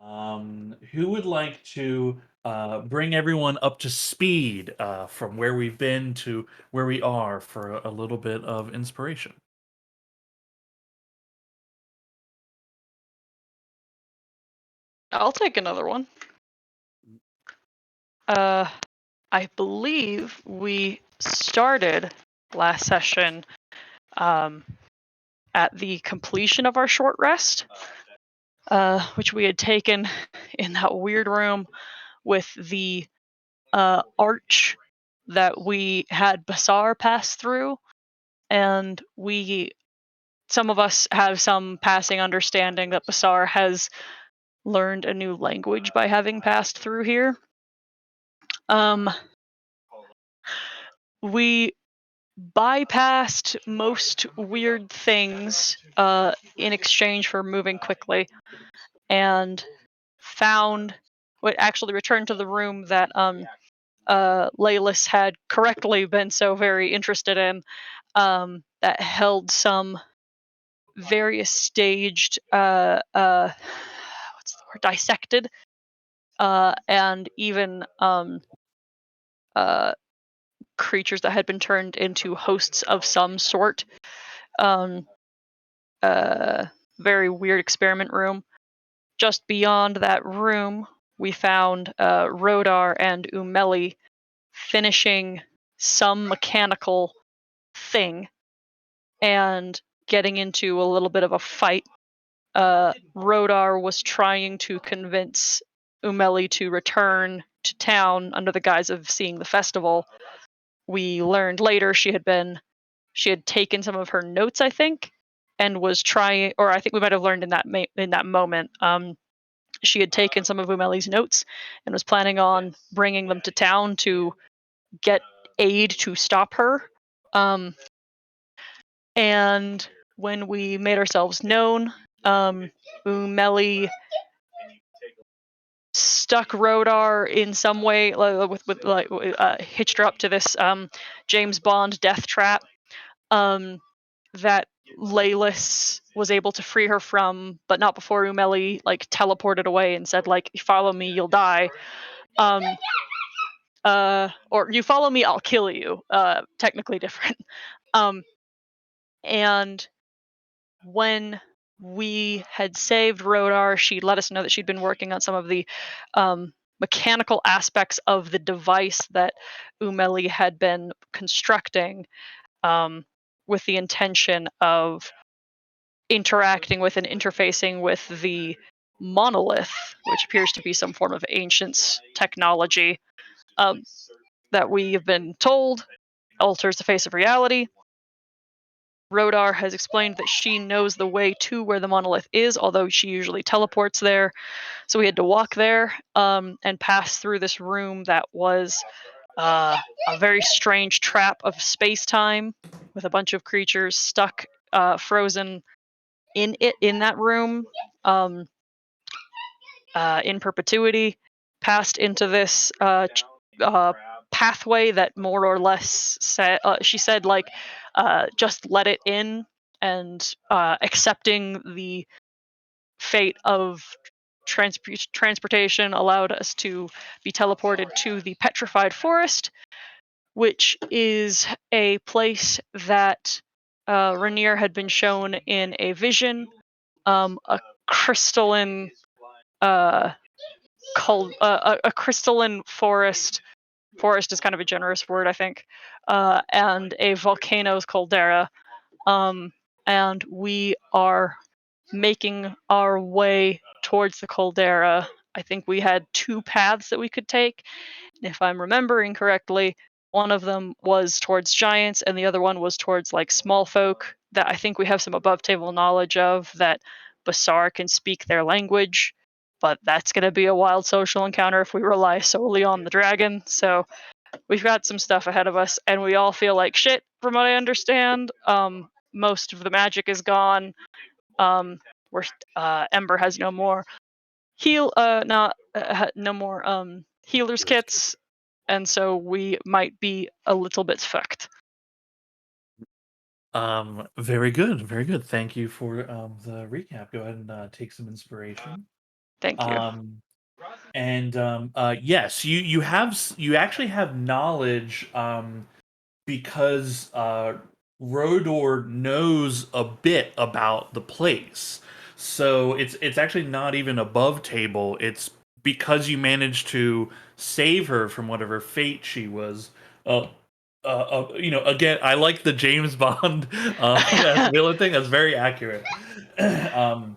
Who would like to bring everyone up to speed from where we've been to where we are for a little bit of inspiration? I'll take another one. Uh, I believe we started last session um, at the completion of our short rest, which we had taken in that weird room with the arch that we had Basar pass through, and some of us have some passing understanding that Basar has learned a new language by having passed through here. Um, we bypassed most weird things in exchange for moving quickly, and found what actually returned to the room that Laylis had correctly been so very interested in, that held some various staged what's the word, dissected, and even uh, creatures that had been turned into hosts of some sort. Um, uh, Very weird experiment room. Just beyond that room, we found Rodar and Umeli finishing some mechanical thing and getting into a little bit of a fight. Rodar was trying to convince Umeli to return to town under the guise of seeing the festival. We learned later she had taken some of her notes, I think, and was trying, or I think we might have learned in that moment. She had taken some of Umeli's notes and was planning on bringing them to town to get aid to stop her. Um, and when we made ourselves known, Umeli stuck Rodar in some way, hitched her up to this James Bond death trap, um, that Laylis was able to free her from, but not before Umeli like teleported away and said like, "Follow me, you'll die." Um, or "You follow me, I'll kill you." Technically different. Um, and when we had saved Rodar, she let us know that she'd been working on some of the mechanical aspects of the device that Umeli had been constructing, um, with the intention of interacting with and interfacing with the monolith, which appears to be some form of ancient technology, um, that we have been told alters the face of reality. Rodar has explained that she knows the way to where the monolith is, although she usually teleports there. So we had to walk there, and pass through this room that was a very strange trap of space time with a bunch of creatures stuck, frozen in that room, um, in perpetuity. Passed into this pathway that more or less said, she said, like, just let it in, and accepting the fate of transportation allowed us to be teleported to the petrified forest, which is a place that Rainier had been shown in a vision. A crystalline, uh, a crystalline forest. Forest is kind of a generous word, I think. And a volcano's caldera. Um, and we are making our way towards the caldera. I think we had two paths that we could take. If I'm remembering correctly, one of them was towards giants, and the other one was towards like small folk that I think we have some above table knowledge of, that Basar can speak their language. But that's going to be a wild social encounter if we rely solely on the dragon. So we've got some stuff ahead of us, and we all feel like shit, from what I understand. Most of the magic is gone. We're Ember has no more not no more healers kits, and so we might be a little bit fucked. Very good, very good. Thank you for the recap. Go ahead and take some inspiration. Thank you. Um, and yes, you actually have knowledge because Rodor knows a bit about the place. So it's actually not even above table. It's because you managed to save her from whatever fate she was. Uh, again, I like the James Bond as villain thing. That's very accurate. um,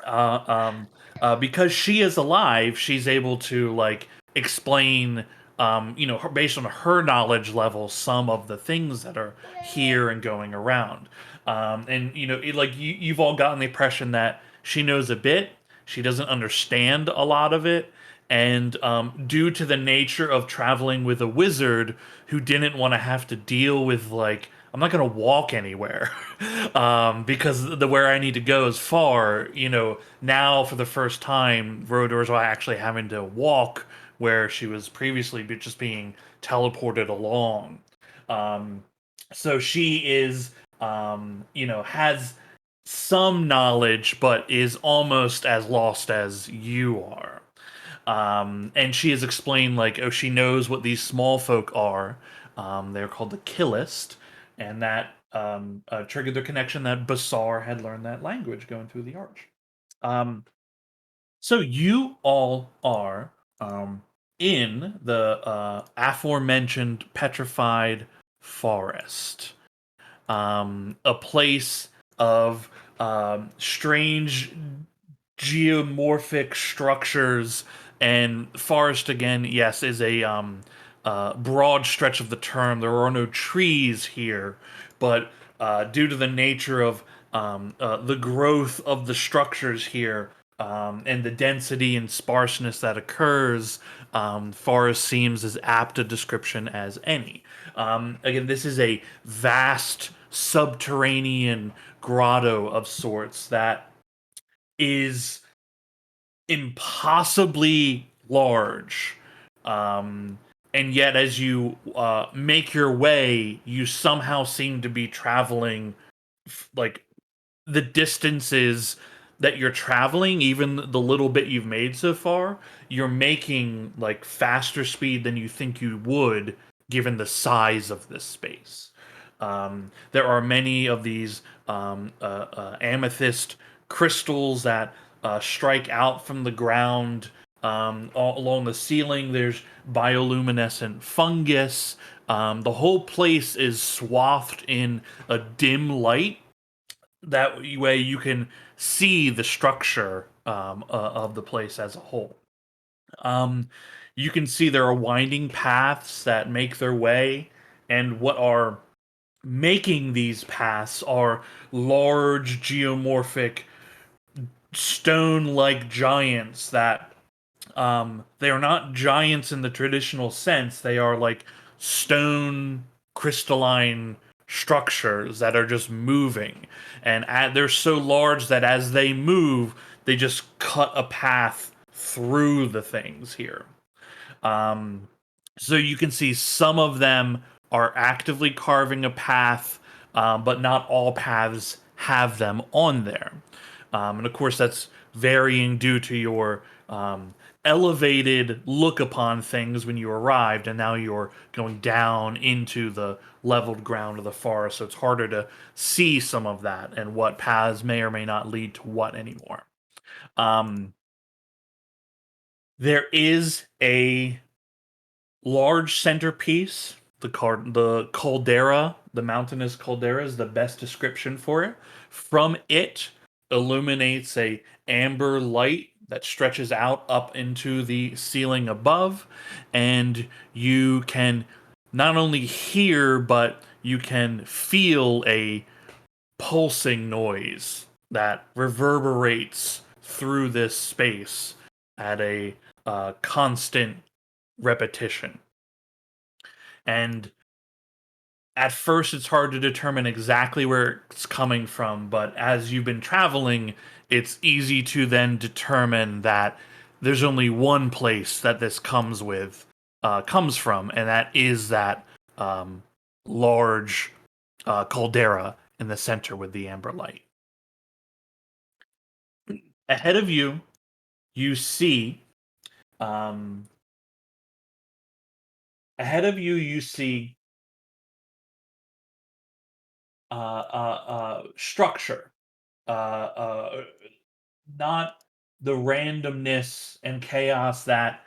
uh, um, because she is alive, she's able to like explain, based on her knowledge level, some of the things that are here and going around. And you've all gotten the impression that she knows a bit. She doesn't understand a lot of it, and due to the nature of traveling with a wizard who didn't want to have to deal with like I'm not gonna walk anywhere because the where I need to go is far. Now for the first time, Rodor's actually having to walk where she was previously just being teleported along. Um, so she is, has some knowledge, but is almost as lost as you are. And she has explained like, oh, she knows what these small folk are. They're called the Killist, and that triggered the connection that Basar had learned that language going through the arch. Um, so you all are in the aforementioned petrified forest, a place of strange geomorphic structures, and forest again, yes, is a broad stretch of the term. There are no trees here, but due to the nature of the growth of the structures here, and the density and sparseness that occurs, forest seems as apt a description as any. Again, this is a vast subterranean grotto of sorts that is impossibly large. Um, and yet, as you make your way, you somehow seem to be traveling like the distances that you're traveling, even the little bit you've made so far, you're making like faster speed than you think you would given the size of this space. There are many of these amethyst crystals that strike out from the ground all along the ceiling. There's bioluminescent fungus. The whole place is swathed in a dim light that way you can see the structure of the place as a whole. Um, you can see there are winding paths that make their way, and what are making these paths are large geomorphic stone-like giants that they are not giants in the traditional sense. They are like stone crystalline structures that are just moving, and they're so large that as they move, they just cut a path through the things here. Um, so you can see some of them are actively carving a path, but not all paths have them on there. And of course, that's varying due to your elevated look upon things when you arrived, and now you're going down into the leveled ground of the forest. So it's harder to see some of that and what paths may or may not lead to what anymore. Um, there is a large centerpiece. The caldera, the mountainous caldera, is the best description for it. From it illuminates a amber light that stretches out up into the ceiling above, and you can not only hear but you can feel a pulsing noise that reverberates through this space at a constant repetition. And at first, it's hard to determine exactly where it's coming from, but as you've been traveling, it's easy to then determine that there's only one place that this comes from, and that is that um, large caldera in the center with the amber light. Ahead of you, you see ahead of you, you see structure, not the randomness and chaos that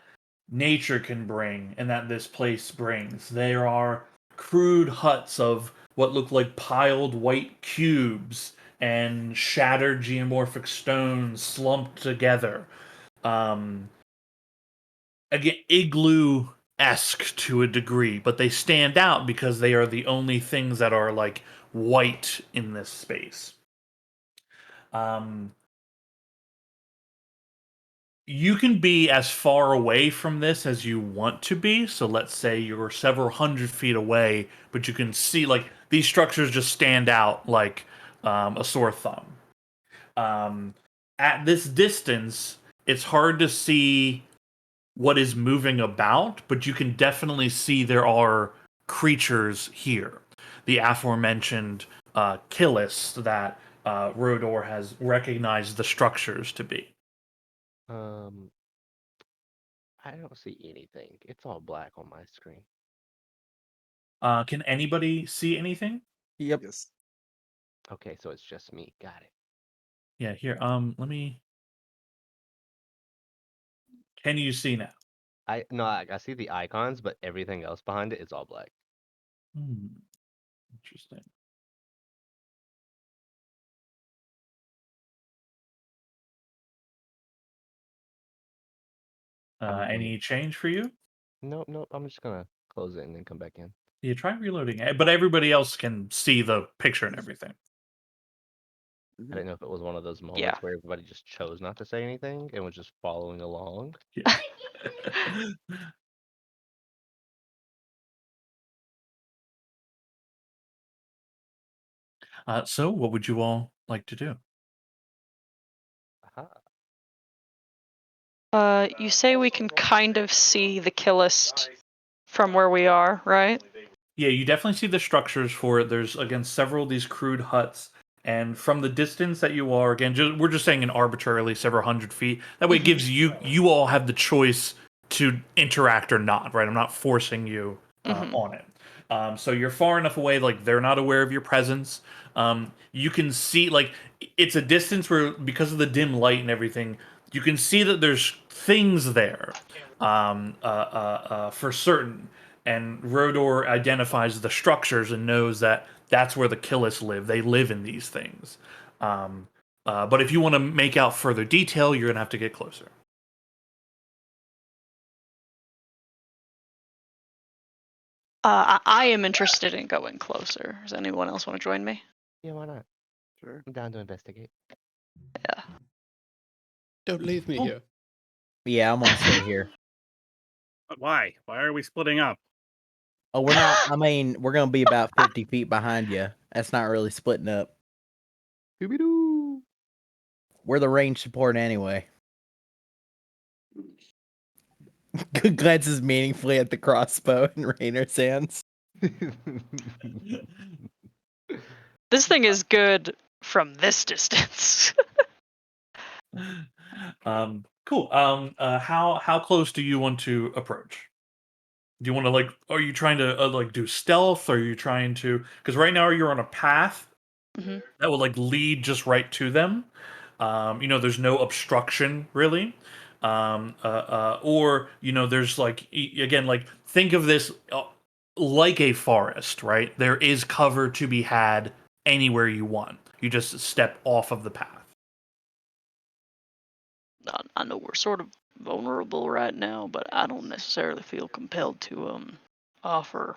nature can bring and that this place brings. There are crude huts of what look like piled white cubes and shattered geomorphic stones slumped together. Um, Again, igloo esque to a degree, but they stand out because they are the only things that are like white in this space. Um, you can be as far away from this as you want to be. So let's say you're several hundred feet away, but you can see like these structures just stand out like a sore thumb. Um, at this distance, it's hard to see what is moving about, but you can definitely see there are creatures here. The aforementioned Killis that Rodor has recognized the structures to be. Um, I don't see anything. It's all black on my screen. Can anybody see anything? Yep. Yes. Okay, so it's just me. Got it. Yeah, here. Let me. Can you see now? I see the icons, but everything else behind it is all black. Interesting. Any change for you? Nope. I'm just gonna close it and then come back in. You try reloading it, but everybody else can see the picture and everything. I didn't know if it was one of those moments Yeah. where everybody just chose not to say anything and was just following along. Yeah. So, what would you all like to do? Aha. You say we can kind of see the Killist from where we are, right? Yeah, you definitely see the structures for it. There's again several of these crude huts, and from the distance that you are, again, we're just saying an arbitrarily several hundred feet. That way, it gives you all have the choice to interact or not. Right? I'm not forcing you on it. So you're far enough away, like they're not aware of your presence. You can see, like it's a distance where because of the dim light and everything, you can see that there's things there for certain. And Rodor identifies the structures and knows that that's where the Killis live. They live in these things. But if you want to make out further detail, you're gonna have to get closer. I am interested in going closer. Does anyone else want to join me? Yeah, why not? Sure. I'm down to investigate. Yeah. Don't leave me Oh. here. Yeah, I'm gonna stay here. But why? Why are we splitting up? Oh, we're not. I mean, we're gonna be about 50 feet behind you. That's not really splitting up. Scooby-Doo! We're the range support anyway. Glances meaningfully at the crossbow in Rainer's hands. This thing is good from this distance. Cool. How close do you want to approach? Do you want to like? Are you trying to like do stealth? Or are you trying to? Because right now you're on a path Mhm. that will like lead just right to them. There's no obstruction really. Or there's like again, like think of this like a forest, right? There is cover to be had anywhere you want. You just step off of the path. I know we're sort of vulnerable right now, but I don't necessarily feel compelled to offer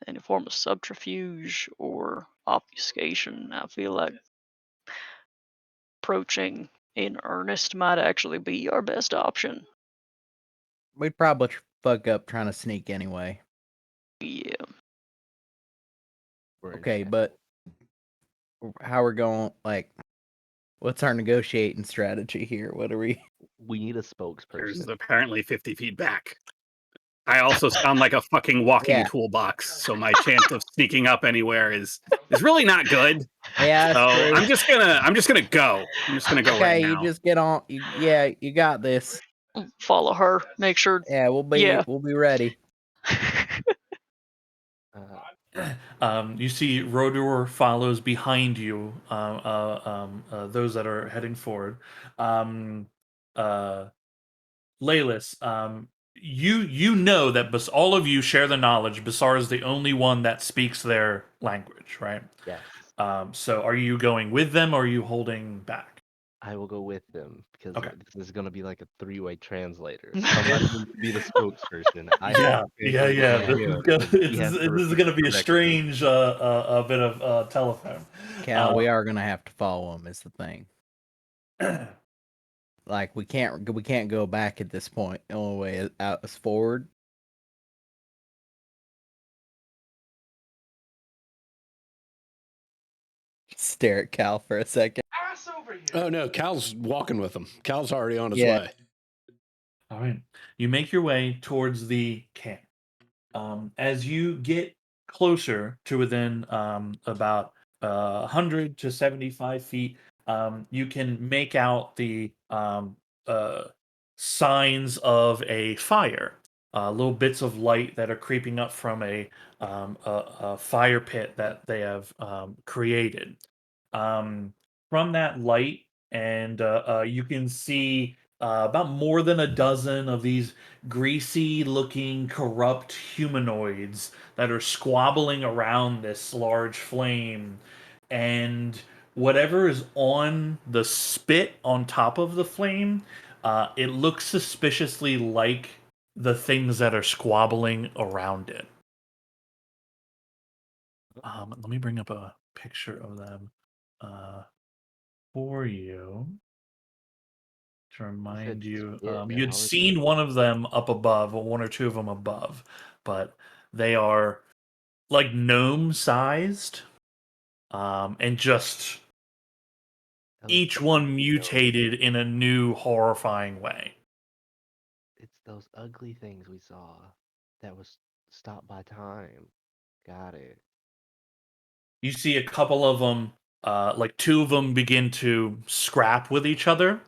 any form of subterfuge or obfuscation. I feel like approaching in earnest might actually be our best option. We'd probably fuck up trying to sneak anyway. Yeah. We're in Okay, chat. but how we're going? Like, what's our negotiating strategy here? What are we? We need a There's spokesperson. apparently 50 feet back. I also sound like a fucking walking Yeah. toolbox, so my chance of sneaking up anywhere is really not good. Yeah, that's So true. I'm just gonna go. I'm just gonna go right Okay, you now. just get on. You got this. Follow her. Make sure. Yeah, we'll be ready. You see Rodor follows behind you, those that are heading forward. Laylis, you know that all of you share the knowledge. Basar is the only one that speaks their language, right? Yes. So are you going with them or are you holding back? I will go with them because Okay. this is gonna be like a three-way translator. Somebody needs to be the spokesperson. I have Yeah, to translate yeah. for This him, is gonna, and he has to this is repeat gonna be a correctly. strange a bit of telephone. Cal, we are gonna have to follow him. Is the thing. Like we can't go back at this point. The only way out is forward. Stare at Cal for a second. Oh no, Cal's walking with them. Cal's already on his Yeah. way. All right. You make your way towards the camp. As you get closer to within about 100 to 75 feet, you can make out the signs of a fire. Little bits of light that are creeping up from a fire pit that they have created. From that light, and you can see about more than a dozen of these greasy looking corrupt humanoids that are squabbling around this large flame, and whatever is on the spit on top of the flame, it looks suspiciously like the things that are squabbling around it. Let me bring up a picture of them for you to remind you. spit, man. You'd How is seen one of them up above, or one or two of them above, but they are like gnome sized, and just Oh, it's each the one ugly those. mutated in a new horrifying way. It's those ugly things we saw that was stopped by time. Got it. You see a couple of them, like two of them begin to scrap with each other.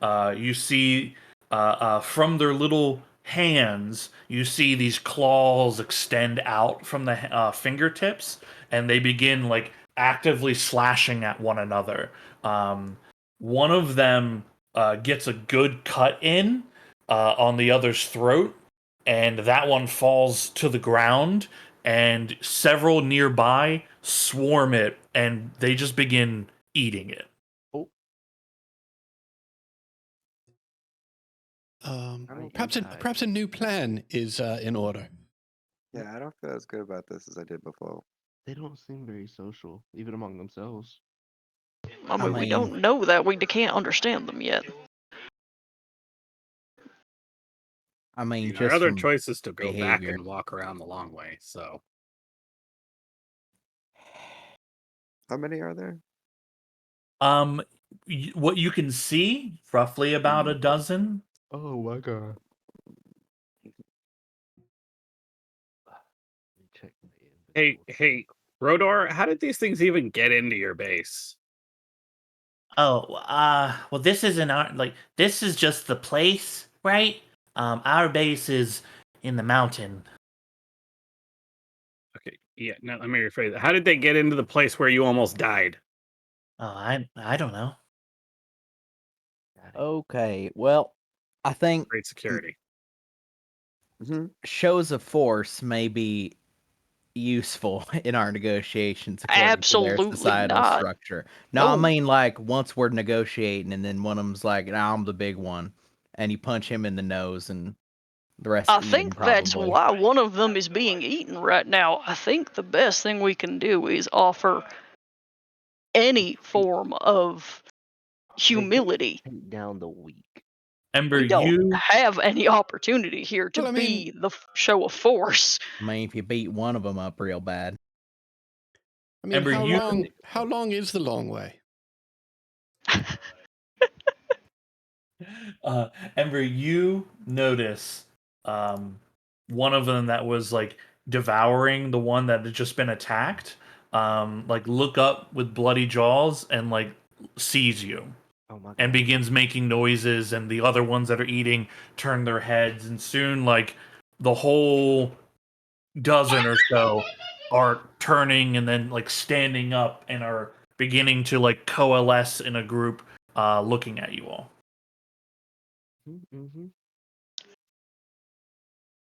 You see from their little hands, you see these claws extend out from the fingertips, and they begin like actively slashing at one another. One of them gets a good cut in on the other's throat, and that one falls to the ground, and several nearby swarm it, and they just begin eating it. Oh, Right, Perhaps a new plan is in order. Yeah, I don't feel as good about this as I did before. they don't seem very social, even among themselves. I mean, we mean- don't know that. We can't understand them yet. I mean, Our just other from choice is to go back behavior. and walk around the long way. So How many are there? What you can see, roughly about a dozen. Oh my god. Let me check my hey, Rodor, how did these things even get into your base? Oh, well, this isn't our, like, this is just the place, right? Our base is in the mountain. Okay, yeah. Now let me rephrase it. How did they get into the place where you almost died? Oh, I don't know. Got it. Okay, well, I think Great security. Mm-hmm. shows of force may be useful in our negotiations according to their Absolutely societal not. structure. No, I No. mean like once we're negotiating and then one of them's like, nah, I'm the big one, and you punch him in the nose and the rest I eat him think that's probably. why one of them is being eaten right now. I think the best thing we can do is offer any form of humility. Take down the weak. Ember, We don't you have any opportunity here to Well, I mean- be the show of force. I mean, if you beat one of them up real bad, I mean, Ember, how long is the long way? Ember, you notice one of them that was like devouring the one that had just been attacked, like look up with bloody jaws and like sees you Oh my and god. begins making noises, and the other ones that are eating turn their heads, and soon like the whole dozen or so are turning and then like standing up and are beginning to like coalesce in a group looking at you all. Mm-hmm.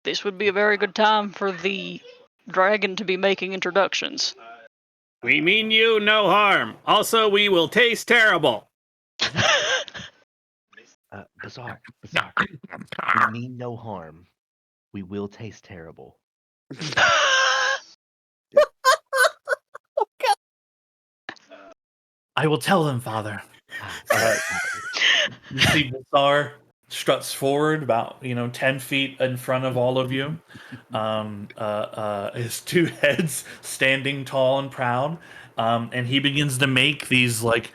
This would be a very good time for the dragon to be making introductions. We mean you no harm. Also, we will taste terrible. Bizarre. We mean no harm. We will taste terrible. I will tell them, Father. Ah, You see Bassar struts forward about 10 feet in front of all of you. His two heads standing tall and proud, and he begins to make these like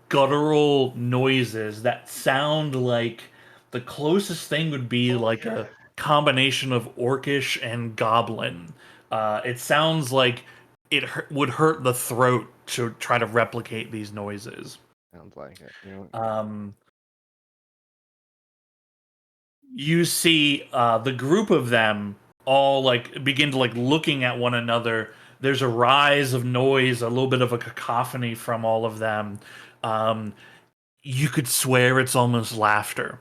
guttural noises that sound like the closest thing would be like a combination of orcish and goblin. It sounds like would hurt the throat to try to replicate these noises. sounds like it. You know. You see the group of them all like begin to like looking at one another. There's a rise of noise, a little bit of a cacophony from all of them. You could swear it's almost laughter.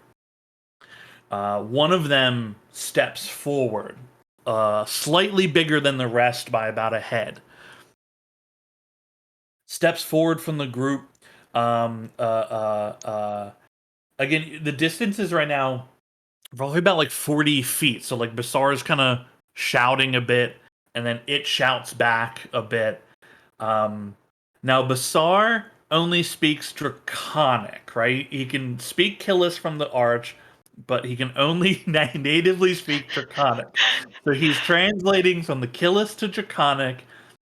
One of them steps forward, slightly bigger than the rest by about a head. Steps forward from the group. Again, the distances right now probably about like 40 feet. So like Bassar is kind of shouting a bit, and then it shouts back a bit. Now Bassar only speaks Draconic, right? He can speak Killis from the Arch, but he can only natively speak Draconic. So he's translating from the Killis to Draconic,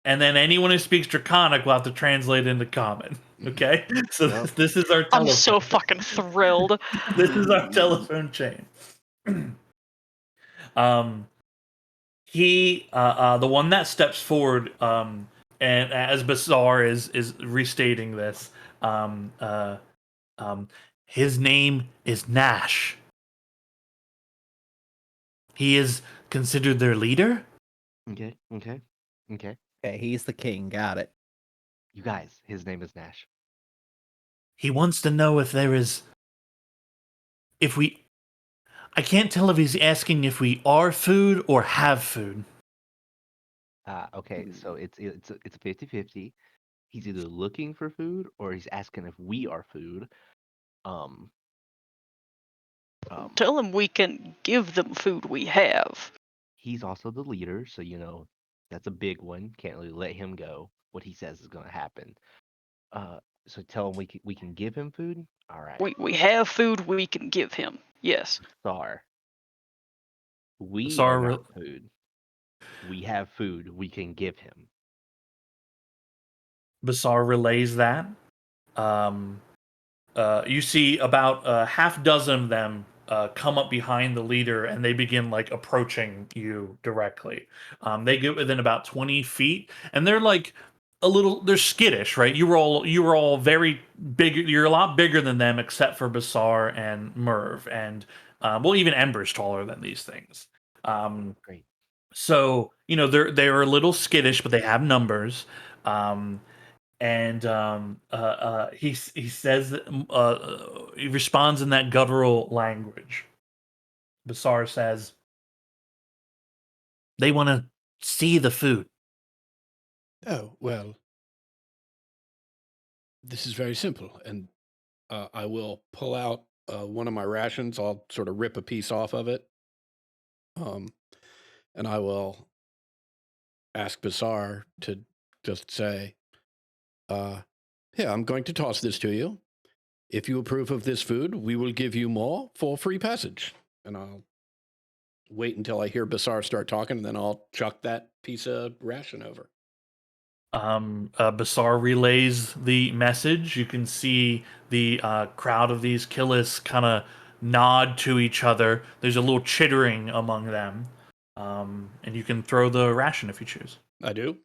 and then anyone who speaks Draconic will have to translate into Common. Okay, so Yep. this is our I'm telephone. so fucking thrilled. This is our telephone chain. He the one that steps forward, and as Bassar is restating this, um uh his name is Nash. He is considered their leader. Okay. Okay, he's the king. Got it. You guys, his name is Nash. He wants to know if we I can't tell if he's asking if we are food or have food. Okay, so it's 50-50. He's either looking for food or he's asking if we are food. Um, Tell them we can give them food we have. he's also the leader, so that's a big one. Can't really let him go. What he says is going to happen. So tell him we can give him food. All right. We have food we can give him. Yes. Star. We Star are re- not food. We have food we can give him. Bassar relays that. You see about a half dozen of them come up behind the leader, and they begin like approaching you directly. They get within about 20 feet, and they're like they're skittish, right? You were all very big. You're a lot bigger than them, except for Bassar and Merv, and well, even Ember's taller than these things. Great. So they're a little skittish, but they have numbers. And he says that, he responds in that guttural language. Bassar says, "They want to see the food." Oh, well, this is very simple. And I will pull out one of my rations. I'll sort of rip a piece off of it. And I will ask Bassar to just say, yeah, I'm going to toss this to you. If you approve of this food, we will give you more for free passage. And I'll wait until I hear Bassar start talking, and then I'll chuck that piece of ration over. Bassar relays the message. You can see the crowd of these Killis kind of nod to each other. There's a little chittering among them. And you can throw the ration if you choose. I do.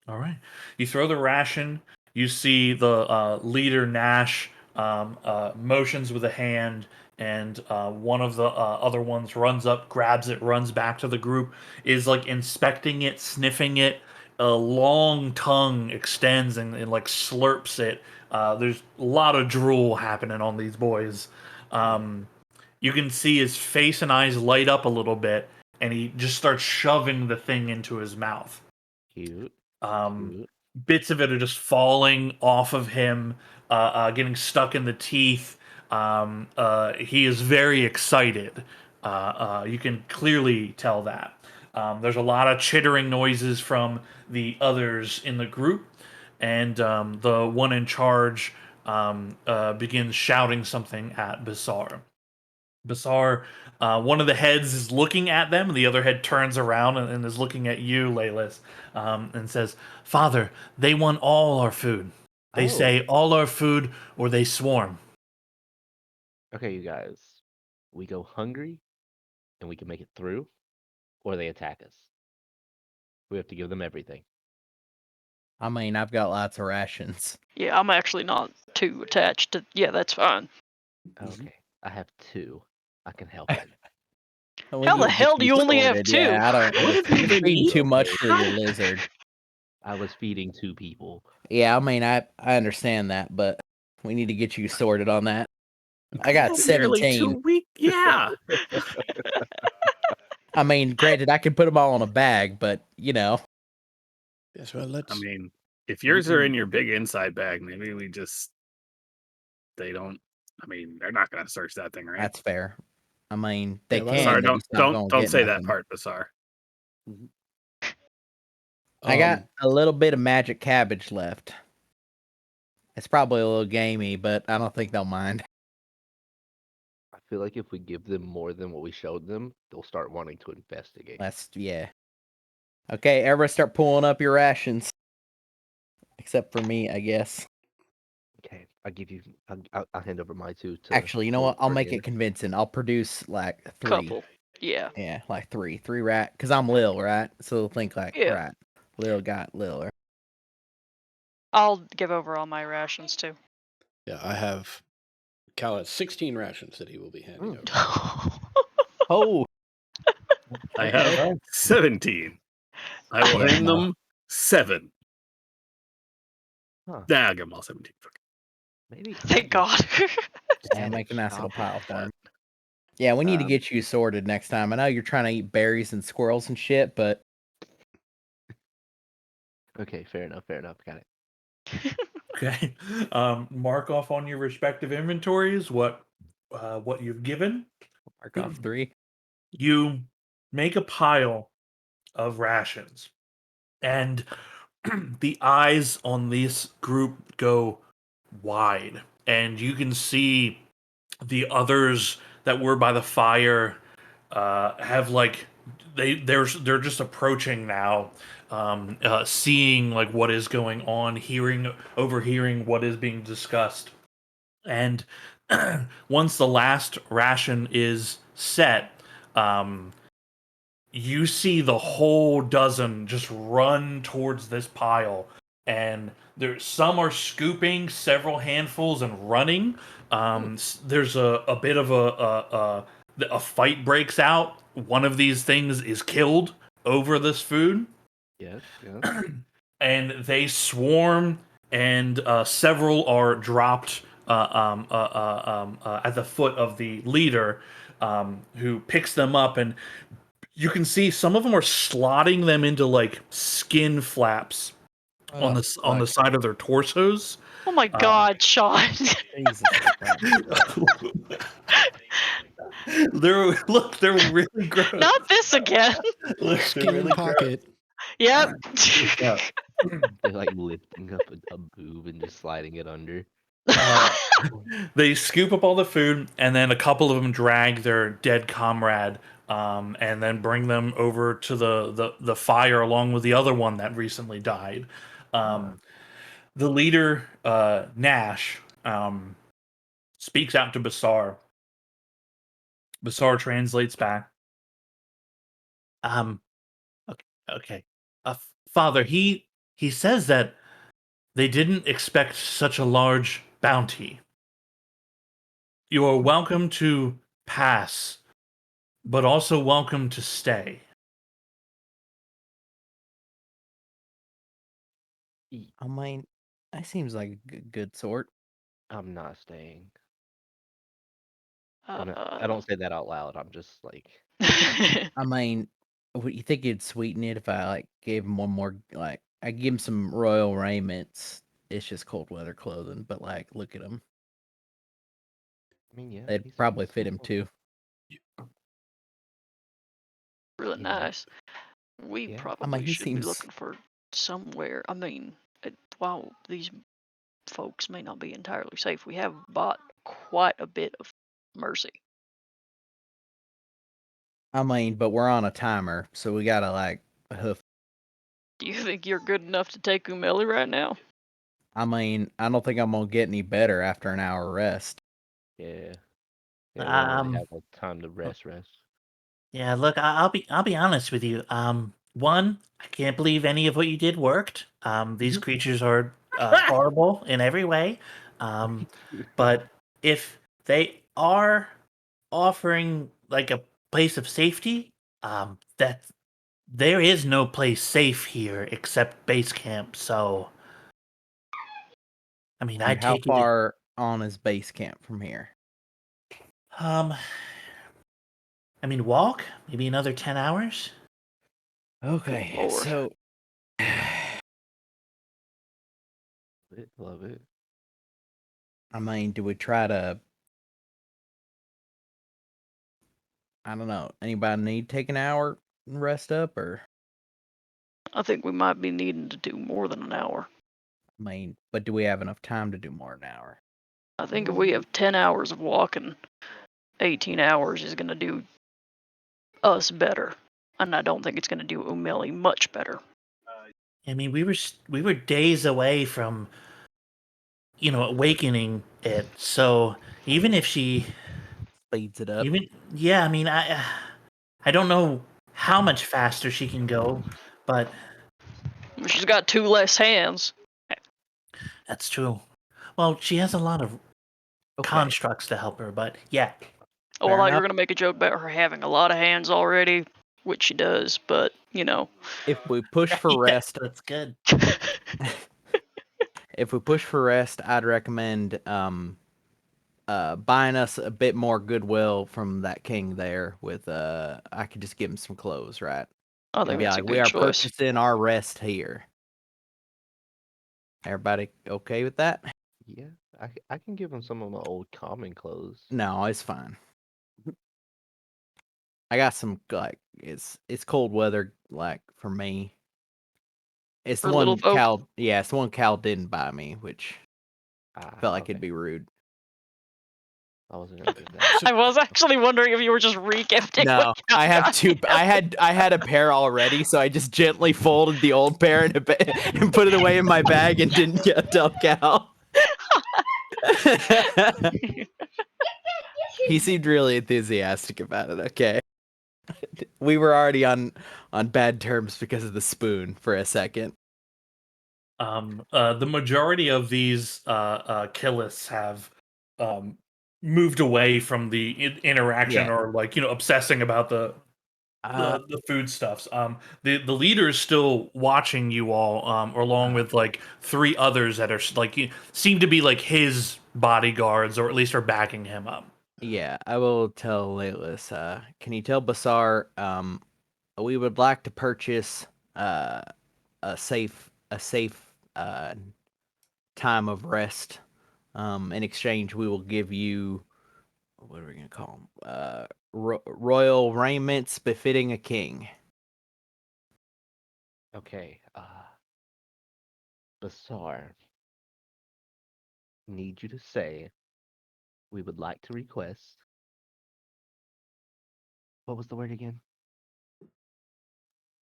All right. You throw the ration. You see the leader Nash motions with a hand, and one of the other ones runs up, grabs it, runs back to the group, is like inspecting it, sniffing it. A long tongue extends and like slurps it. There's a lot of drool happening on these boys. You can see his face and eyes light up a little bit, and he just starts shoving the thing into his mouth. Cute. Um, Bits of it are just falling off of him, getting stuck in the teeth. He is very excited. You can clearly tell that. There's a lot of chittering noises from the others in the group, and the one in charge begins shouting something at Basar. Basar, one of the heads is looking at them, and the other head turns around and is looking at you, Laylis, and says, "Father, they want all our food. They Oh. say all our food, or they swarm." Okay, you guys. We go hungry, and we can make it through, or they attack us. We have to give them everything. I mean, I've got lots of rations. Yeah, I'm actually not too attached to. Yeah, that's fine. Okay, I have 2. I can help you. We How need the to get hell do you only have sorted. 2? Yeah, I don't. What do they You're even feeding eat? too much for your lizard. I was feeding 2 people. Yeah, I mean, I understand that, but we need to get you sorted on that. I got Oh, nearly 17. 2 weeks. Yeah. I mean, granted, I can put them all in a bag, but Yes, well, I let's. mean, if yours are in your big inside bag, maybe we just they don't. I mean, they're not gonna search that thing, right? that's fair. I mean, they Yeah, why can. Sorry, They're just not don't gonna get say that nothing. part, Basar. I got a little bit of magic cabbage left. It's probably a little gamey, but I don't think they'll mind. I feel like if we give them more than what we showed them, they'll start wanting to investigate. Yeah. Okay, everybody start pulling up your rations. Except for me, I guess. Okay, I'll give you. I'll hand over my 2 to. Actually, you know what? I'll make it convincing. I'll produce like 3. Couple. Yeah. Yeah, like 3. 3 rat. Because I'm Lil, right? So they'll think like, Yeah. right. Lil got Lil. Right? I'll give over all my rations too. Yeah, I have. Cal has 16 rations that he will be handing over. Oh. I Okay. have 17. I will Yeah, hand no. them 7. Huh. Nah, I'll give them all 17. Fuck it. Maybe. Thank God. Yeah, make a nice little pile for him. Yeah, we need to get you sorted next time. I know you're trying to eat berries and squirrels and shit, but Okay, fair enough. Got it. Okay. Mark off on your respective inventories what you've given. mark off 3. You make a pile of rations, and the eyes on this group go wide, and you can see the others that were by the fire have like they're just approaching now, seeing like what is going on, overhearing what is being discussed, and once the last ration is set, you see the whole dozen just run towards this pile, and some are scooping several handfuls and running. There's a bit of a fight breaks out. One of these things is killed over this food. Yes. And they swarm, and several are dropped at the foot of the leader, who picks them up, and you can see some of them are slotting them into like skin flaps on the side of their torsos. Oh my God, Sean. Jesus Christ. They're really gross. Not this again. Look, they're Skin really pocket. Yep. Yeah. They're like lifting up a boob and just sliding it under. They scoop up all the food, and then a couple of them drag their dead comrade, and then bring them over to the fire along with the other one that recently died. The leader, Nash, speaks out to Basar. Basar translates back. Okay. Okay. Father, he says that they didn't expect such a large bounty. You are welcome to pass, but also welcome to stay. E- I mean, that seems like a good sort. I'm not staying. I Uh, don't say that out loud. I'm just like, I mean, would you think it'd sweeten it if I like gave him one more like I give him some royal raiments? It's just cold weather clothing, but like, look at him. I mean, yeah, They'd he's probably fit he's him too. really you know, nice. We yeah. I mean, probably he should be seems. looking for somewhere. I mean, while these folks may not be entirely safe, we have bought quite a bit of mercy. I mean, but we're on a timer, so we gotta like hoof. Do you think you're good enough to take Umeli right now? I mean, I don't think I'm gonna get any better after an hour rest. Yeah. Yeah, we don't really Um, have a time to rest. yeah, look, I'll be honest with you. One, I can't believe any of what you did worked. These creatures are horrible in every way. Um, but if they are offering like a place of safety, that there is no place safe here except base camp. So, I mean, And I'd how take it. far on is base camp from here? Um, I mean, walk maybe another 10 hours. Okay, Lord. so Love it. I mean, do we try to? I don't know. Anybody need to take an hour and rest up, or I think we might be needing to do more than an hour. I mean, but do we have enough time to do more than an hour? I think if we have 10 hours of walking, 18 hours is going to do us better. And I don't think it's going to do Umeli much better. I mean, we were days away from awakening it. So even if she Speeds it up. even yeah, I mean, I don't know how much faster she can go, but She's got 2 less hands. that's true. Well, she has a lot of Okay, constructs to help her, but yeah. Oh, I fair thought you were enough. going to make a joke about her having a lot of hands already, which she does, but, If we push for Yeah, rest, that's good. if we push for rest, I'd recommend buying us a bit more goodwill from that king there. With I could just give him some clothes, right? I And think be that's a like, we good are choice. purchasing our rest here. Everybody okay with that? Yeah, I can give him some of my old common clothes. No, it's fine. I got some like it's cold weather like for me. It's the For little one folk. Cal it's the one Cal didn't buy me, which felt like it'd Okay. be rude. I wasn't gonna give that. I was actually wondering if you were just re-gifting No, what Cal I have got two. you. I had a pair already, so I just gently folded the old pair and put it away in my bag and didn't tell Cal. He seemed really enthusiastic about it. Okay, we were already on bad terms because of the spoon for a second. The majority of these Killis have moved away from the interaction Yeah. or obsessing about the foodstuffs. The leader is still watching you all, along with like 3 others that are seem to be like his bodyguards, or at least are backing him up. Yeah, I will tell Laylis. Can you tell Basar? We would like to purchase a safe time of rest. In exchange, we will give you what are we gonna call them? Royal raiments befitting a king. Okay. Basar, need you to say we would like to request. What was the word again?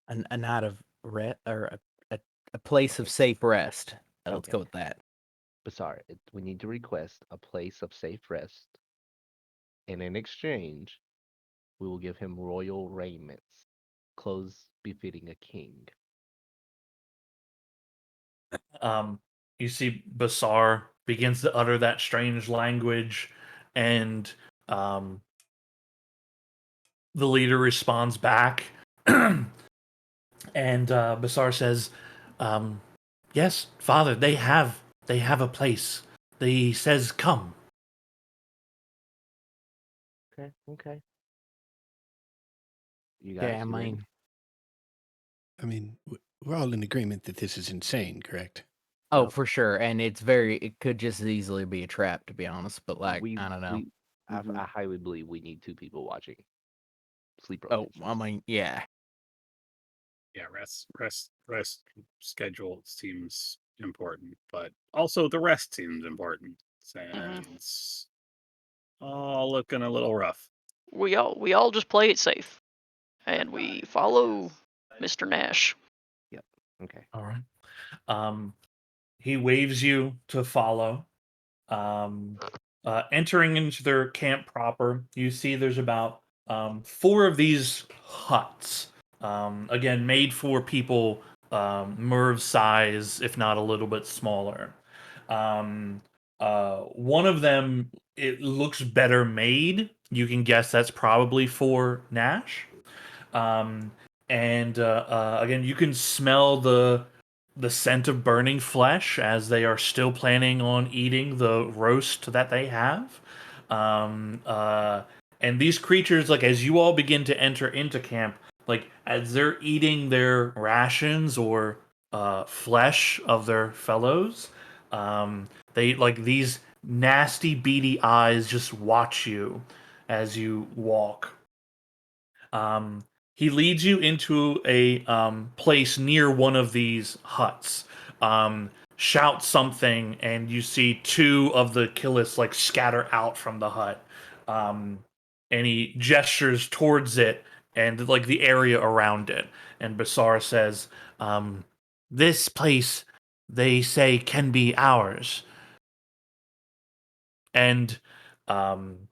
A night of rest or a place of safe rest. Let's Okay. go with that. Basar, we need to request a place of safe rest, and in exchange, we will give him royal raiments. clothes befitting a king. You see Basar begins to utter that strange language, and the leader responds back, and Basar says, "Yes, Father, they have a place. He says, come." Okay. You Yeah, guys, I you ready? mean, I mean, we're all in agreement that this is insane, correct? oh, Yep. for sure, and it could just as easily be a trap, to be honest. But like, I don't know. I highly believe we need 2 people watching. Sleep Oh, rotation. I mean, yeah, Yeah, rest schedule seems important, but also the rest seems important since all looking a little rough. We all just play it safe, and we follow Mr. Nash. Yep. Okay. All right. He waves you to follow. Um, Entering into their camp proper, you see there's about 4 of these huts. Again, made for people Merv size, if not a little bit smaller. One of them, it looks better made. You can guess that's probably for Nash. Um, and again, you can smell the scent of burning flesh as they are still planning on eating the roast that they have. Um, uh, and these creatures, like as you all begin to enter into camp, like as they're eating their rations or flesh of their fellows, they like these nasty, beady eyes just watch you as you walk. Um, he leads you into a place near one of these huts. Shouts something, and you see 2 of the Killis like scatter out from the hut. Um, and he gestures towards it and like the area around it. And Basar says, "This place, they say, can be ours." And um,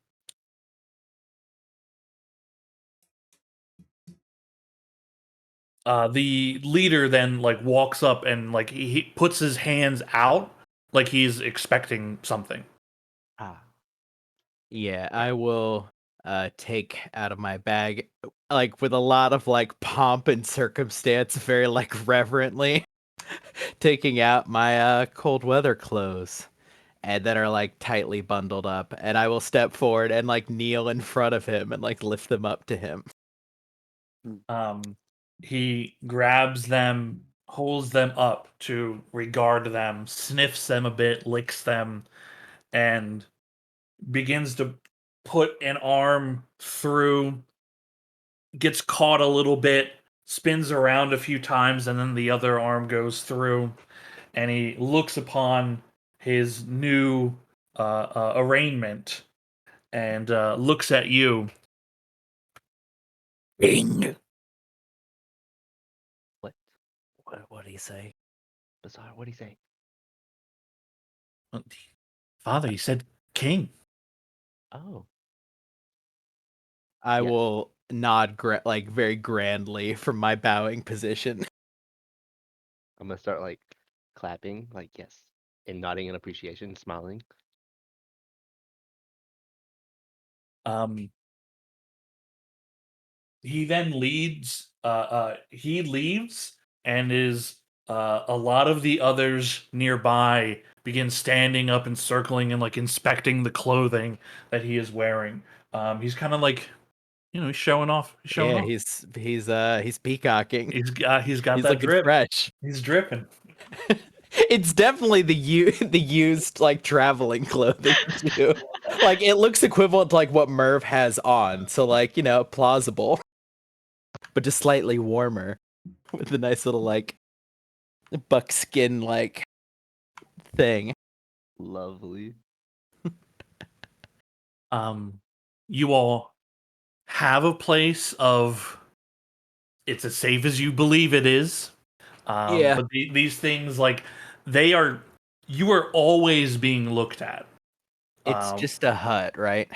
the leader then like walks up and like he puts his hands out like he's expecting something. Ah. yeah. I will take out of my bag, like with a lot of like pomp and circumstance, very like reverently, taking out my cold weather clothes. And that are like tightly bundled up, and I will step forward and like kneel in front of him and like lift them up to him. He grabs them, holds them up to regard them, sniffs them a bit, licks them, and begins to put an arm through, gets caught a little bit, spins around a few times, and then the other arm goes through, and he looks upon his new arraignment and looks at you. King. What? What do you say? Bizarre. What do you say? Father, he said king. Oh. I Yes. will nod like very grandly from my bowing position. I'm gonna start like clapping, like yes, and nodding in appreciation, smiling. Um, he then leads. He leaves, and is a lot of the others nearby begin standing up and circling and like inspecting the clothing that he is wearing. He's kind of like, he's showing off. He's showing Yeah, off. he's peacocking. He's got He's that looking drip. fresh. He's dripping. It's definitely the used like traveling clothing too. Like it looks equivalent to like what Merv has on, so like plausible, but just slightly warmer with a nice little like buckskin like thing. Lovely. You all have a place of. It's as safe as you believe it is. Yeah, But these things, like, they are, you are always being looked at. it's just a hut, right?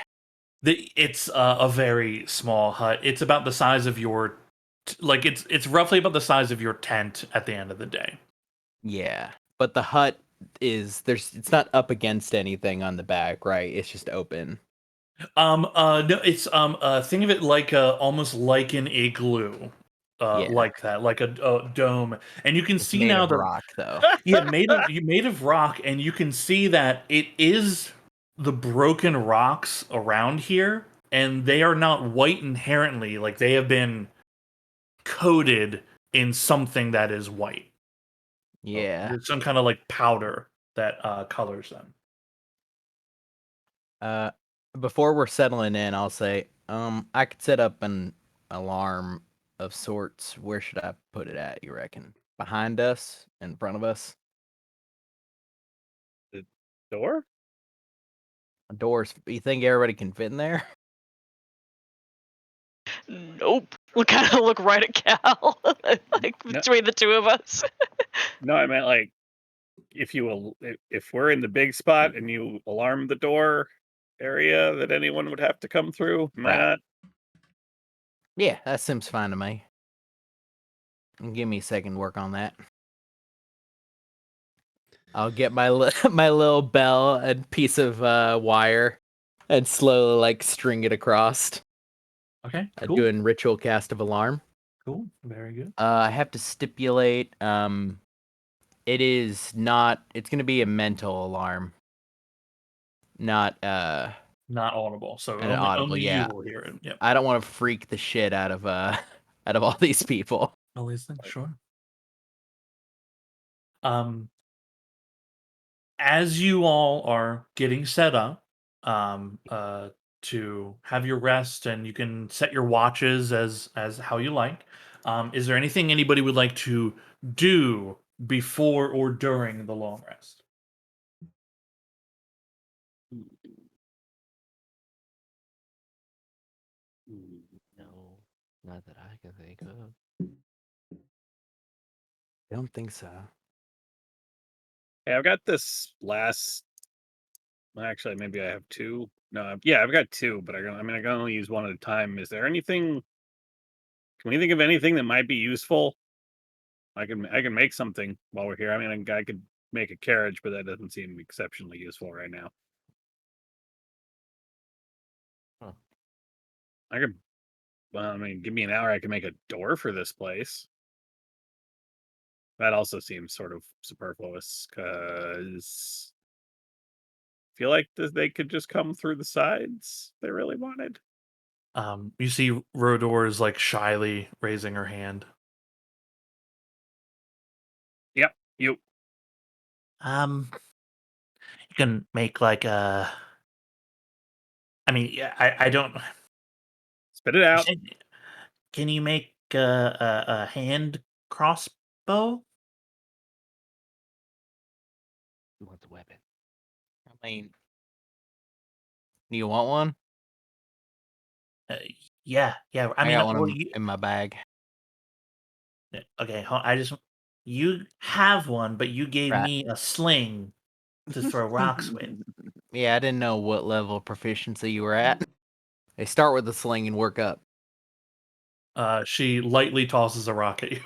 It's a very small hut. It's about the size of your like it's roughly about the size of your tent at the end of the day. Yeah, but the hut it's not up against anything on the back, right? It's just open. No, it's think of it like almost like an igloo. Yeah. Like that, like a dome. And you can It's see made now of that rock, though. yeah, made of rock, and you can see that it is the broken rocks around here, and they are not white inherently, like they have been coated in something that is white. Yeah. There's some kind of like powder that colors them. Before we're settling in, I'll say, I could set up an alarm of sorts. Where should I put it at, you reckon? Behind us? In front of us? Door? Doors. You think everybody can fit in there? Nope. We kind of look right at Cal, like No. between the two of us. No, I meant like if we're in the big spot and you alarm the door area that anyone would have to come through, am I Right. not? Yeah, that seems fine to me. Give me a second to work on that. I'll get my my little bell and piece of wire and slowly like string it across. Okay, cool. Doing ritual cast of alarm. Cool, very good. I have to stipulate it is not it's gonna be a mental alarm. Not Not audible, so an audible, only yeah. you will hear it. Yep. I don't want to freak the shit out of all these people. All these things, sure. As you all are getting set up to have your rest, and you can set your watches as how you like, is there anything anybody would like to do before or during the long rest? No, not that I can think of. I don't think so. Hey, I've got this last. Actually, maybe I have two. No, yeah, I've got two, but I can only use one at a time. Is there anything? Can we think of anything that might be useful? I can make something while we're here. I mean, I could make a carriage, but that doesn't seem exceptionally useful right now. Huh. I could. Well, I mean, give me an hour. I can make a door for this place. That also seems sort of superfluous because I feel like they could just come through the sides. If they really wanted. You see Rodor is like shyly raising her hand. Yep, you. You can make like a. I mean, yeah, I don't. Spit it out. Can you make a hand crossbow? Who wants a weapon? I mean, do you want one? Yeah. I I mean, got one well, in my bag. okay. You have one, but you gave Right. me a sling to throw rocks with. Yeah, I didn't know what level of proficiency you were at. They start with the sling and work up. She lightly tosses a rock at you.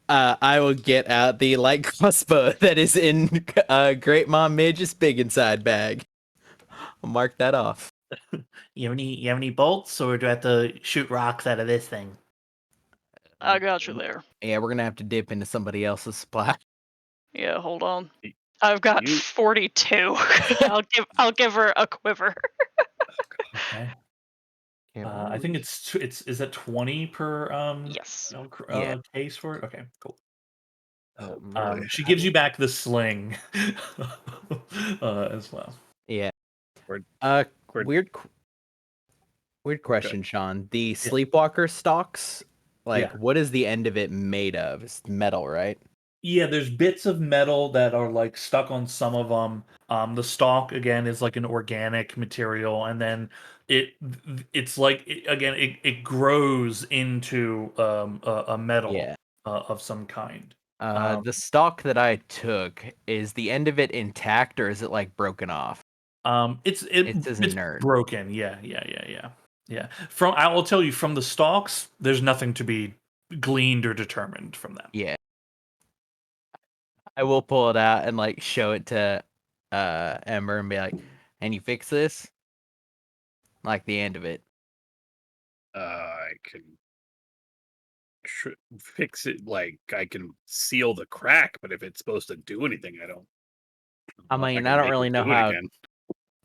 I will get out the light crossbow that is in Great Mom Midge's big inside bag. I'll mark that off. You have any bolts, or do I have to shoot rocks out of this thing? I got you there. Yeah, we're gonna have to dip into somebody else's supply. Yeah, hold on. I've got 42. I'll give her a quiver. Okay. Can't I think it's is it 20 per Yes. Yeah. case for it? Okay, cool. Merle, She how gives do- you back the sling as well. Yeah. Word. Weird question, Sean. The sleepwalker stalks, like, what is the end of it made of? It's metal, right? Yeah, there's bits of metal that are like stuck on some of them. The stalk again is like an organic material, and then it's like it grows into a metal Yeah. of some kind. The stalk that I took, is the end of it intact or is it like broken off? It's It says inert. broken. Yeah. Yeah. I will tell you, from the stalks, there's nothing to be gleaned or determined from them. Yeah. I will pull it out and like show it to Ember and be like, "And you fix this?" Like the end of it. I can fix it. Like I can seal the crack, but if it's supposed to do anything, I don't. I know if mean, can I don't make it really know do it how. again.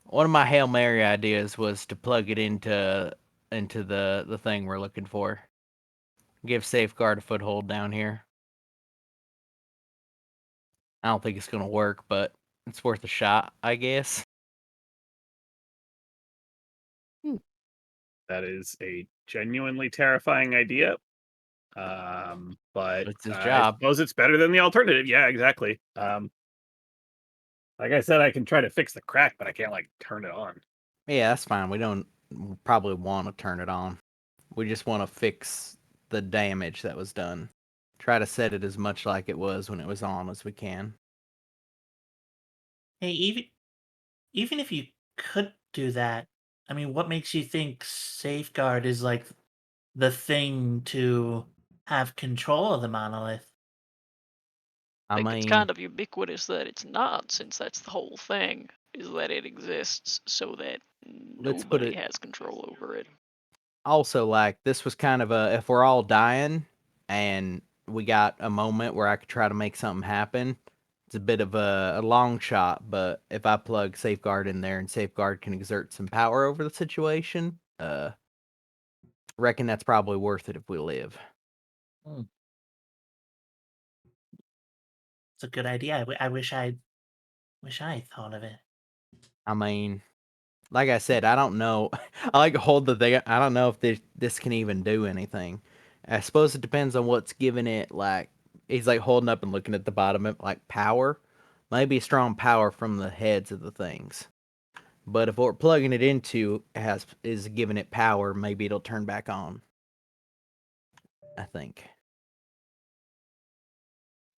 One of my Hail Mary ideas was to plug it into the thing we're looking for. Give Safeguard a foothold down here. I don't think it's gonna work, but it's worth a shot, I guess. That is a genuinely terrifying idea. But It's his I job. suppose it's better than the alternative. Yeah, exactly. Like I said, I can try to fix the crack, but I can't like turn it on. Yeah, that's fine. We don't probably want to turn it on. We just want to fix the damage that was done. Try to set it as much like it was when it was on as we can. Hey, even if you could do that, I mean, what makes you think Safeguard is like the thing to have control of the monolith? I I think it's mean, kind of ubiquitous that it's not, since that's the whole thing, is that it exists so that let's put nobody it has control over it. also like this was kind of a if we're all dying and we got a moment where I could try to make something happen. It's a bit of a long shot, but if I plug Safeguard in there and Safeguard can exert some power over the situation, reckon that's probably worth it if we live. It's a good idea. I wish I thought of it. I mean, like I said, I don't know. I like to hold the thing. I don't know if this can even do anything. I suppose it depends on what's giving it. Like he's like holding up and looking at the bottom of like power. Maybe strong power from the heads of the things. But if what we're plugging it into is giving it power, maybe it'll turn back on. I think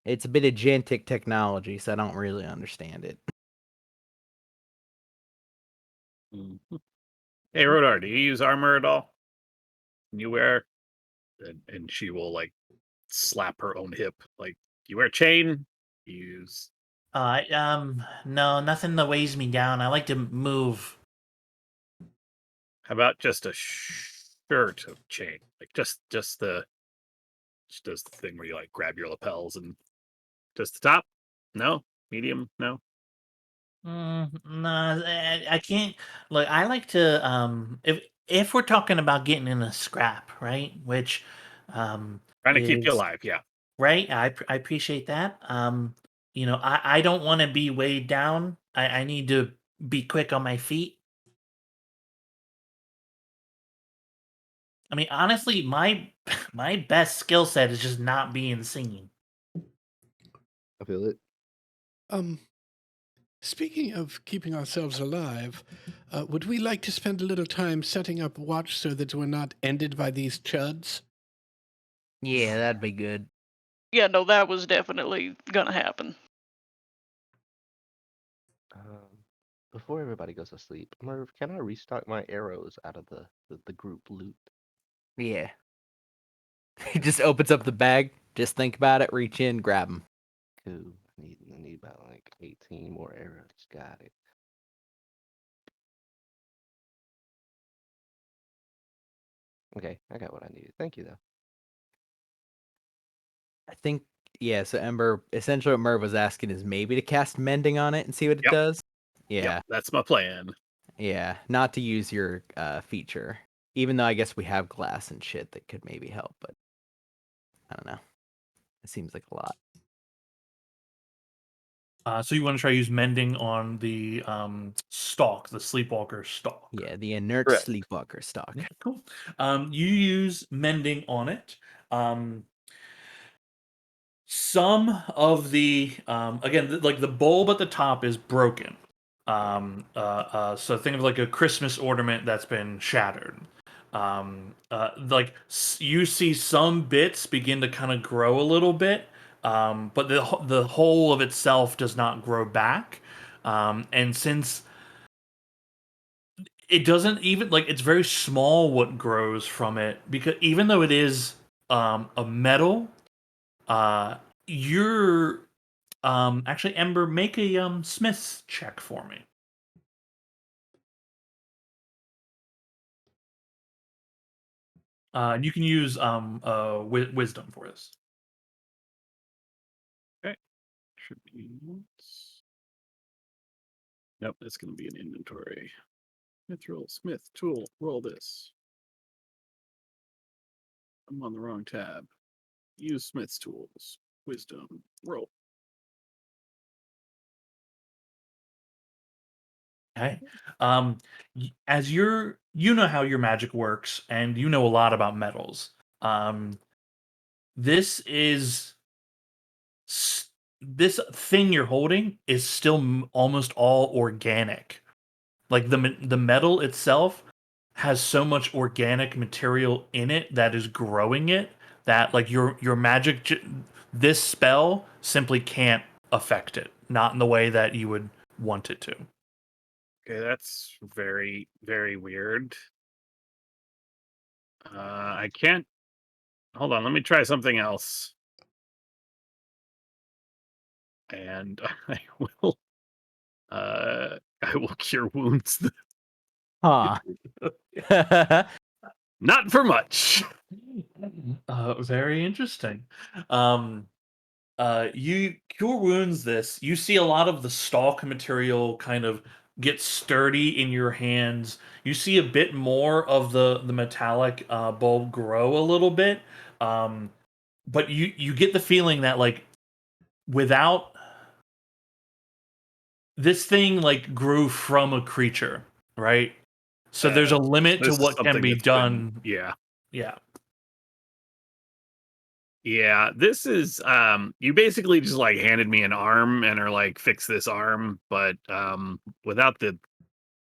it's a bit of Gentic technology, so I don't really understand it. Hey, Rodar, do you use armor at all? Can you wear? And she will like slap her own hip. Like, you wear a chain? You use. No, nothing that weighs me down. I like to move. How about just a shirt of chain? Like just the thing where you like grab your lapels and just the top? No, medium? No. No, I can't. Look, I like to. If we're talking about getting in a scrap, right? Which, Trying to keep you is alive. Yeah. right. I appreciate that. I don't want to be weighed down. I need to be quick on my feet. I mean, honestly, my my best skill set is just not being seen. I feel it. Speaking of keeping ourselves alive, would we like to spend a little time setting up watch so that we're not ended by these chuds? Yeah, that'd be good. Yeah, no, that was definitely gonna happen. Before everybody goes to sleep, Merv, can I restock my arrows out of the group loot? Yeah. He just opens up the bag. Just think about it. Reach in, grab them. Cool. I need about like 18 more arrows. Got it. Okay, I got what I needed. Thank you though. I think, yeah, so Ember, essentially what Merv was asking is maybe to cast Mending on it and see what it Yep. does. Yeah, Yep, that's my plan. yeah, not to use your feature. Even though I guess we have glass and shit that could maybe help, but I don't know. It seems like a lot. So you want to try use mending on the stalk, the sleepwalker stalk. Yeah, the inert Correct. sleepwalker stock. Yeah, cool. You use mending on it. Some of the again, like the bulb at the top is broken. So think of like a Christmas ornament that's been shattered. You see some bits begin to kind of grow a little bit, but the whole of itself does not grow back. And since it doesn't even like it's very small what grows from it because even though it is a metal, you're actually Ember, make a Smith's check for me. And you can use wisdom for this. Should be nope, it's gonna be an inventory. Smith tool, roll this. I'm on the wrong tab. Use Smith's tools. Wisdom, roll. Okay. As you know how your magic works, and you know a lot about metals. This is this thing you're holding is still almost all organic. Like the metal itself has so much organic material in it that is growing it that like your magic this spell simply can't affect it, not in the way that you would want it to. Okay, that's very, very weird. I can't. Hold on, let me try something else. And I will. I will cure wounds. Huh. Not for much. Very interesting. You cure wounds this. You see a lot of the stalk material kind of get sturdy in your hands. You see a bit more of the metallic bulb grow a little bit. But you get the feeling that like without this thing like grew from a creature, right? So there's a limit to This is what can something be that's been- done. yeah. Yeah. Yeah, this is you basically just like handed me an arm and are like fix this arm, but without the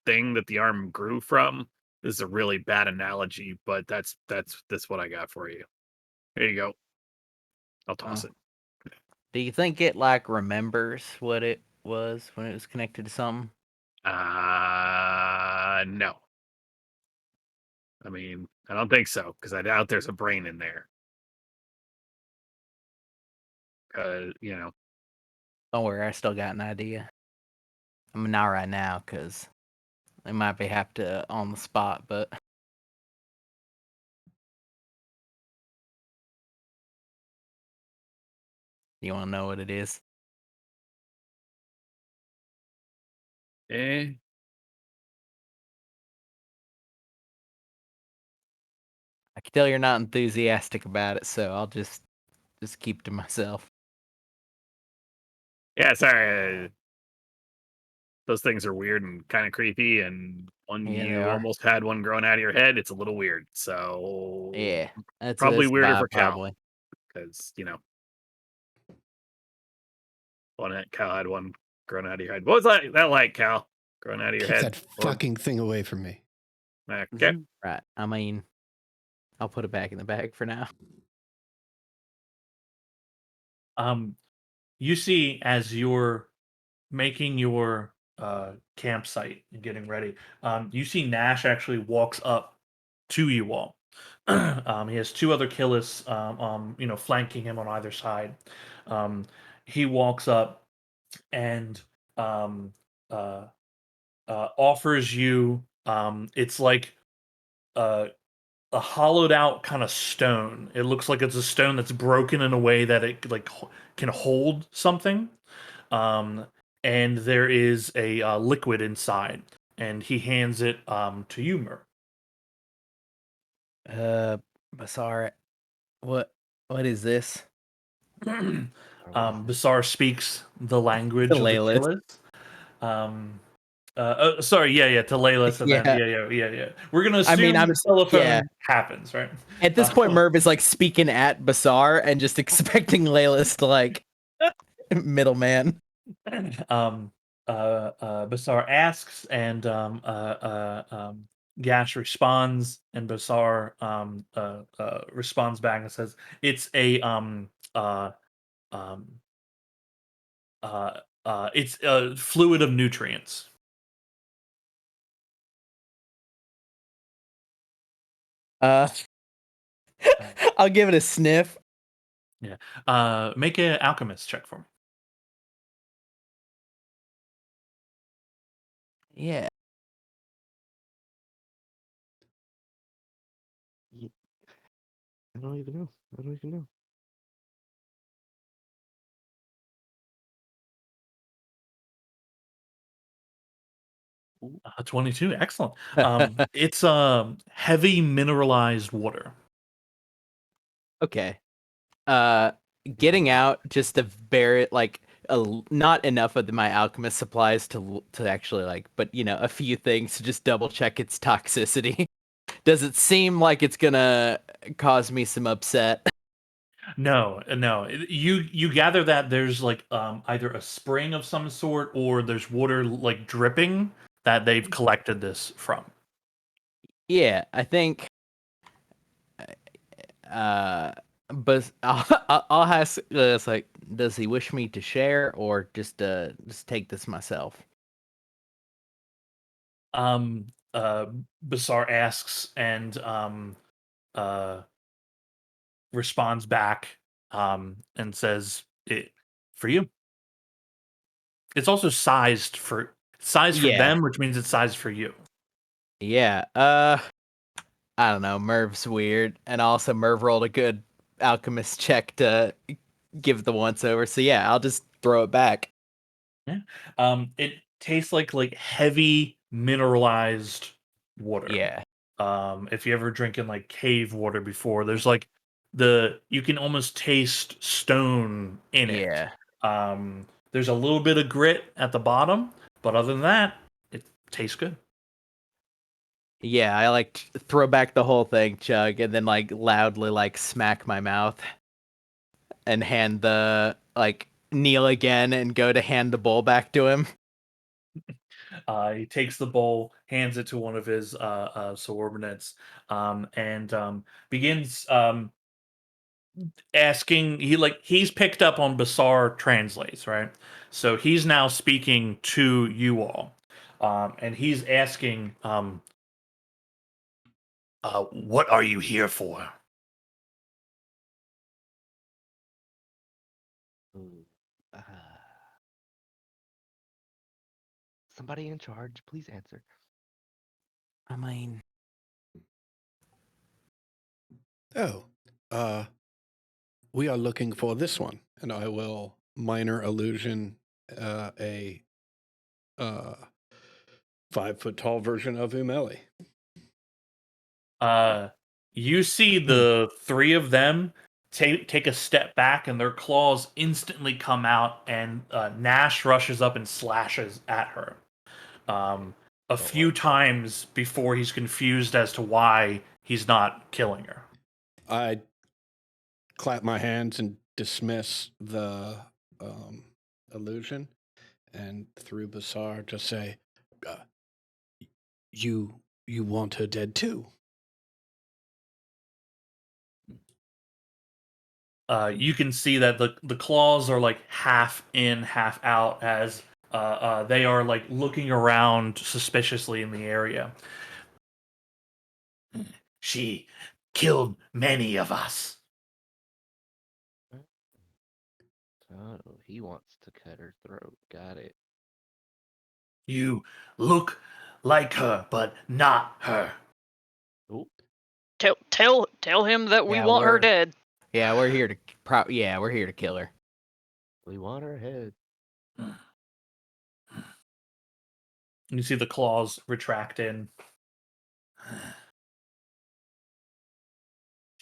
thing that the arm grew from. This is a really bad analogy, but that's what I got for you. Here you go. I'll toss Oh. it. Do you think it like remembers what it was when it was connected to something? No. I mean, I don't think so because I doubt there's a brain in there. You know, Don't worry, I still got an idea. I mean, not right now, because they might be have to on the spot, but you want to know what it is? eh? I can tell you're not enthusiastic about it, so I'll just keep to myself. Yeah, sorry. Those things are weird and kind of creepy, and when Yeah, they you are. almost had one growing out of your head, it's a little weird. So Yeah, probably that's the weirder vibe, for Cal probably. because Cal had one growing out of your head. What was that like, Cal? Growing out of your Keep head? that fucking thing away from me. Okay. Right. I mean, I'll put it back in the bag for now. You see as you're making your campsite and getting ready, you see Nash actually walks up to you all. He has two other Killis, flanking him on either side. He walks up and um, uh, offers you. It's like a hollowed out kind of stone. It looks like it's a stone that's broken in a way that it like can hold something. Um, and there is a liquid inside, and he hands it to you, Mur. Basar, what is this? Basar speaks the language of the Laylis. Killis. Sorry, yeah, to Laylis, and then Yeah. yeah. We're gonna assume the telephone happens, right? At this point, Merv is like speaking at Basar and just expecting Laylis to like middleman. Basar asks, and Gash responds, and Basar responds back and says, "It's it's a fluid of nutrients." Uh, I'll give it a sniff. Make an alchemist check for me. Yeah. I don't even know. I don't even know. Ooh. 22. Excellent. It's heavy mineralized water. Okay. Getting out just to bear it, like not enough of my alchemist supplies to actually like, but a few things to just double check its toxicity. Does it seem like it's gonna cause me some upset? No. You gather that there's like either a spring of some sort or there's water like dripping that they've collected this from. Yeah, I think. But I'll ask. It's like, does he wish me to share or just take this myself? Basar asks and uh responds back and says it for you. It's also sized for Yeah. them, which means it's sized for you. Yeah. I don't know. Merv's weird, and also Merv rolled a good alchemist check to give the once over. So yeah, I'll just throw it back. Yeah. It tastes like heavy mineralized water. Yeah. If you ever drinking like cave water before, there's like you can almost taste stone in it. Yeah. There's a little bit of grit at the bottom, but other than that, it tastes good. Yeah, I like throw back the whole thing, chug, and then like loudly like smack my mouth and hand the like kneel again and go to hand the bowl back to him. He takes the bowl, hands it to one of his subordinates, and begins asking. He's picked up on Basar translates, right? So he's now speaking to you all, and he's asking, "What are you here for?" Ooh. Somebody in charge, please answer. I mean, Oh, we are looking for this one, and I will minor illusion a 5 foot tall version of Umeli. You see the three of them take a step back, and their claws instantly come out, and Nash rushes up and slashes at her. A few times before he's confused as to why he's not killing her. I clap my hands and dismiss the illusion, and through Basar just say, uh, "You want her dead too." You can see that the claws are like half in, half out, as they are like looking around suspiciously in the area. She killed many of us. Oh, he wants to cut her throat. Got it. You look like her, but not her. Oh, Tell him that we Yeah, want her we're- dead. yeah, we're here to we're here to kill her. we want her head. You see the claws retract in.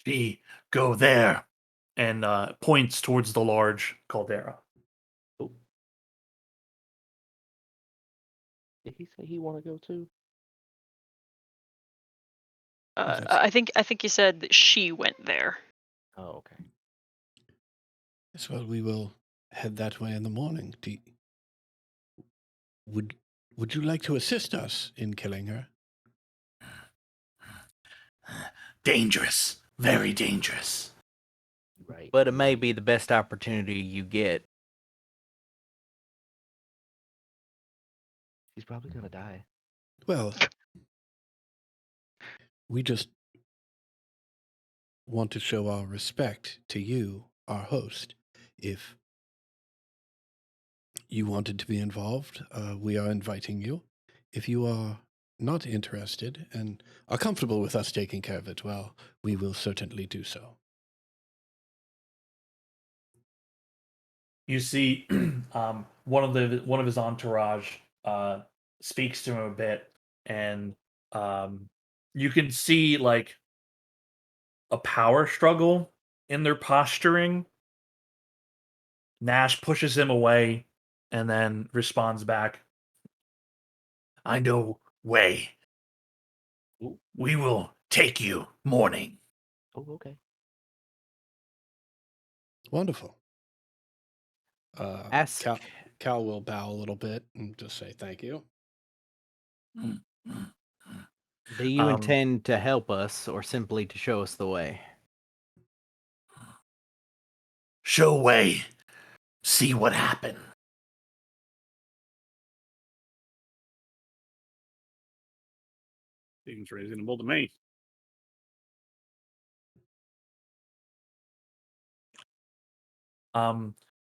She go there, and points towards the large caldera. Oh. Did he say he want to go too? That's- I think you said that she went there. Oh, okay. Yes, well, we will head that way in the morning. Would you like to assist us in killing her? Dangerous, very dangerous. Right. But it may be the best opportunity you get. She's probably gonna die. Well, we just want to show our respect to you, our host. If you wanted to be involved, we are inviting you. If you are not interested and are comfortable with us taking care of it, well, we will certainly do so. You see, one of his entourage speaks to him a bit, and you can see like a power struggle in their posturing. Nash pushes him away, and then responds back, "I know way. We will take you morning." Oh, okay. Wonderful. Ask. Cal will bow a little bit and just say thank you. Do you Um, intend to help us or simply to show us the way? Show way. See what happened. Seems reasonable to me.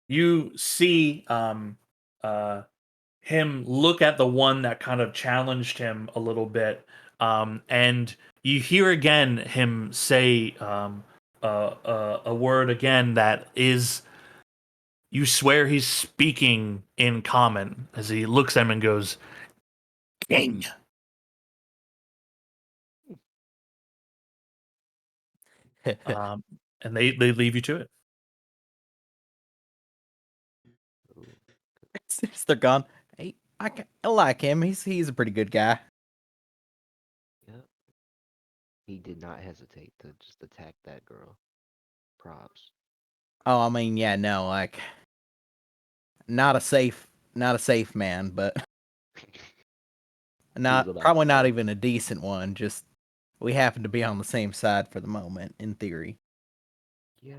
you see him look at the one that kind of challenged him a little bit, and you hear again him say a word again that is, you swear he's speaking in common, as he looks at him and goes, "King." um, and they leave you to it. Ooh, Since they're gone, hey, I like him. He's a pretty good guy. yep. He did not hesitate to just attack that girl. Props. Oh, I mean, yeah, no, like not a safe man, but He was not about probably to not say, even a decent one. Just we happen to be on the same side for the moment, in theory. yeah.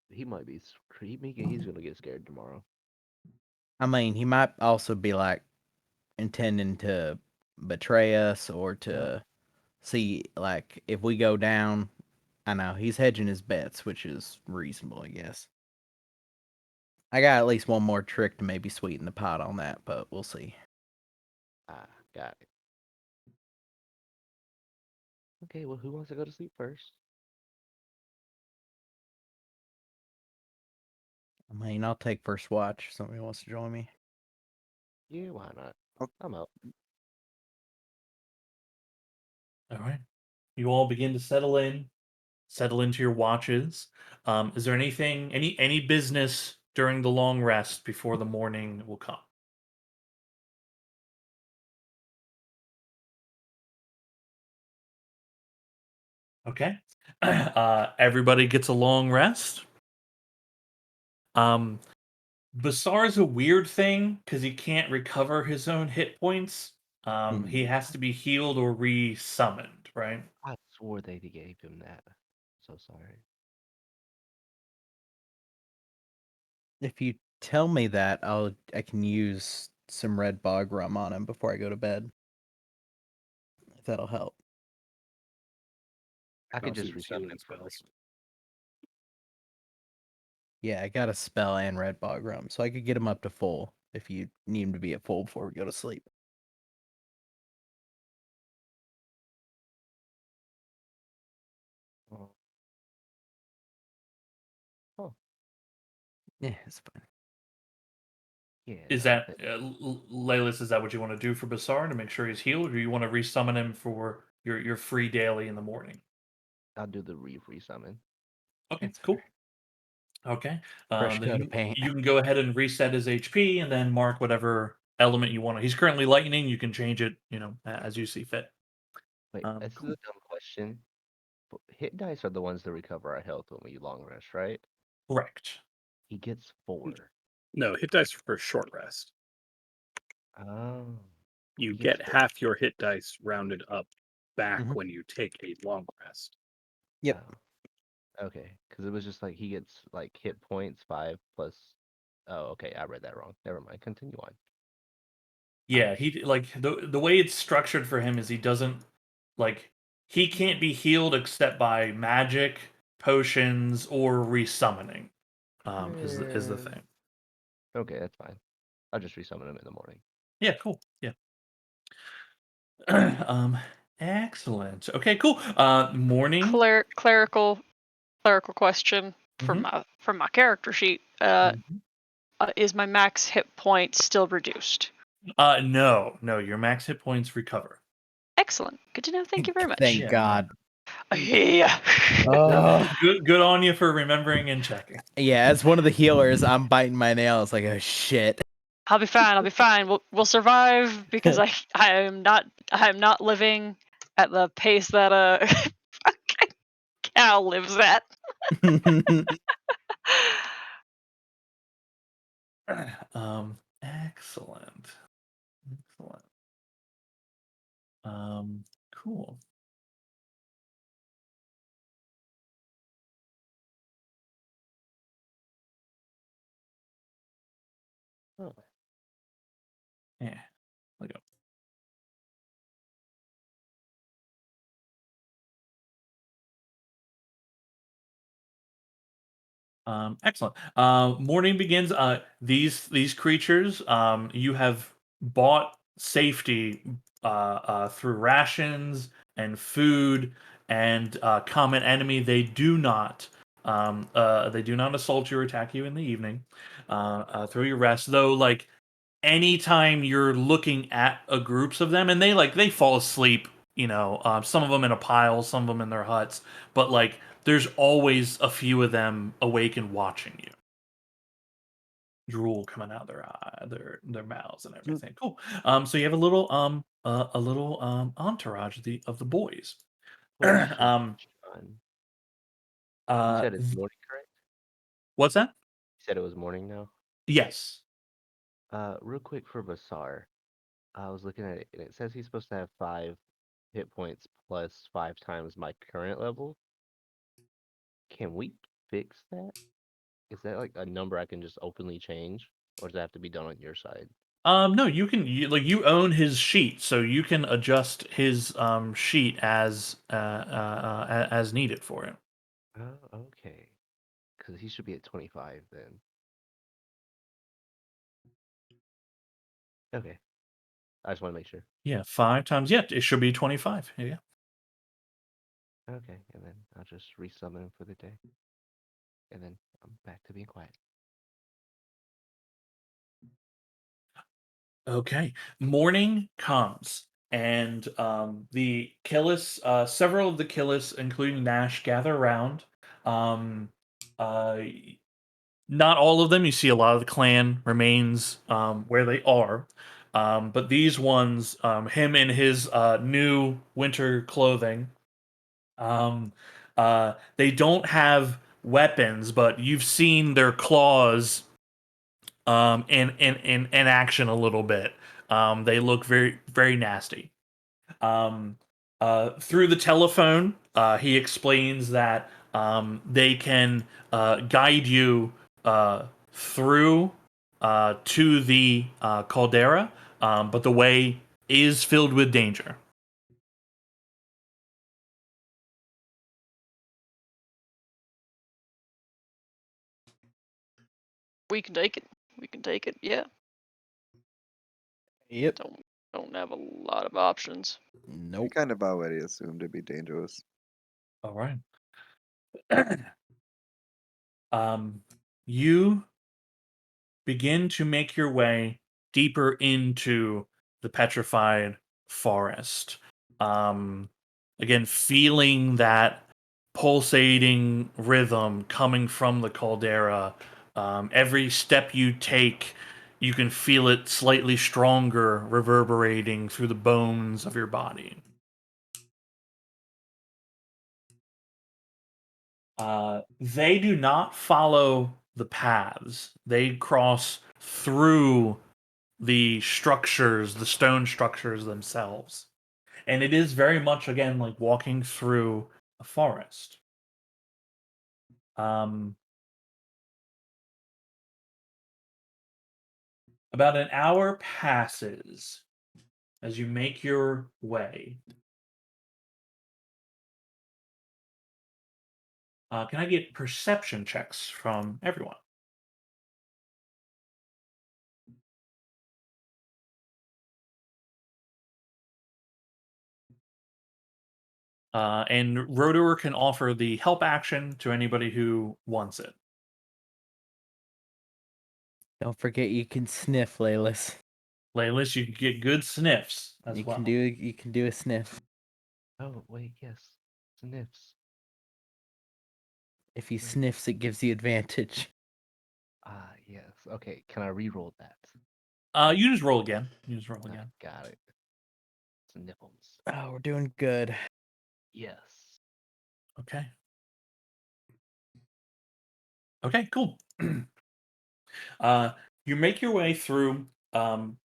He might be. He's gonna get scared tomorrow. I mean, he might also be like intending to betray us or to see like if we go down. I know he's hedging his bets, which is reasonable, I guess. I got at least one more trick to maybe sweeten the pot on that, but we'll see. Ah, got it. Okay, well, who wants to go to sleep first? I mean, I'll take first watch. If somebody wants to join me. Yeah, why not? Oh. I'm out. All right, you all begin to settle into your watches. Is there any business during the long rest before the morning will come? Okay. Everybody gets a long rest. Um, Basar's a weird thing because he can't recover his own hit points. He has to be healed or re-summoned, right? I swore they gave him that. So sorry. If you tell me that, I can use some red bog rum on him before I go to bed. If that'll help. I can could also just use resummon healing him for spells. free. Yeah, I got a spell and red bog rum, so I could get him up to full if you need him to be at full before we go to sleep. Oh. Oh, Yeah, it's fine. yeah, Is no. that Laylis? Is that what you want to do for Basar to make sure he's healed, or you want to re-summon him for your free daily in the morning? I'll do the resummon. Okay, It's cool. Okay, fresh then coat of paint. you can go ahead and reset his HP, and then mark whatever element you want. He's currently lightning. You can change it, as you see fit. Wait, this is Cool. a dumb question. But hit dice are the ones that recover our health when we long rest, right? Correct. He gets 4. No, hit dice for short rest. Oh, You he gets get 4. half your hit dice rounded up back Mhm. when you take a long rest. Yep. Oh, okay, because it was just like he gets like hit points 5 plus. Oh, okay, I read that wrong. Never mind. Continue on. Yeah, he like the way it's structured for him is he doesn't like he can't be healed except by magic, potions, or resummoning. Is the Eh, thing. Okay, that's fine. I'll just resummon him in the morning. Yeah, cool. Yeah. um, excellent. Okay, cool. Morning. Clerical question Mhm. from my character sheet. Mhm. Is my max hit point still reduced? No, your max hit points recover. Excellent. Good to know. Thank you very much. Thank Yeah, God. Yeah. good on you for remembering and checking. Yeah, as one of the healers, I'm biting my nails like, oh shit. I'll be fine. I'll be fine. We'll survive because I am not living at the pace that a fucking cow lives at. Excellent. Excellent. Cool. Oh. Yeah. Look up. Excellent. Morning begins. These creatures, you have bought safety through rations and food and common enemy. They do not assault you or attack you in the evening through your rest. Though, like anytime you're looking at a groups of them, and they fall asleep. Some of them in a pile, some of them in their huts, but like there's always a few of them awake and watching you. Drool coming out their eye, their mouths and everything. Cool. So you have a little entourage of the boys. Question, um John. You uh said it's morning, correct? what's that? You said it was morning now? Yes. Real quick for Basar. I was looking at it, and it says he's supposed to have 5 hit points plus 5 times my current level. Can we fix that? Is that like a number I can just openly change, or does that have to be done on your side? No, you own his sheet, so you can adjust his sheet as needed for it. Oh, okay. Because he should be at 25 then. Okay. I just want to make sure. Yeah, 5 times. Yeah, it should be 25. Yeah. Okay, and then I'll just resummon him for the day. And then I'm back to being quiet. Okay. Morning comes, and the Killis, several of the Killis, including Nash, gather around. Um, uh, Not all of them. You see a lot of the clan remains where they are. But these ones, him in his new winter clothing, they don't have weapons, but you've seen their claws in action a little bit. They look very very nasty. Um, Through the telephone, he explains that they can guide you through to the caldera, but the way is filled with danger. We can take it. We can take it. Yeah. Yep. Don't have a lot of options. We Nope. kind of already assumed it'd be dangerous. All right. You begin to make your way deeper into the petrified forest. Um, Again, feeling that pulsating rhythm coming from the caldera. Every step you take, you can feel it slightly stronger, reverberating through the bones of your body. They do not follow the paths. They cross through the structures, the stone structures themselves. And it is very much, again, like walking through a forest. Um, About an hour passes as you make your way. Can I get perception checks from everyone? And Rotor can offer the help action to anybody who wants it. Don't forget you can sniff, Laylis. Laylis, you can get good sniffs as You well. can do a sniff. Oh wait, yes, sniffs. If he sniffs, it gives you advantage. Ah, yes. Okay, can I re-roll that? You just roll again. Got it. Sniffles. Oh, we're doing good. Yes. Okay. Okay, cool. You make your way through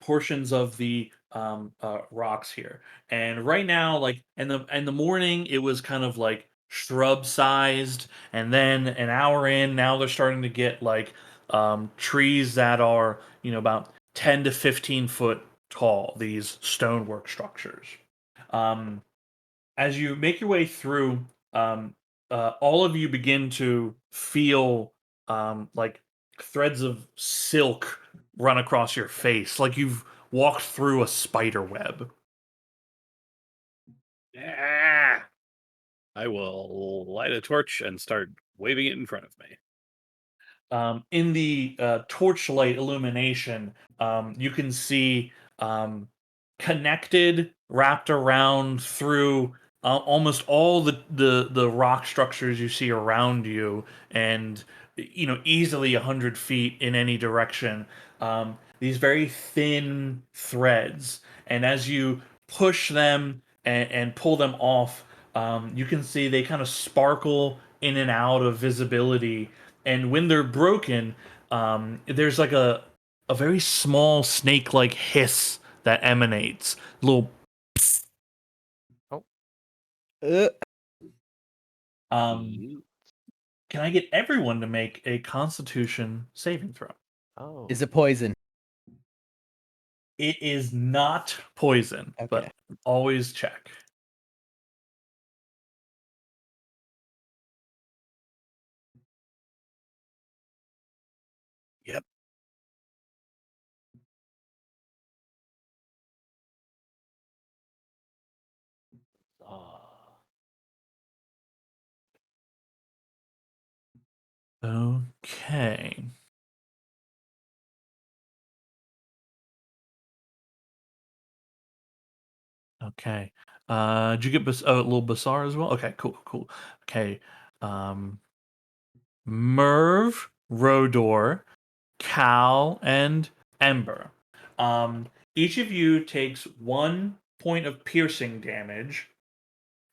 portions of the rocks here, and right now, like in the morning, it was kind of like shrub sized, and then an hour in, now they're starting to get like trees that are about 10 to 15 foot tall. These stonework structures. Um, as you make your way through, um, all of you begin to feel like threads of silk run across your face, like you've walked through a spider web. Ah! I will light a torch and start waving it in front of me. In the torchlight illumination, you can see connected, wrapped around through almost all the rock structures you see around you, and easily 100 feet in any direction. These very thin threads, and as you push them and pull them off, you can see they kind of sparkle in and out of visibility, and when they're broken, there's like a very small snake-like hiss that emanates. Little. Uh, Um, can I get everyone to make a Constitution saving throw? Oh. is it poison? It is not poison, but Okay. always check. Yep. Ah. Okay. Okay. Did you get a little Bassar as well? Okay, cool. Okay. Merv, Rodor, Cal, and Ember. Each of you takes 1 point of piercing damage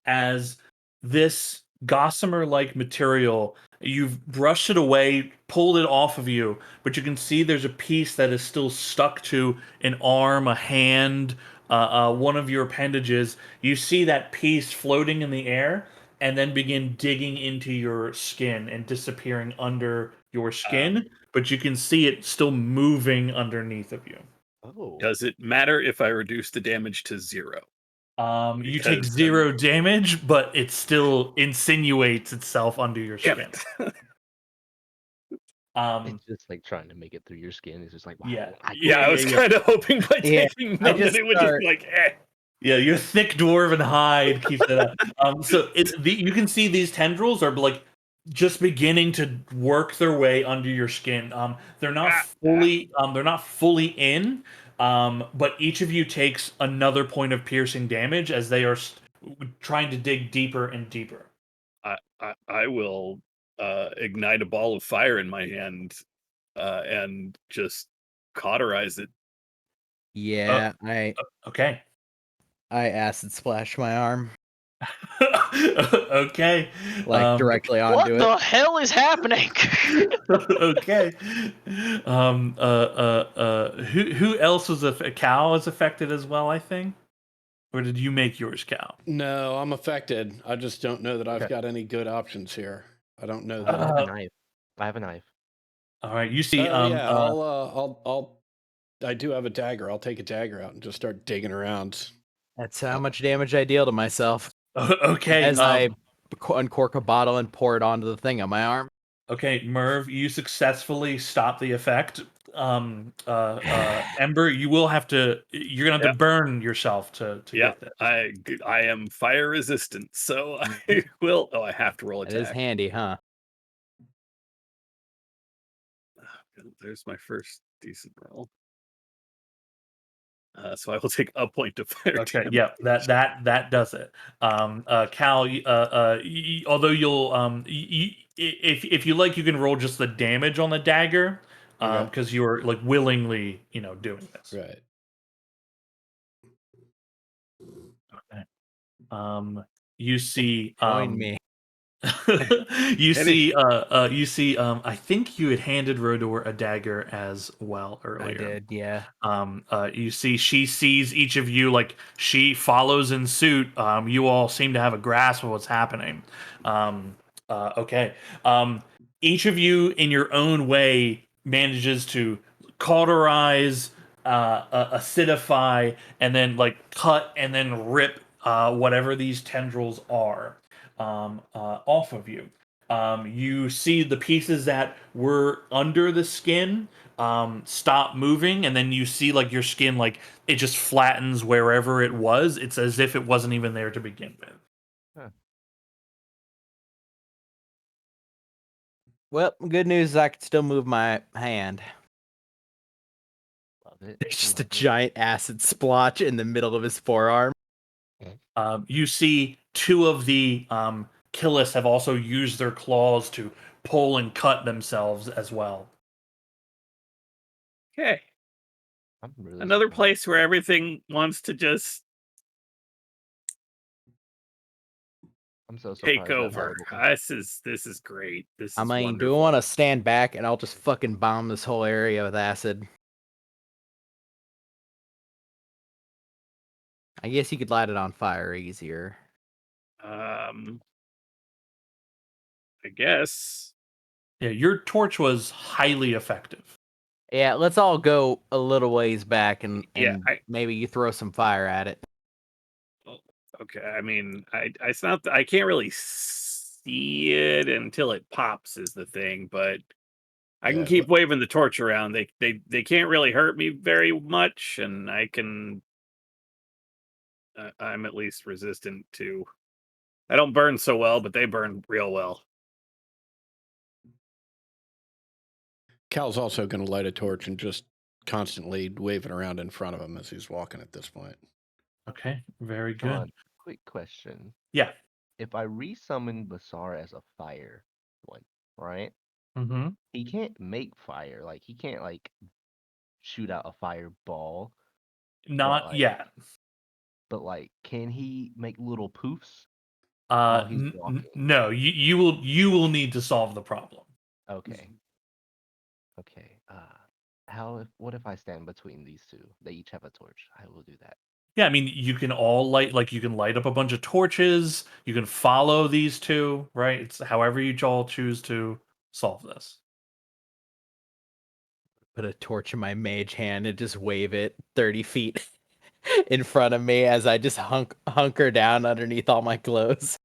as this gossamer like material, you've brushed it away, pulled it off of you, but you can see there's a piece that is still stuck to an arm, a hand, one of your appendages. You see that piece floating in the air and then begin digging into your skin and disappearing under your skin, but you can see it still moving underneath of you. Oh. Does it matter if I reduce the damage to 0? You take Because 0 damage, but it still insinuates itself under your Damn skin. it. It's just like trying to make it through your skin. It's just like, wow. Yeah. Yeah, I was kind of hoping by Yeah, taking I them just that it would start- just be like, eh. Yeah, your thick dwarven hide keeps it up. So you can see these tendrils are like just beginning to work their way under your skin. They're not fully in. But each of you takes another point of piercing damage as they are trying to dig deeper and deeper. I will ignite a ball of fire in my hand and just cauterize it. Yeah, Okay. I acid splash my arm Okay. directly What onto the it. hell is happening? Okay. Who else was a cow is affected as well? I think, or did you make yours cow? No, I'm affected. I just don't know that I've Okay. got any good options here. I don't know I that. have a knife. I have a knife. All right. You see. Yeah, I'll I do have a dagger. I'll take a dagger out and just start digging around. That's how much damage I deal to myself Okay. as I uncork a bottle and pour it onto the thing on my arm. Okay, Merv, you successfully stop the effect. Ember, you will have to. You're gonna have to burn yourself to Yeah, get this. I am fire resistant, so I will. Oh, I have to roll It is attack. handy, huh? There's my first decent roll. So I will take a point of fire Okay, damage. yeah, that does it. Cal, although you'll if you like, you can roll just the damage on the dagger, Okay. because you're like willingly, doing this. Right. Okay. You see, Join me. you see, I think you had handed Rodor a dagger as well earlier. I did, yeah. You see, she sees each of you, like she follows in suit. You all seem to have a grasp of what's happening. Okay. Each of you, in your own way, manages to cauterize, acidify, and then like cut and then rip whatever these tendrils are off of you. You see the pieces that were under the skin stop moving, and then you see like your skin, like it just flattens wherever it was. It's as if it wasn't even there to begin with. Huh. Well, good news is I can still move my hand. Love it. There's just a love it. giant acid splotch in the middle of his forearm. You see two of the Killis have also used their claws to pull and cut themselves as well. Okay, I'm really another surprised. place where everything wants to just I'm so take surprised that over. happened. This is great. This I is mean, do wonderful. we want to stand back and I'll just fucking bomb this whole area with acid? I guess you could light it on fire easier. I guess. Yeah, your torch was highly effective. Yeah, let's all go a little ways back and Yeah, maybe you throw some fire at it. Okay, I mean, it's not. I can't really see it until it pops. Is the thing, but I can Yeah, keep waving the torch around. They can't really hurt me very much, and I can. I'm at least resistant to. I don't burn so well, but they burn real well. Cal's also going to light a torch and just constantly wave it around in front of him as he's walking at this point. Okay, very good. Sean, quick question. Yeah. If I resummon Basar as a fire one, right? Mm-hmm. He can't make fire. Like he can't like shoot out a fireball. Not like- yet. But like, can he make little poofs while he's walking? No, you will need to solve the problem. Okay. Okay. What if I stand between these two? They each have a torch. I will do that. Yeah, I mean, you can all you can light up a bunch of torches. You can follow these two, right? It's however you all choose to solve this. Put a torch in my mage hand and just wave it 30 feet in front of me as I just hunker down underneath all my clothes.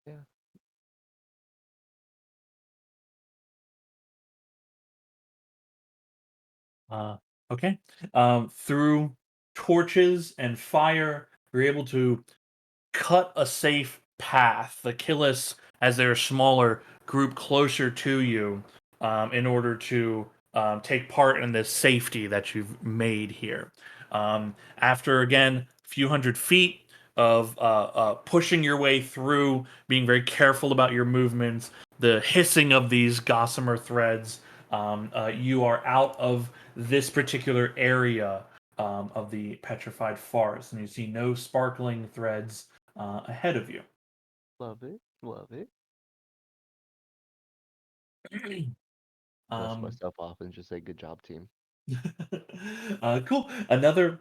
Yeah. Okay. Through torches and fire, you're able to cut a safe path. The Killis, as they're smaller, group closer to you in order to take part in this safety that you've made here. After, again, a few hundred feet of pushing your way through, being very careful about your movements, the hissing of these gossamer threads, you are out of this particular area of the petrified forest, and you see no sparkling threads ahead of you. Love it. Love it. Dust myself off and just say, "Good job, team." Cool. Another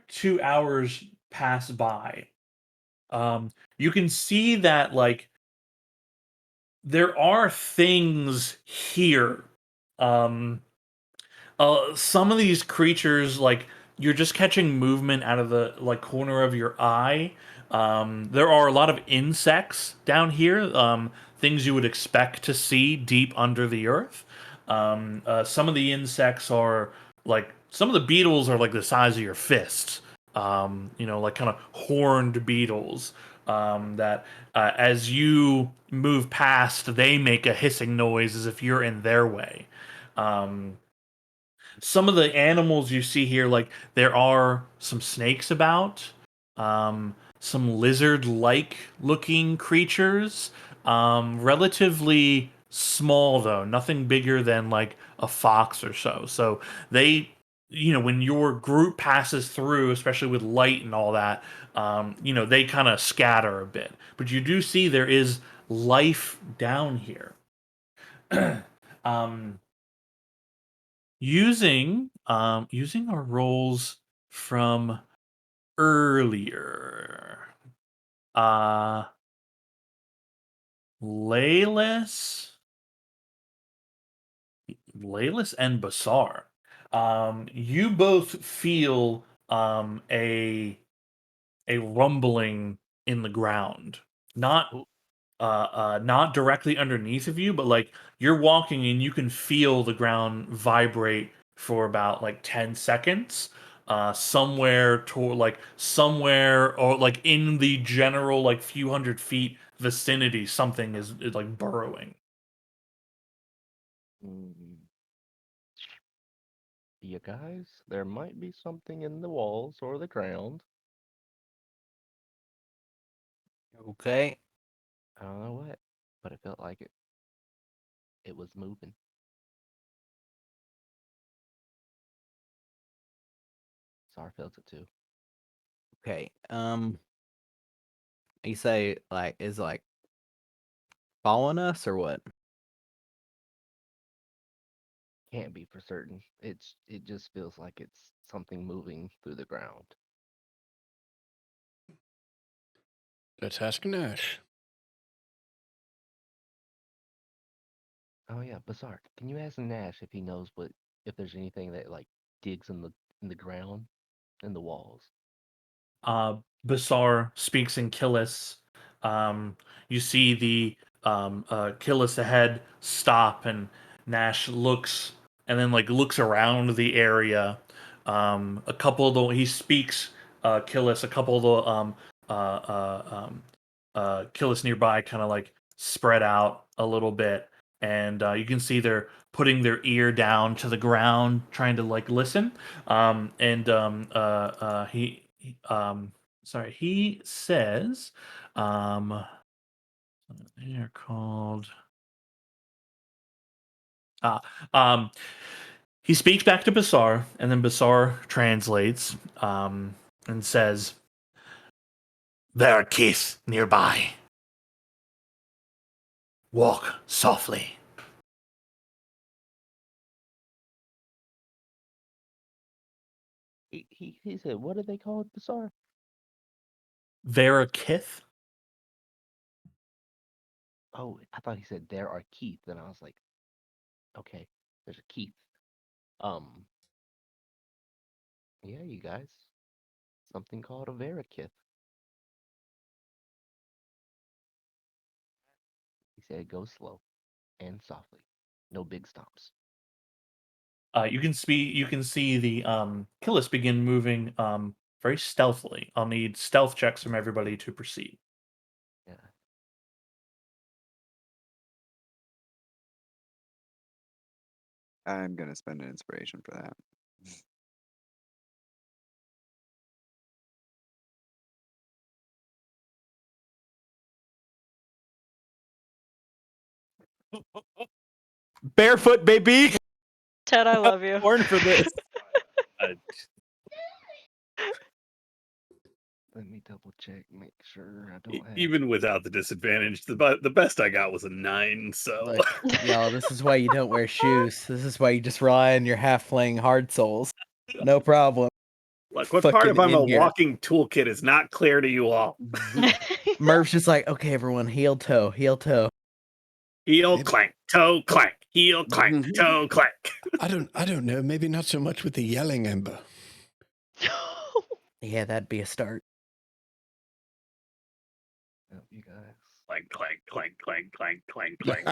2 hours pass by. You can see that like there are things here. Some of these creatures, like you're just catching movement out of the like corner of your eye. There are a lot of insects down here. Things you would expect to see deep under the earth. Some of the insects are like some of the beetles are like the size of your fist. Like kind of horned beetles. That as you move past, they make a hissing noise as if you're in their way. Um, some of the animals you see here, like there are some snakes about, some lizard-like looking creatures, relatively small though, nothing bigger than like a fox or so. So they, when your group passes through, especially with light and all that, they kind of scatter a bit. But you do see there is life down here. um, using our rolls from earlier. Laylis, and Basar. You both feel a rumbling in the ground. Not directly underneath of you, but like you're walking and you can feel the ground vibrate for about like 10 seconds. Somewhere or like in the general like few hundred feet vicinity, something is like burrowing. You guys, there might be something in the walls or the ground. Okay. I don't know what, but it felt like it. It was moving. Sar felt it too. Okay. You say like is like following us or what? Can't be for certain. It just feels like it's something moving through the ground. Let's ask Nash. Oh yeah, Bizarre. Can you ask Nash if he knows if there's anything that like digs in the ground, in the walls? Basar speaks in Killis. You see the Killis ahead stop, and Nash looks and then like looks around the area. A couple of the he speaks Killis. A couple of the Killis nearby kind of like spread out a little bit, and you can see they're putting their ear down to the ground, trying to like listen. He says, they're called. Ah, he speaks back to Basar, and then Basar translates, and says, "There are keys nearby. Walk softly." He said, what are they called, Bizarre? Verakith. Oh, I thought he said there are Keith, and I was like, okay, there's a Keith. Yeah, you guys, something called a Verakith. He said, go slow and softly, no big stomps. You can see the Killis begin moving very stealthily. I'll need stealth checks from everybody to proceed. Yeah. I'm gonna spend an inspiration for that. Barefoot baby. Ted, I love you. Born for this. Let me double check, make sure I don't have. Even without the disadvantage, the best I got was a 9. So Look, y'all, this is why you don't wear shoes. This is why you just rely on your half-playing hard souls. No problem. like, what part of Fucking I'm a in here. walking toolkit is not clear to you all? Murph's just like, okay, everyone, heel toe, heel toe. Heel Maybe- clank, toe clank, heel clank, Mhm. toe clank. I don't know. Maybe not so much with the yelling, Ember. Yeah, that'd be a start. Oh, you guys. Clank, clank, clank, clank, clank, clank, clank.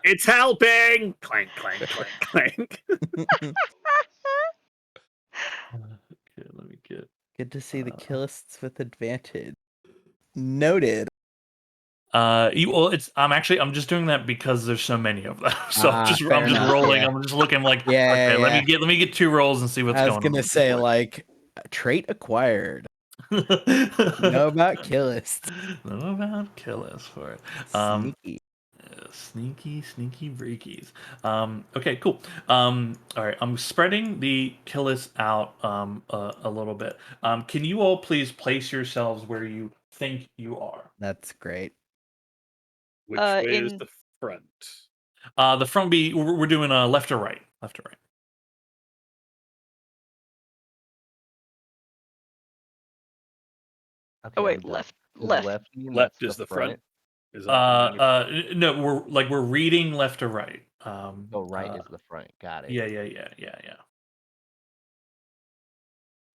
It's helping! Clank, clank, clank, clank. Okay, let me get. Good to see the killists with advantage. Noted. I'm just doing that because there's so many of them. So I'm just fair enough, rolling. yeah. I'm just looking like, Yeah, okay, yeah, let me get 2 rolls and see what's I was going on. gonna say, like, trait acquired. Know about killists. Know about killers for it. Sneaky. Sneaky breakies. Okay, cool. All right, I'm spreading the killis out a little bit. Can you all please place yourselves where you think you are? That's great. Which way is In the front? The front be we're doing left or right. Left or right. Okay, wait, I'm done. left. To the Left. left, you mean Left that's is the front. Is that what you mean? No, we're reading left or right. Oh, right is the front. Got it. Yeah.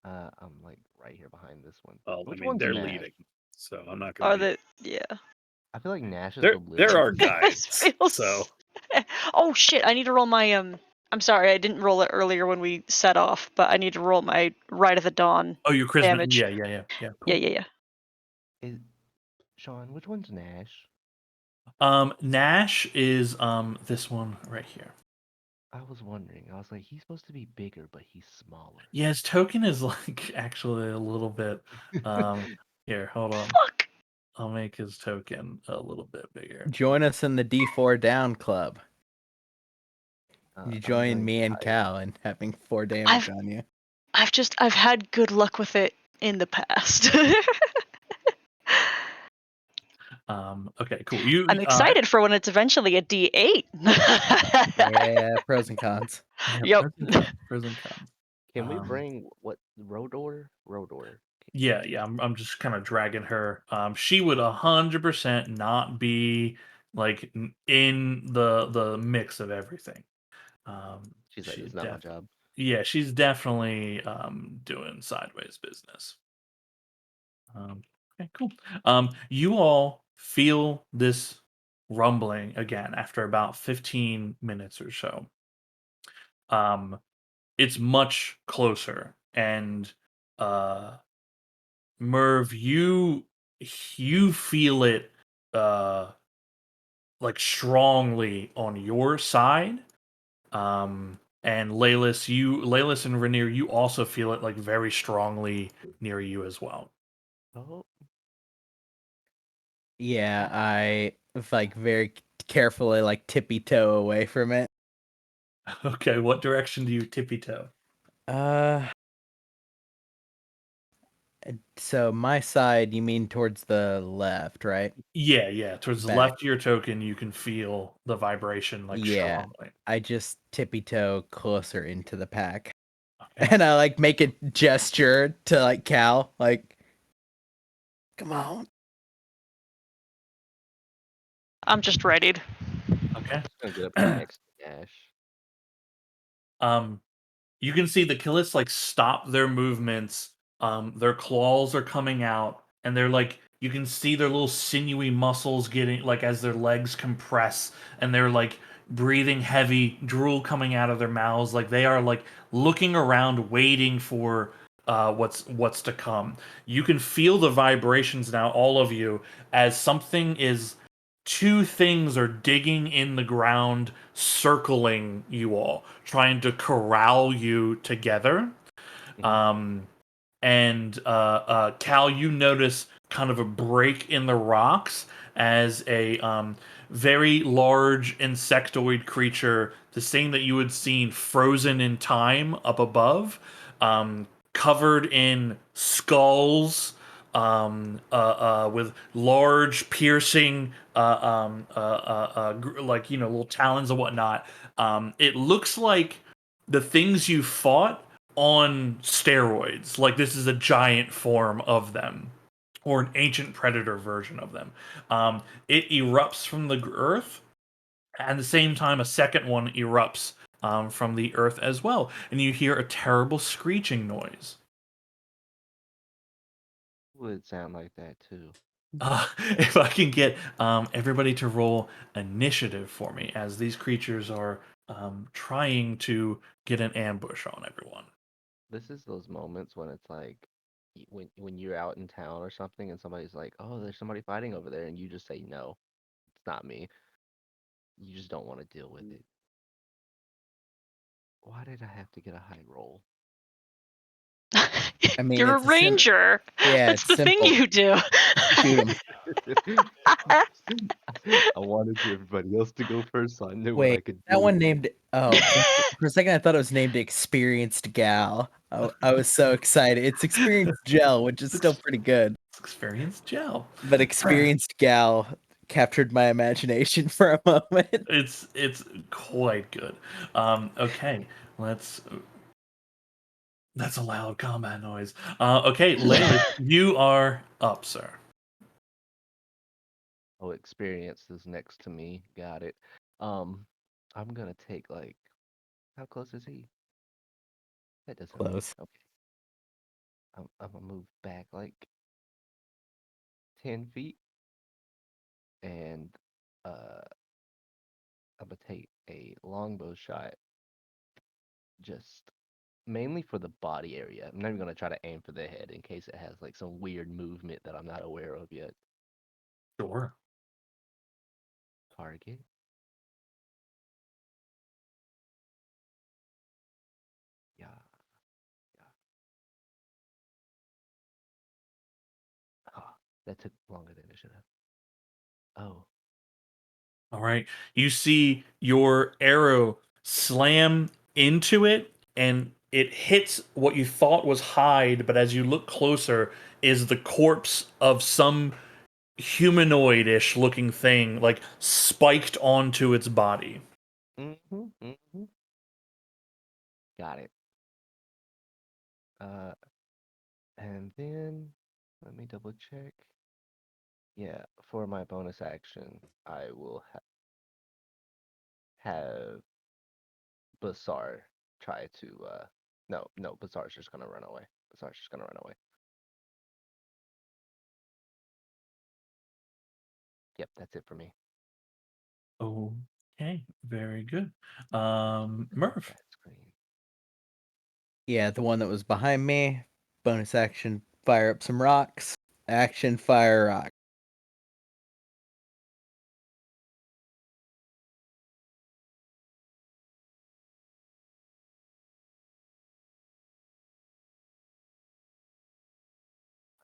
I'm like right here behind this one. Well, Which I mean, one's they're Nash? leading, so I'm not going Are to be. the yeah? I feel like Nash is There, the blue. there are one. guides, Feels- so Oh shit! I need to roll my I'm sorry, I didn't roll it earlier when we set off, but I need to roll my Rite of the Dawn. Oh, your charisma. Damage. Yeah. Cool. Yeah. Is Sean? Which one's Nash? Nash is this one right here. I was wondering. I was like, he's supposed to be bigger, but he's smaller. Yeah, his token is like actually a little bit. Here, hold on. Fuck. I'll make his token a little bit bigger. Join us in the D4 down club. You I'm join doing me and tight. Cal and having 4 damage on you. I've had good luck with it in the past. Okay, cool. You. I'm excited for when it's eventually a D8. Yeah, pros and cons. Yep. Pros and cons. Can we bring what Rodor? Rodor. Yeah. I'm just kind of dragging her. She would 100% not be like in the mix of everything. She's like, it's not my job. Yeah, she's definitely doing sideways business. Okay, cool. You all feel this rumbling again after about 15 minutes or so. It's much closer, and Merv, you feel it like strongly on your side. And Laylis and Rainier, you also feel it like very strongly near you as well. Oh, Yeah, I like very carefully like tippy toe away from it. Okay, what direction do you tippy toe? So my side, you mean towards the left, right? Yeah. Towards the Back. left of your token, you can feel the vibration like Yeah. strongly. I just tippy toe closer into the pack. Okay. And I like make a gesture to like Cal, like, come on. I'm just readied. Okay. I'm just gonna get up here next to Nash. You can see the Killis like stop their movements. Their claws are coming out, and they're like you can see their little sinewy muscles getting like as their legs compress, and they're like breathing heavy, drool coming out of their mouths. Like they are like looking around, waiting for what's to come. You can feel the vibrations now, all of you, as something is. 2 things are digging in the ground, circling you all, trying to corral you together. And Cal, you notice kind of a break in the rocks as a very large insectoid creature, the same that you had seen frozen in time up above, covered in skulls, with large piercing, like little talons and whatnot. It looks like the things you fought on steroids. Like this is a giant form of them, or an ancient predator version of them. It erupts from the earth, At the same time, a second one erupts from the earth as well, and you hear a terrible screeching noise. Would sound like that too. If I can get everybody to roll initiative for me, as these creatures are trying to get an ambush on everyone. This is those moments when it's like when you're out in town or something and somebody's like, "Oh, there's somebody fighting over there," and you just say, "No, it's not me." You just don't want to deal with it. Why did I have to get a high roll? I mean, You're a it's a sim- ranger. Yeah, That's it's the thing simple. you do. Shoot 'em. I wanted everybody else to go first, so I knew what I Wait, could that do. one named. Oh, for a second I thought it was named Experienced Gal. I was so excited. It's Experienced Gel, which is still pretty good, Experienced gel. but Experienced Gal captured my imagination for a moment. It's quite good. Okay, let's. That's a loud combat noise. Okay, Layla, you are up, sir. Oh, experience is next to me. Got it. I'm gonna take like, how close is he? That doesn't matter. Close. Okay. I'm gonna move back like 10 feet, and I'm gonna take a longbow shot, just mainly for the body area. I'm not even gonna try to aim for the head in case it has like some weird movement that I'm not aware of yet. Sure. Target. Yeah, yeah. Ah, that took longer than it should have. Oh, All right. You see your arrow slam into it, and it hits what you thought was hide, but as you look closer, is the corpse of some humanoid-ish looking thing, like spiked onto its body. mm-hmm. Got it. Uh, and then let me double check. Yeah, for my bonus action, I will have Basar try to no, Basar's just gonna run away. Basar's just gonna run away. Yep, that's it for me. Okay, very good. Murph. That screen. Yeah, the one that was behind me. Bonus action, fire up some rocks. Action, fire rock.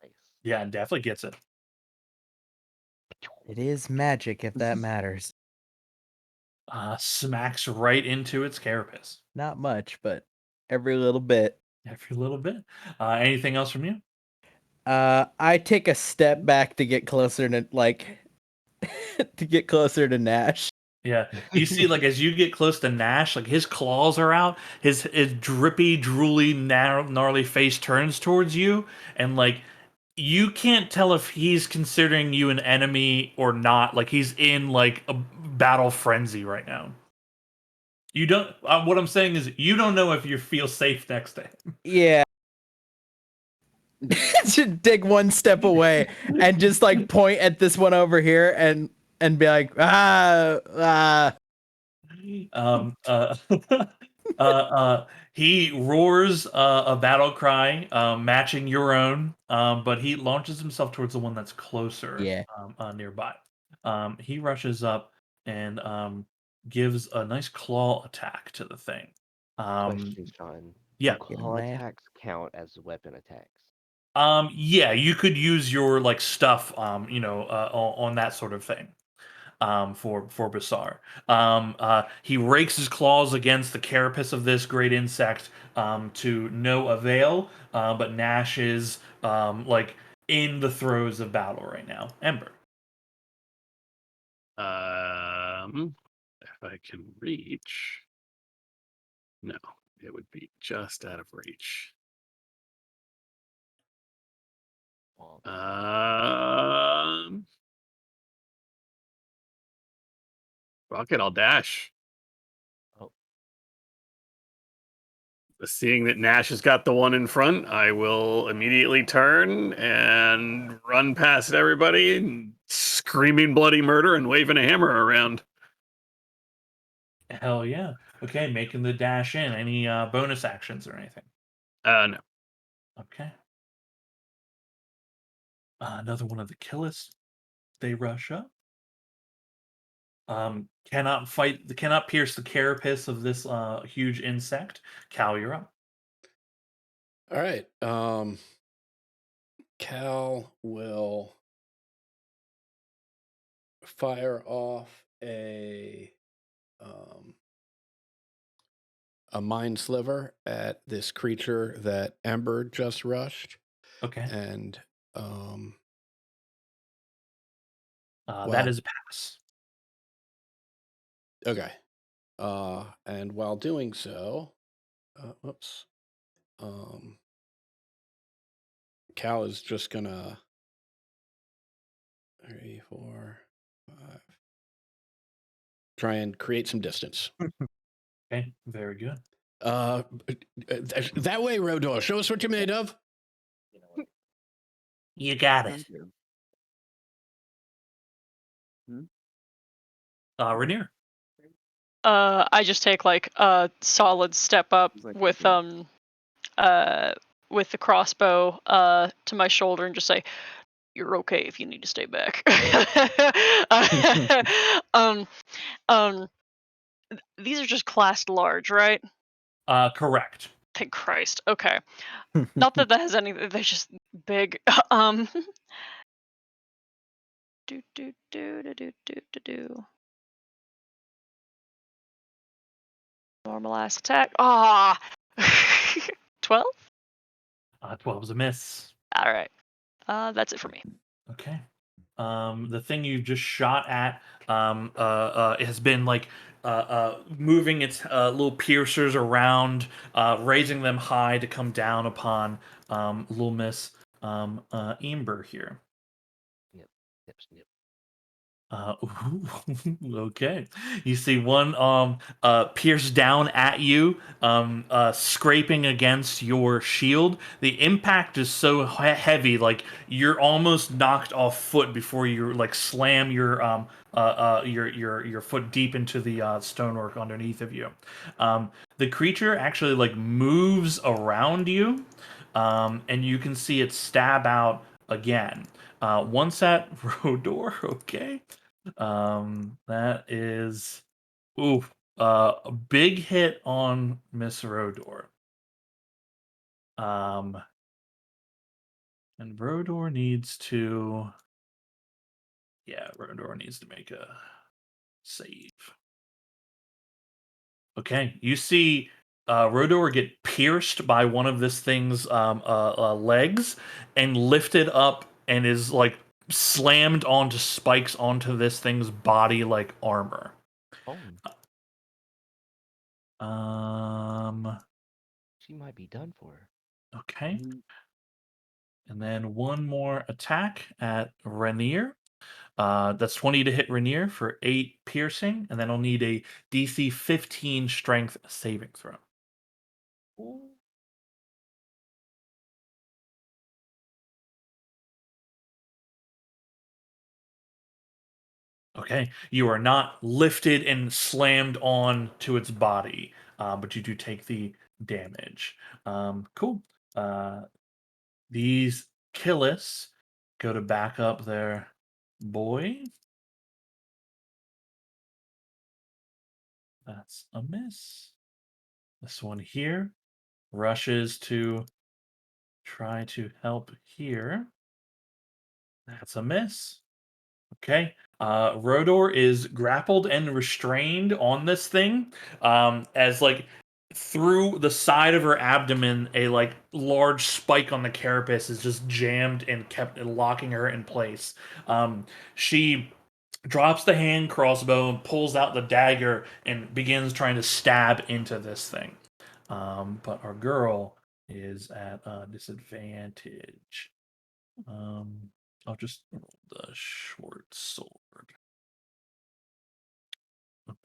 Nice. Yeah, definitely gets it. It is magic, if that matters. Smacks right into its carapace. Not much, but every little bit. Every little bit. Anything else from you? I take a step back to get closer to to get closer to Nash. Yeah, you see, like as you get close to Nash, like his claws are out, his drippy, drooly, gnarly face turns towards you, and like you can't tell if he's considering you an enemy or not. Like he's in like a battle frenzy right now. You don't. What I'm saying is, you don't know if you feel safe next to him. Yeah. Should dig one step away and just like point at this one over here and be like, Um, uh, he roars a battle cry, matching your own, but he launches himself towards the one that's closer, Yeah. nearby. He rushes up and gives a nice claw attack to the thing. Question, Sean. Do Yeah. claw Nash. attacks count as weapon attacks? Yeah, you could use your like stuff, on that sort of thing. For Basar. He rakes his claws against the carapace of this great insect to no avail, but Nash is like in the throes of battle right now. Ember. If I can reach. No, it would be just out of reach. Womp. Um, Fuck it, I'll dash. Oh. Seeing that Nash has got the one in front, I will immediately turn and run past everybody, screaming bloody murder and waving a hammer around. Hell yeah. Okay, making the dash in. Any bonus actions or anything? No. Okay. Another one of the killers. They rush up. Cannot pierce the carapace of this huge insect. Cal, you're up. All right. Cal will fire off a mind sliver at this creature that Ember just rushed, Okay. and That well, is a pass. okay. And while doing so, whoops. Cal is just gonna 3, 4, 5. Try and create some distance. Okay, very good. That way, Rodor. Show us what you're made of. You got it. Thank you. Rainier. I just take like a solid step up It's like with you with the crossbow to my shoulder and just say, "You're okay if you need to stay back." um, um, these are just classed large, right? Correct. Thank Christ. Okay. Not that that has anything. They're just big. Do do do do do do do do. Normal ass attack. Ah. 12. 12 is a miss. All right. That's it for me. Okay. The thing you just shot at has been like moving its little piercers around, raising them high to come down upon little Miss Ember here. Yep. Okay. You see one pierce down at you, scraping against your shield. The impact is so heavy, like you're almost knocked off foot before you like slam your foot deep into the stonework underneath of you. The creature actually like moves around you, and you can see it stab out again. Once at Rodor, okay. That is a big hit on Miss Rodor. And Rodor needs to Rodor needs to make a save. Okay, you see Rodor get pierced by one of this thing's legs and lifted up and is like slammed onto spikes onto this thing's body like armor. Oh, she might be done for. Okay. And then one more attack at Rainier. That's 20 to hit Rainier for 8 piercing, and then I'll need a DC 15 strength saving throw. Okay, you are not lifted and slammed on to its body, but you do take the damage. Cool. These Killis go to back up their boy. That's a miss. This one here rushes to try to help here. That's a miss. Okay. Rodor is grappled and restrained on this thing. As like through the side of her abdomen, a like large spike on the carapace is just jammed and kept locking her in place. She drops the hand crossbow and pulls out the dagger and begins trying to stab into this thing. But our girl is at a disadvantage. I'll just roll the short sword.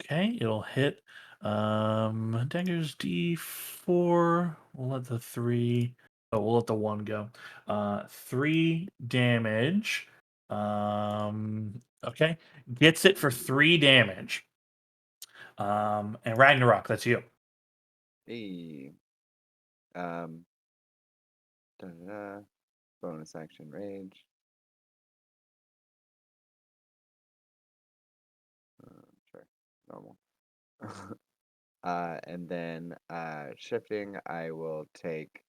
Okay, it'll hit. Dagger's D4. We'll let the 3. Oh, we'll let the 1 go. 3 damage. Okay. Gets it for 3 damage. And Ragnarok, that's you. Hey. Da-da-da. Bonus action rage. Sure. Normal. And then shifting, I will take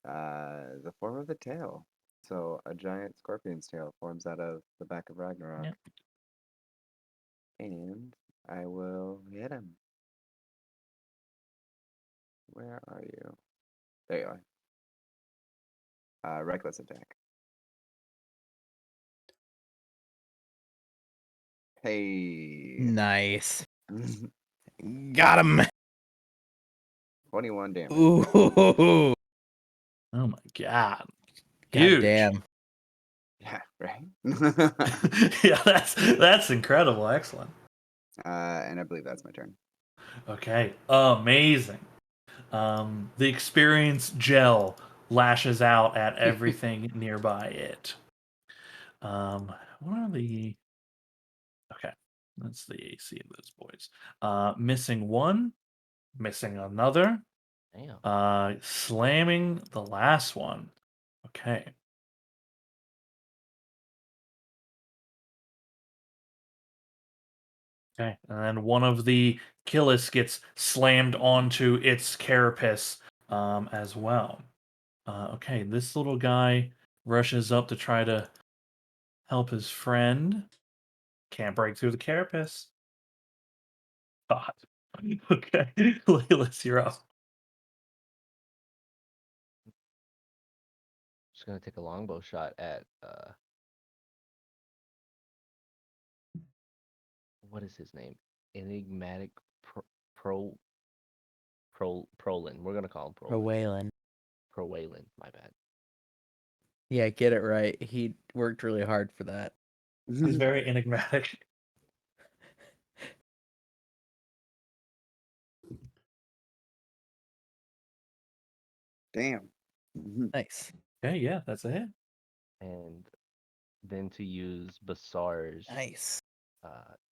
the form of the tail. So a giant scorpion's tail forms out of the back of Ragnarok. Yep. And I will hit him. Where are you? There you are. Reckless attack. Hey. Nice. Got him. 21 damage. Ooh. Oh my god. God Huge. damn. Yeah, right? Yeah, that's incredible. Excellent. And I believe that's my turn. Okay, amazing. The experience gel lashes out at everything nearby it. What are the? Okay, that's the AC of those boys. Missing 1, missing another. Damn. Slamming the last one. Okay. Okay, and then one of the Killis gets slammed onto its carapace as well. Okay, this little guy rushes up to try to help his friend. Can't break through the carapace. God. Okay, Layla's, you're up. Just gonna take a longbow shot at what is his name? Enigmatic Prolin. We're gonna call him For Prolin. Waylon. Prowalen, my bad. Yeah, get it right. He worked really hard for that. He's very enigmatic. Damn. Nice. Okay, yeah, that's a hit. And then to use Basar's Nice.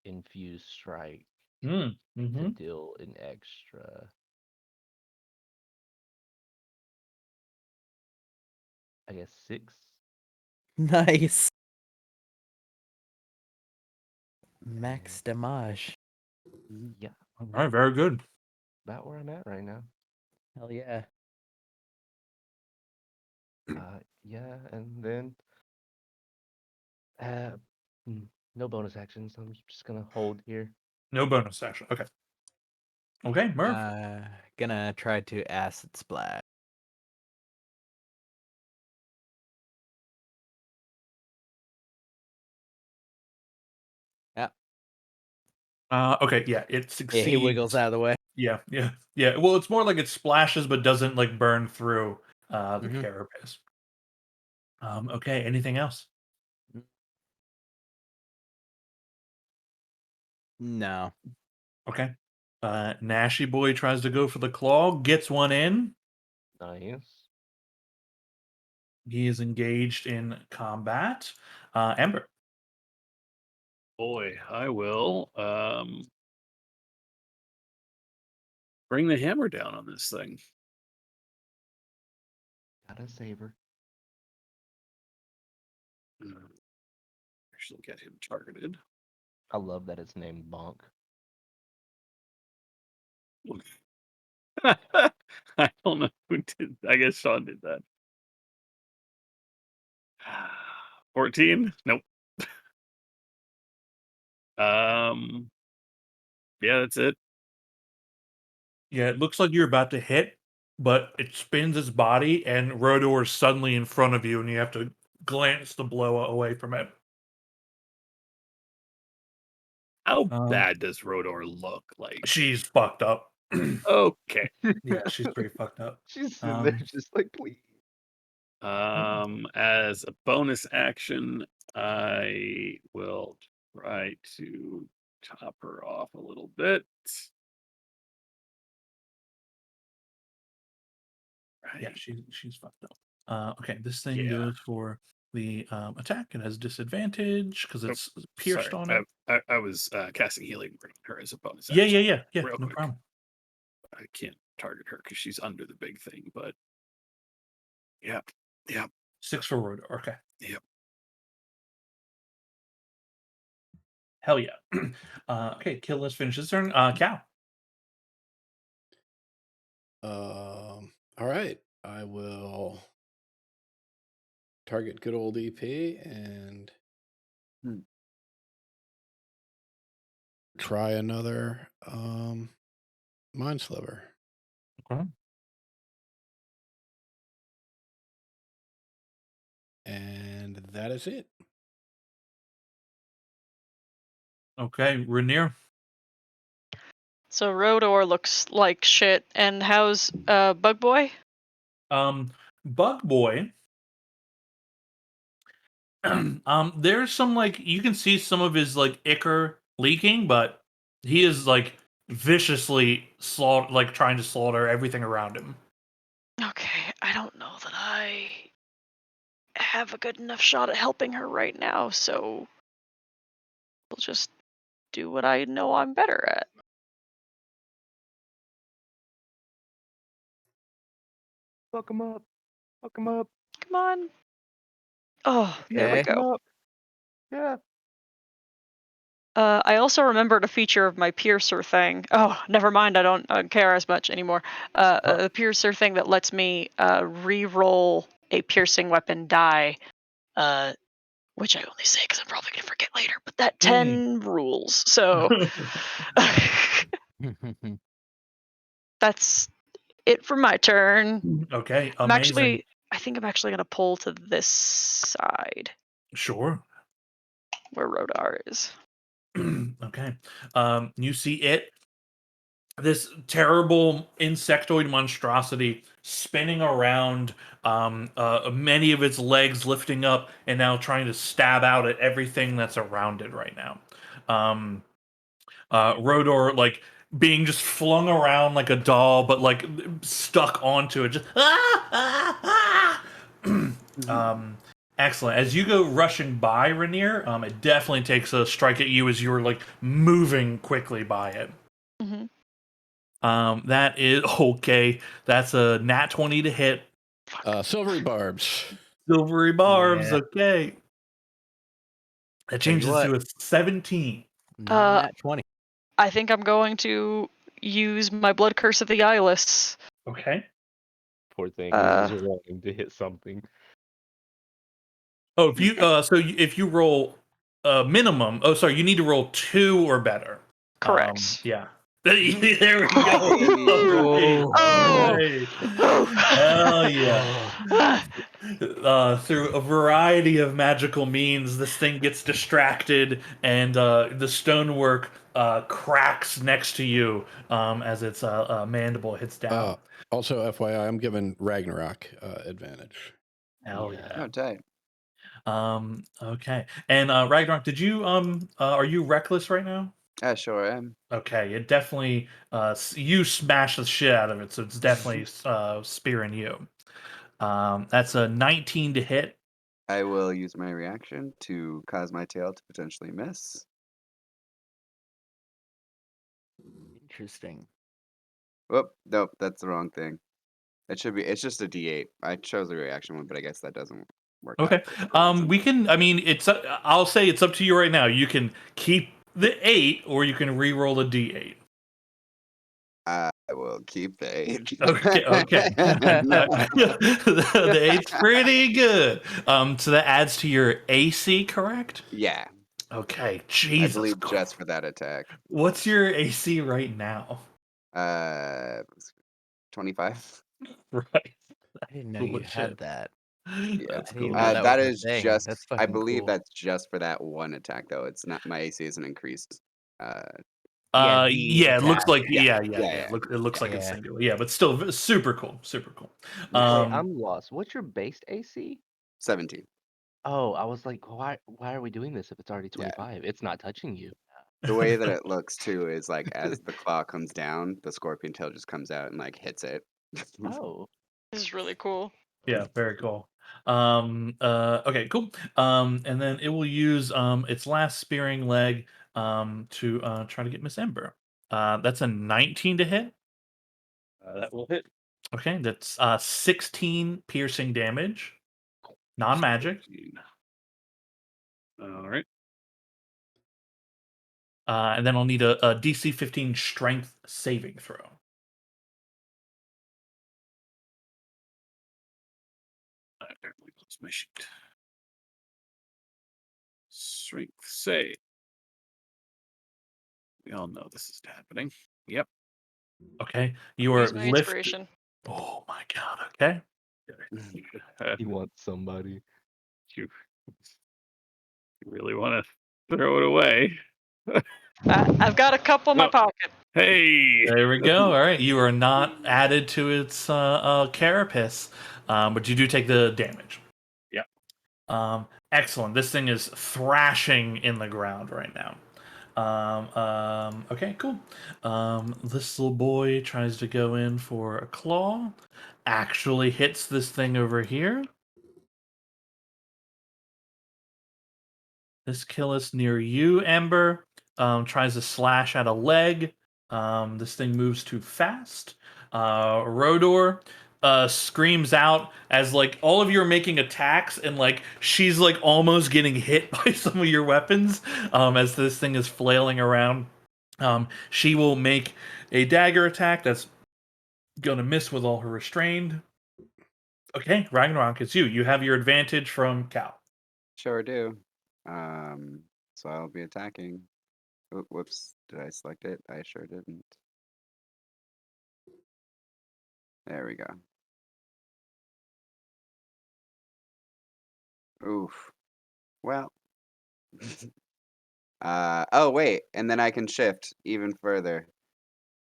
infused strike Mm, to mm-hmm. deal an extra, I guess 6. Nice. Max damage. Yeah, All right, very good. about where I'm at right now. Hell yeah. Yeah, and then no bonus actions. I'm just gonna hold here. No bonus action. Okay. Okay, Murph. Gonna try to acid splash. Yeah. Okay, yeah, it succeeds. Yeah, he wiggles out of the way. Yeah. Well, it's more like it splashes but doesn't like burn through the Mhm. carapace. Okay, anything else? No. Okay. Nashy Boy tries to go for the claw, gets one in. Nice. He is engaged in combat. Ember. Boy, I will bring the hammer down on this thing. Got a saber. Actually, get him targeted. I love that it's named Bonk. I don't know who did. I guess Sean did that. 14? Nope. Yeah, that's it. Yeah, it looks like you're about to hit, but it spins its body and Rodor is suddenly in front of you and you have to glance the blow away from it. How bad does Rodor look like? She's fucked up. Okay. Yeah, she's pretty fucked up. She's sitting there just like, please. As a bonus action, I will try to chop her off a little bit. Yeah, Right. she's fucked up. Okay, this thing Yeah. goes for the attack. It has disadvantage because Oh, it's pierced sorry. on it. I was casting healing word on her as a bonus Yeah, action. yeah. Real No quick. problem. I can't target her because she's under the big thing, but yeah. 6 for Rodor. Okay. Yep. Hell yeah. Okay, kill. Let's finish this turn. Cal. All right. I will target good old EP and Hmm. try another mind sliver. Okay. And that is it. Okay, Rainier. So Rodor looks like shit. And how's Bug Boy? Bug Boy. There's some like you can see some of his like ichor leaking, but he is like viciously like trying to slaughter everything around him. Okay, I don't know that I have a good enough shot at helping her right now, so we'll just do what I know I'm better at. Fuck him up. Fuck him up. Come on. Oh, there we Okay. Fuck him go. up. Yeah. I also remembered a feature of my piercer thing. Oh, never mind. I don't care as much anymore. A piercer thing that lets me re-roll a piercing weapon die, which I only say because I'm probably gonna forget later. But that 10 rules. So that's it for my turn. Okay, I'm amazing. I think I'm actually gonna pull to this side Sure. where Rodar is. Okay. You see it, this terrible insectoid monstrosity spinning around, many of its legs lifting up and now trying to stab out at everything that's around it right now. Rodor like being just flung around like a doll, but like stuck onto it. Just excellent. As you go rushing by Rainier, it definitely takes a strike at you as you're like moving quickly by it. Hmm. That is okay. That's a nat 20 to hit. Silvery barbs. Silvery barbs. Yeah. Okay. That Tell you changes what. to a 17. Not a nat 20. I think I'm going to use my Blood Curse of the Eyeless. Okay. Poor thing. He was just wanting to hit something. Oh, if you if you roll minimum, oh sorry, you need to roll 2 or better. Correct. Yeah. There we go. Oh. All right. Hell yeah. Through a variety of magical means, this thing gets distracted, and the stonework cracks next to you as its mandible hits down. Also, FYI, I'm giving Ragnarok advantage. Hell yeah. Oh, tight. Okay. And Ragnarok, did you are you reckless right now? I sure am. Okay, it definitely you smash the shit out of it, so it's definitely spearing you. That's a 19 to hit. I will use my reaction to cause my tail to potentially miss. Interesting. Whoop, nope, that's the wrong thing. It should be. It's just a D8. I chose the reaction one, but I guess that doesn't work out. Okay. for whatever reason. We can. I mean, it's. I'll say it's up to you right now. You can keep the 8, or you can re-roll a D8. I will keep the 8. Okay. Okay. The 8's pretty good. So that adds to your AC, correct? Yeah, Okay. I Jesus. believe just for that attack. What's your AC right now? 25. Right. I didn't know Cool you as had shit. that. Yeah. That's I didn't cool. know that That was a is thing. just. That's I fucking believe cool. that's just for that one attack, though. It's not. My AC isn't increased. Yeah, the Yeah, it looks attack. like Yeah. yeah. It looks like it's Yeah. singular. Yeah, but still super cool. Super cool. Wait, Um, I'm lost. What's your base AC? 17. Oh, I was like, why are we doing this if it's already Yeah. 25? It's not touching you. The way that it looks too is like as the claw comes down, the scorpion tail just comes out and like hits it. Oh. This is really cool. Yeah, very cool. Okay, cool. And then it will use its last spearing leg to try to get Miss Ember. That's a 19 to hit. That will hit. Okay, that's 16 piercing damage. Non-magic. 14. All right. And then I'll need a DC 15 strength saving throw. I apparently close my sheet. Strength save. We all know this is happening. Yep. Okay, you are Use my lifted. inspiration. Oh my god. Okay. He wants somebody. You really want to throw it away? I've got a couple in my Oh. pocket. Hey. There we go. All right, you are not added to its carapace, but you do take the damage. Yeah. Excellent. This thing is thrashing in the ground right now. Okay, cool. This little boy tries to go in for a claw. Actually hits this thing over here. This kill is near you, Ember. Tries to slash at a leg. This thing moves too fast. Rodor screams out as like all of you are making attacks, and like she's like almost getting hit by some of your weapons as this thing is flailing around. She will make a dagger attack that's gonna miss with all her restrained. Okay, Ragnarok, it's you. You have your advantage from Cal. Sure do. So I'll be attacking. Oh, whoops, did I select it? I sure didn't. There we go. Oof. Well. Oh wait, and then I can shift even further.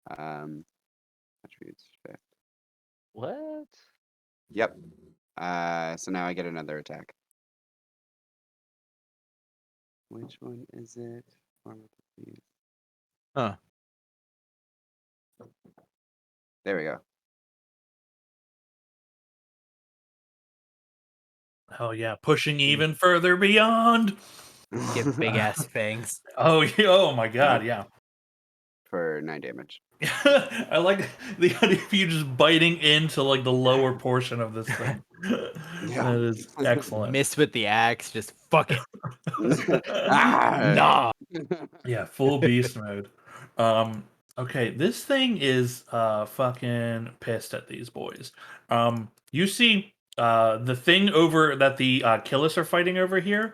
Attributes shift. What? Yep. So now I get another attack. Which one is it? Form of disease. Huh. There we go. Oh yeah, pushing even further beyond. Get big ass fangs. Oh yeah, oh my god, yeah. For 9 damage. I like the idea of you just biting into like the lower portion of this thing. Yeah. That is excellent. Miss with the axe, just fuck it. Ah! Nah. Yeah, full beast mode. Okay, this thing is fucking pissed at these boys. You see the thing over that the Killis are fighting over here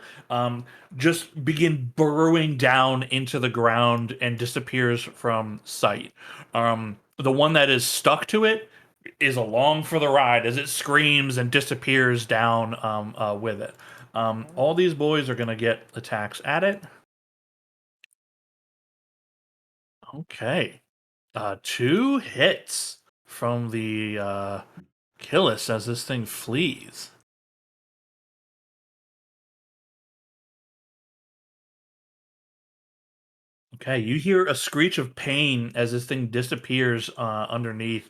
just begin burrowing down into the ground and disappears from sight. The one that is stuck to it is along for the ride as it screams and disappears down with it. All these boys are gonna get attacks at it. Okay. 2 hits from the Killis as this thing flees. Okay, you hear a screech of pain as this thing disappears underneath.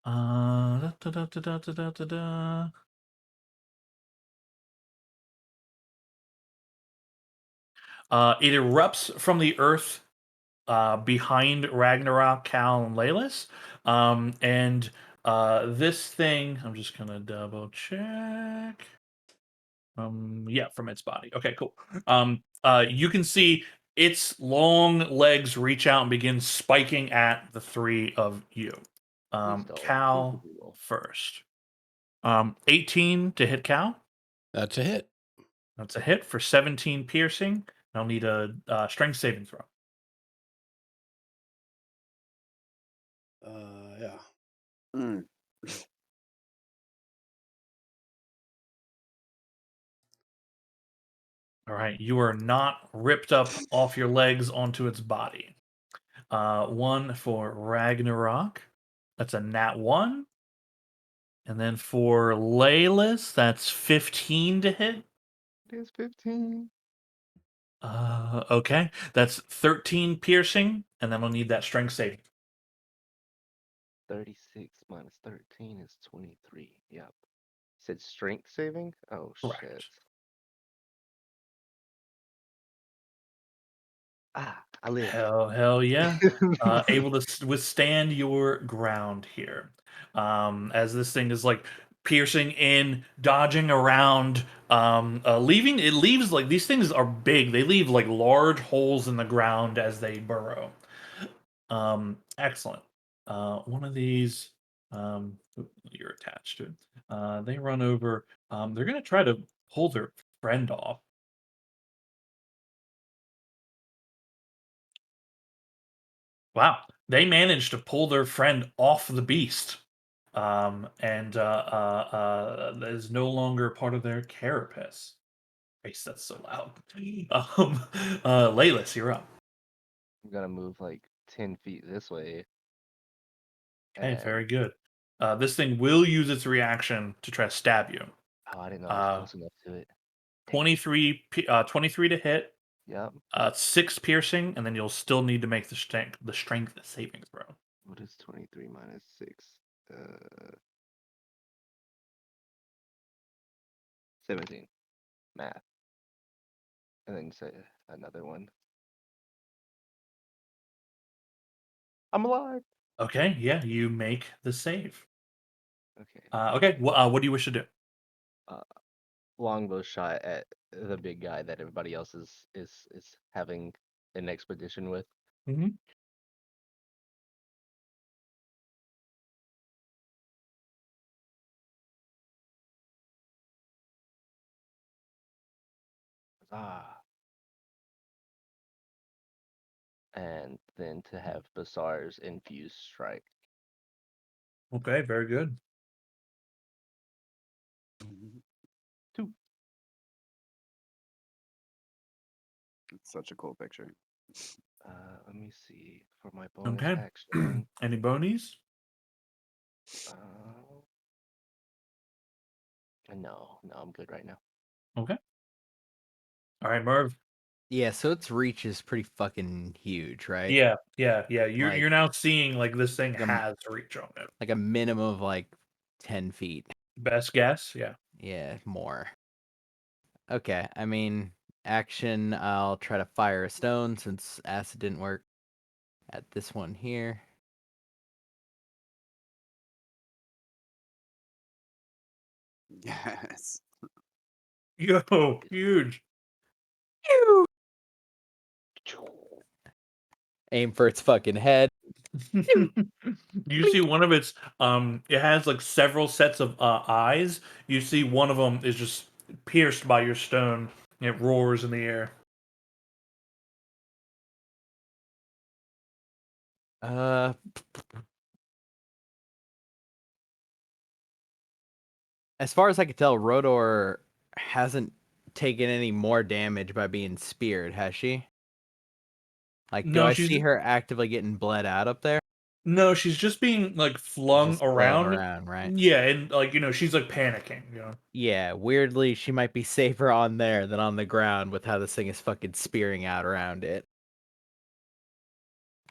Da, da, da, da, da, da, da, da. It erupts from the earth behind Ragnarok, Cal, and Leyless. And this thing, I'm just gonna double check. Yeah, from its body. Okay, cool. You can see its long legs reach out and begin spiking at the 3 of you. Cal first. 18 to hit Cal. That's a hit. That's a hit for 17 piercing. I'll need a strength saving throw. Yeah. Mm. All right, you are not ripped up off your legs onto its body. 1 for Ragnarok. That's a nat 1. And then for Laylis, that's 15 to hit. It is 15. Okay. That's 13 piercing, and then I'll need that strength save. 36 minus 13 is 23. Yep. Said strength saving? Oh, shit. Correct. Ah, I live. Hell yeah. Able to withstand your ground here. As this thing is like piercing in, dodging around, it leaves like these things are big. They leave like large holes in the ground as they burrow. Excellent. One of these, you're attached to it. They run over. They're gonna try to pull their friend off. Wow, they managed to pull their friend off the beast, and that is no longer part of their carapace. Christ, that's so loud. Laylis, you're up. I'm gonna move like 10 feet this way. Okay, And very good. This thing will use its reaction to try to stab you. oh, I didn't know I was Uh, close enough to it. 23 to hit, Yep. 6 piercing, and then you'll still need to make the strength saving throw. What is 23 minus 6? 17. Math. And then say another one. I'm alive. Okay, yeah, you make the save. Okay. Okay, what do you wish to do? Longbow shot at the big guy that everybody else is having an expedition with. Mm-hmm. And then to have Basar's infused strike. Okay, very good. 2. It's such a cool picture. Let me see for my bonus Okay. action. Any bonies? No, I'm good right now. Okay. All right, Merv. Yeah, so its reach is pretty fucking huge, right? Yeah. You're Like- now seeing like this thing Like a- has reach on it. Like a minimum of like 10 feet. Best guess, yeah. Yeah, more. Okay, I mean, action, I'll try to fire a stone since acid didn't work at this one here. Yes. Yo, huge. Aim for its fucking head. You see one of its it has like several sets of eyes. You see one of them is just pierced by your stone. It roars in the air. As far as I can tell, Rodor hasn't taken any more damage by being speared, has she? Like, do No, I she's see her actively getting bled out up there? no, she's just being like flung Just thrown around. around, right? Yeah, and like she's like panicking. Yeah, weirdly, she might be safer on there than on the ground with how this thing is fucking spearing out around it.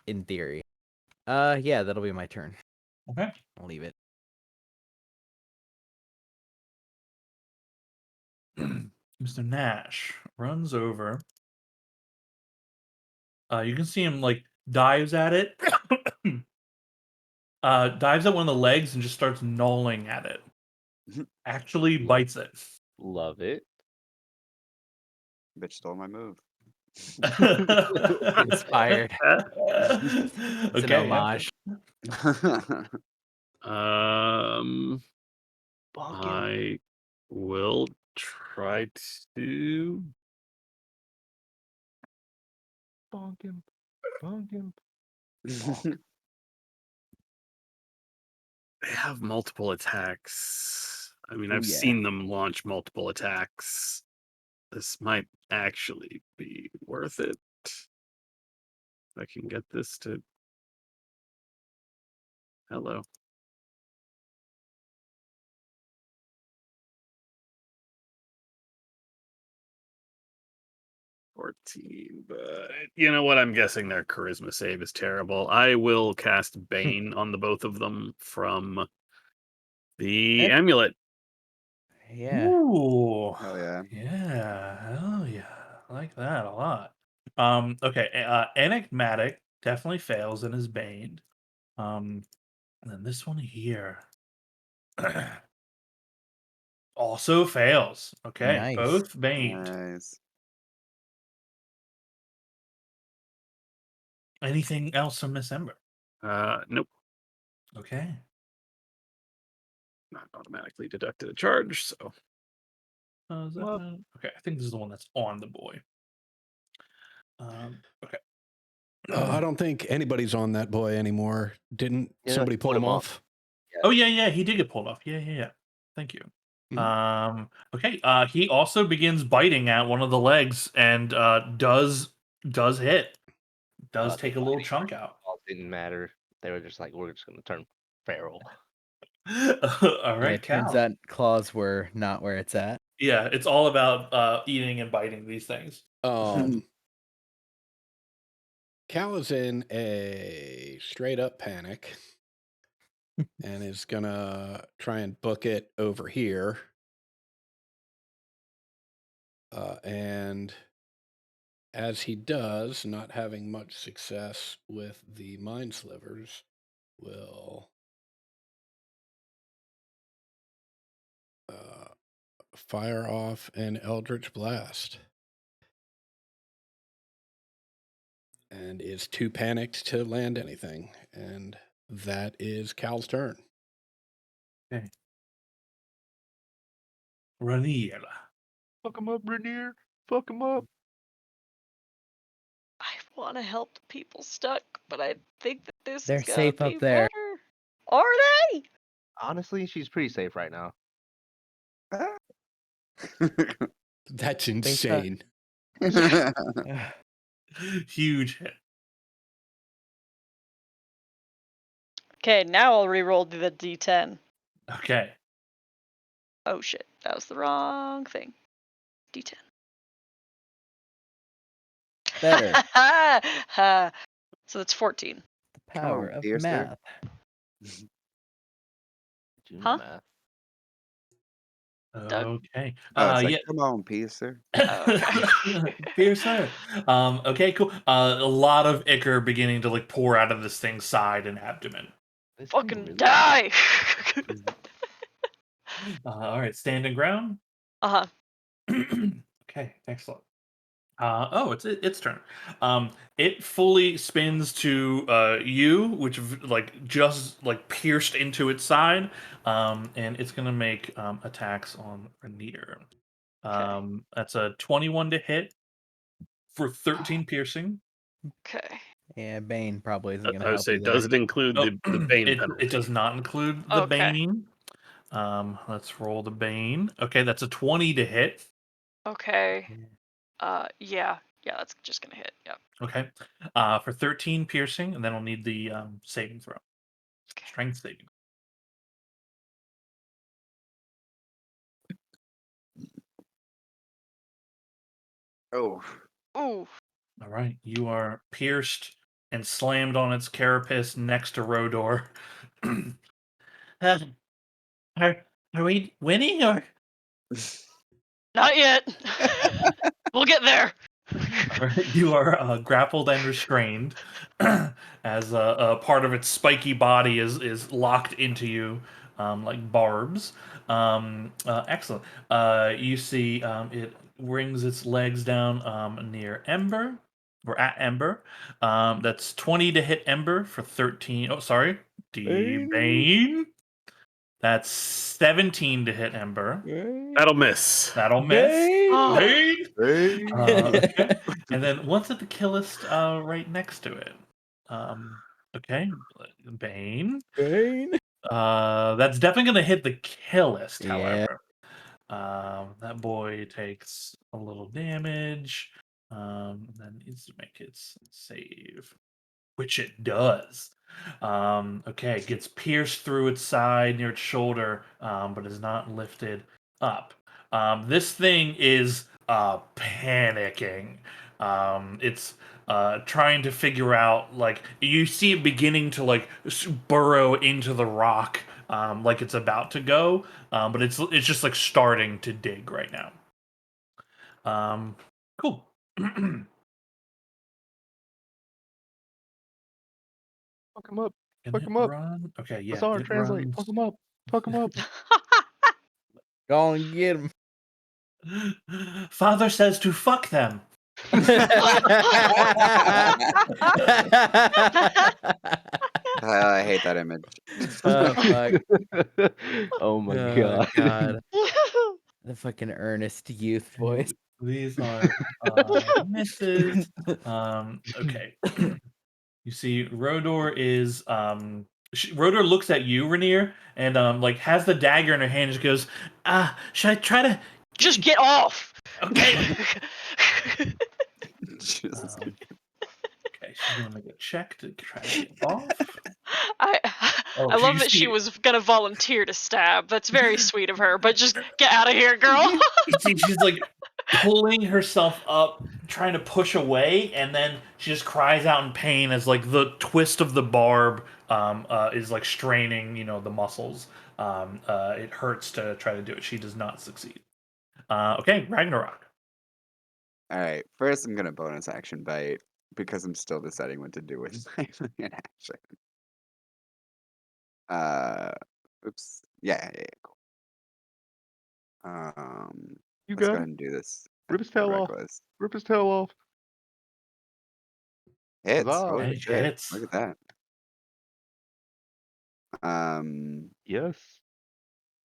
In theory. Yeah, that'll be my turn. Okay. I'll leave it. Mr. Nash runs over. You can see him like dives at it. Dives at one of the legs and just starts gnawing at it. Actually bites it. Love it. Bitch stole my move. Inspired. It's an Okay, yeah. homage. Bonk him. I will try to. Bonk him. Bonk him. They have multiple attacks. I mean, Ooh, I've yeah. seen them launch multiple attacks. This might actually be worth it. If I can get this to. Hello. 14, but you know what? I'm guessing their charisma save is terrible. I will cast Bane on the both of them from the That- amulet. Yeah. Ooh. Hell yeah. Yeah. Hell yeah. I like that a lot. Okay. Enigmatic definitely fails and is baned. And then this one here also fails. Okay. Nice. Both baned. Nice. Anything else from Miss Ember? Nope, Okay. not automatically deducted a charge. So Is that Well- okay, I think this is the one that's on the boy. Okay. I don't think anybody's on that boy anymore. Didn't Yeah, somebody pull put him him off. off? Oh yeah, he did get pulled off. Yeah. Thank you. Mhm. Okay. He also begins biting at one of the legs and does hit. Does The take a little biting chunk out. Claws didn't matter. They were just like, we're just gonna turn feral. All right, It turns Cal. out claws were not where it's at. Yeah, it's all about eating and biting these things. Cal is in a straight up panic and is gonna try and book it over here. And as he does, not having much success with the mind slivers, will fire off an Eldritch Blast. And is too panicked to land anything. And that is Cal's turn. Okay. Ranier. Fuck him up, Rainier. Fuck him up. I want to help the people stuck, but I think that this They're is gonna safe be up there. better. Are they? Honestly, she's pretty safe right now. That's so. insane. Yeah. Huge hit. Okay, now I'll re-roll the d10. Okay. Oh shit, that was the wrong thing. D10. Better. So that's 14. The power on, of Piercer. math. Do no Huh? math. Doug? Okay. Oh, it's like, Yeah. come on, Piercer. Okay. Piercer. Okay, cool. A lot of ichor beginning to like pour out of this thing's side and abdomen. This thing Fucking really- die! All right, standing ground. Uh-huh. Okay, excellent. It's its turn. It fully spins to you, which like just like pierced into its side, and it's gonna make attacks on Rainier. That's a 21 to hit for 13 piercing. Okay. Yeah, Bane probably isn't going to I would help say, you there. does it include Oh, the Bane it penalty? does not include the Okay. Bane. Let's roll the Bane. Okay, that's a 20 to hit. Okay. Yeah, that's just gonna hit. Yep. Okay. For 13 piercing, and then I'll need the saving throw. Okay. Strength saving. Oh, Ooh. All right, you are pierced and slammed on its carapace next to Rodor. uh, are we winning or? Not yet. We'll get there. All right, you are grappled and restrained as a part of its spiky body is locked into you like barbs. Excellent. You see it wrings its legs down near Ember. We're at Ember. That's 20 to hit Ember for 13. Oh, sorry. Bane. That's 17 to hit Ember. That'll miss. That'll miss. Oh. Bane. hey. Okay. And then one's at the kill list right next to it. Okay. Bane. Bane. That's definitely going to hit the kill list, Yeah. however. That boy takes a little damage. Then needs to make its save, which it does. Okay, it gets pierced through its side near its shoulder, but is not lifted up. This thing is panicking. It's trying to figure out, like, you see it beginning to like burrow into the rock, like it's about to go, but it's just like starting to dig right now. Cool. Fuck him up. Can Fuck it him up. run? Okay, yeah, Bazaar, it translate. runs. Fuck him up. Fuck him up. Go and get him. Father says to fuck them. I hate that image. Oh fuck. Oh my Oh god. god. The fucking earnest youth voice. These are misses. Okay. You see, Rodor is Rodor looks at you, Rainier, and like has the dagger in her hand. And just goes, should I try to? Just get off. Okay. Jesus. Okay, she's gonna make a check to try to get off. I Oh, love you that she see- was gonna volunteer to stab. That's very sweet of her. But just get out of here, girl. You see, she's like pulling herself up, trying to push away, and then she just cries out in pain as like the twist of the barb is like straining, the muscles. It hurts to try to do it. She does not succeed. Okay, Ragnarok. All right. First, I'm gonna bonus action bite because I'm still deciding what to do with my fucking action. Oops. Yeah. Cool. You Let's go got ahead it. and do this. Rip his tail off. Reckless. Rip his tail off. Hits. Huzzah. Holy Hey, shit! hits. Look at that. Yes.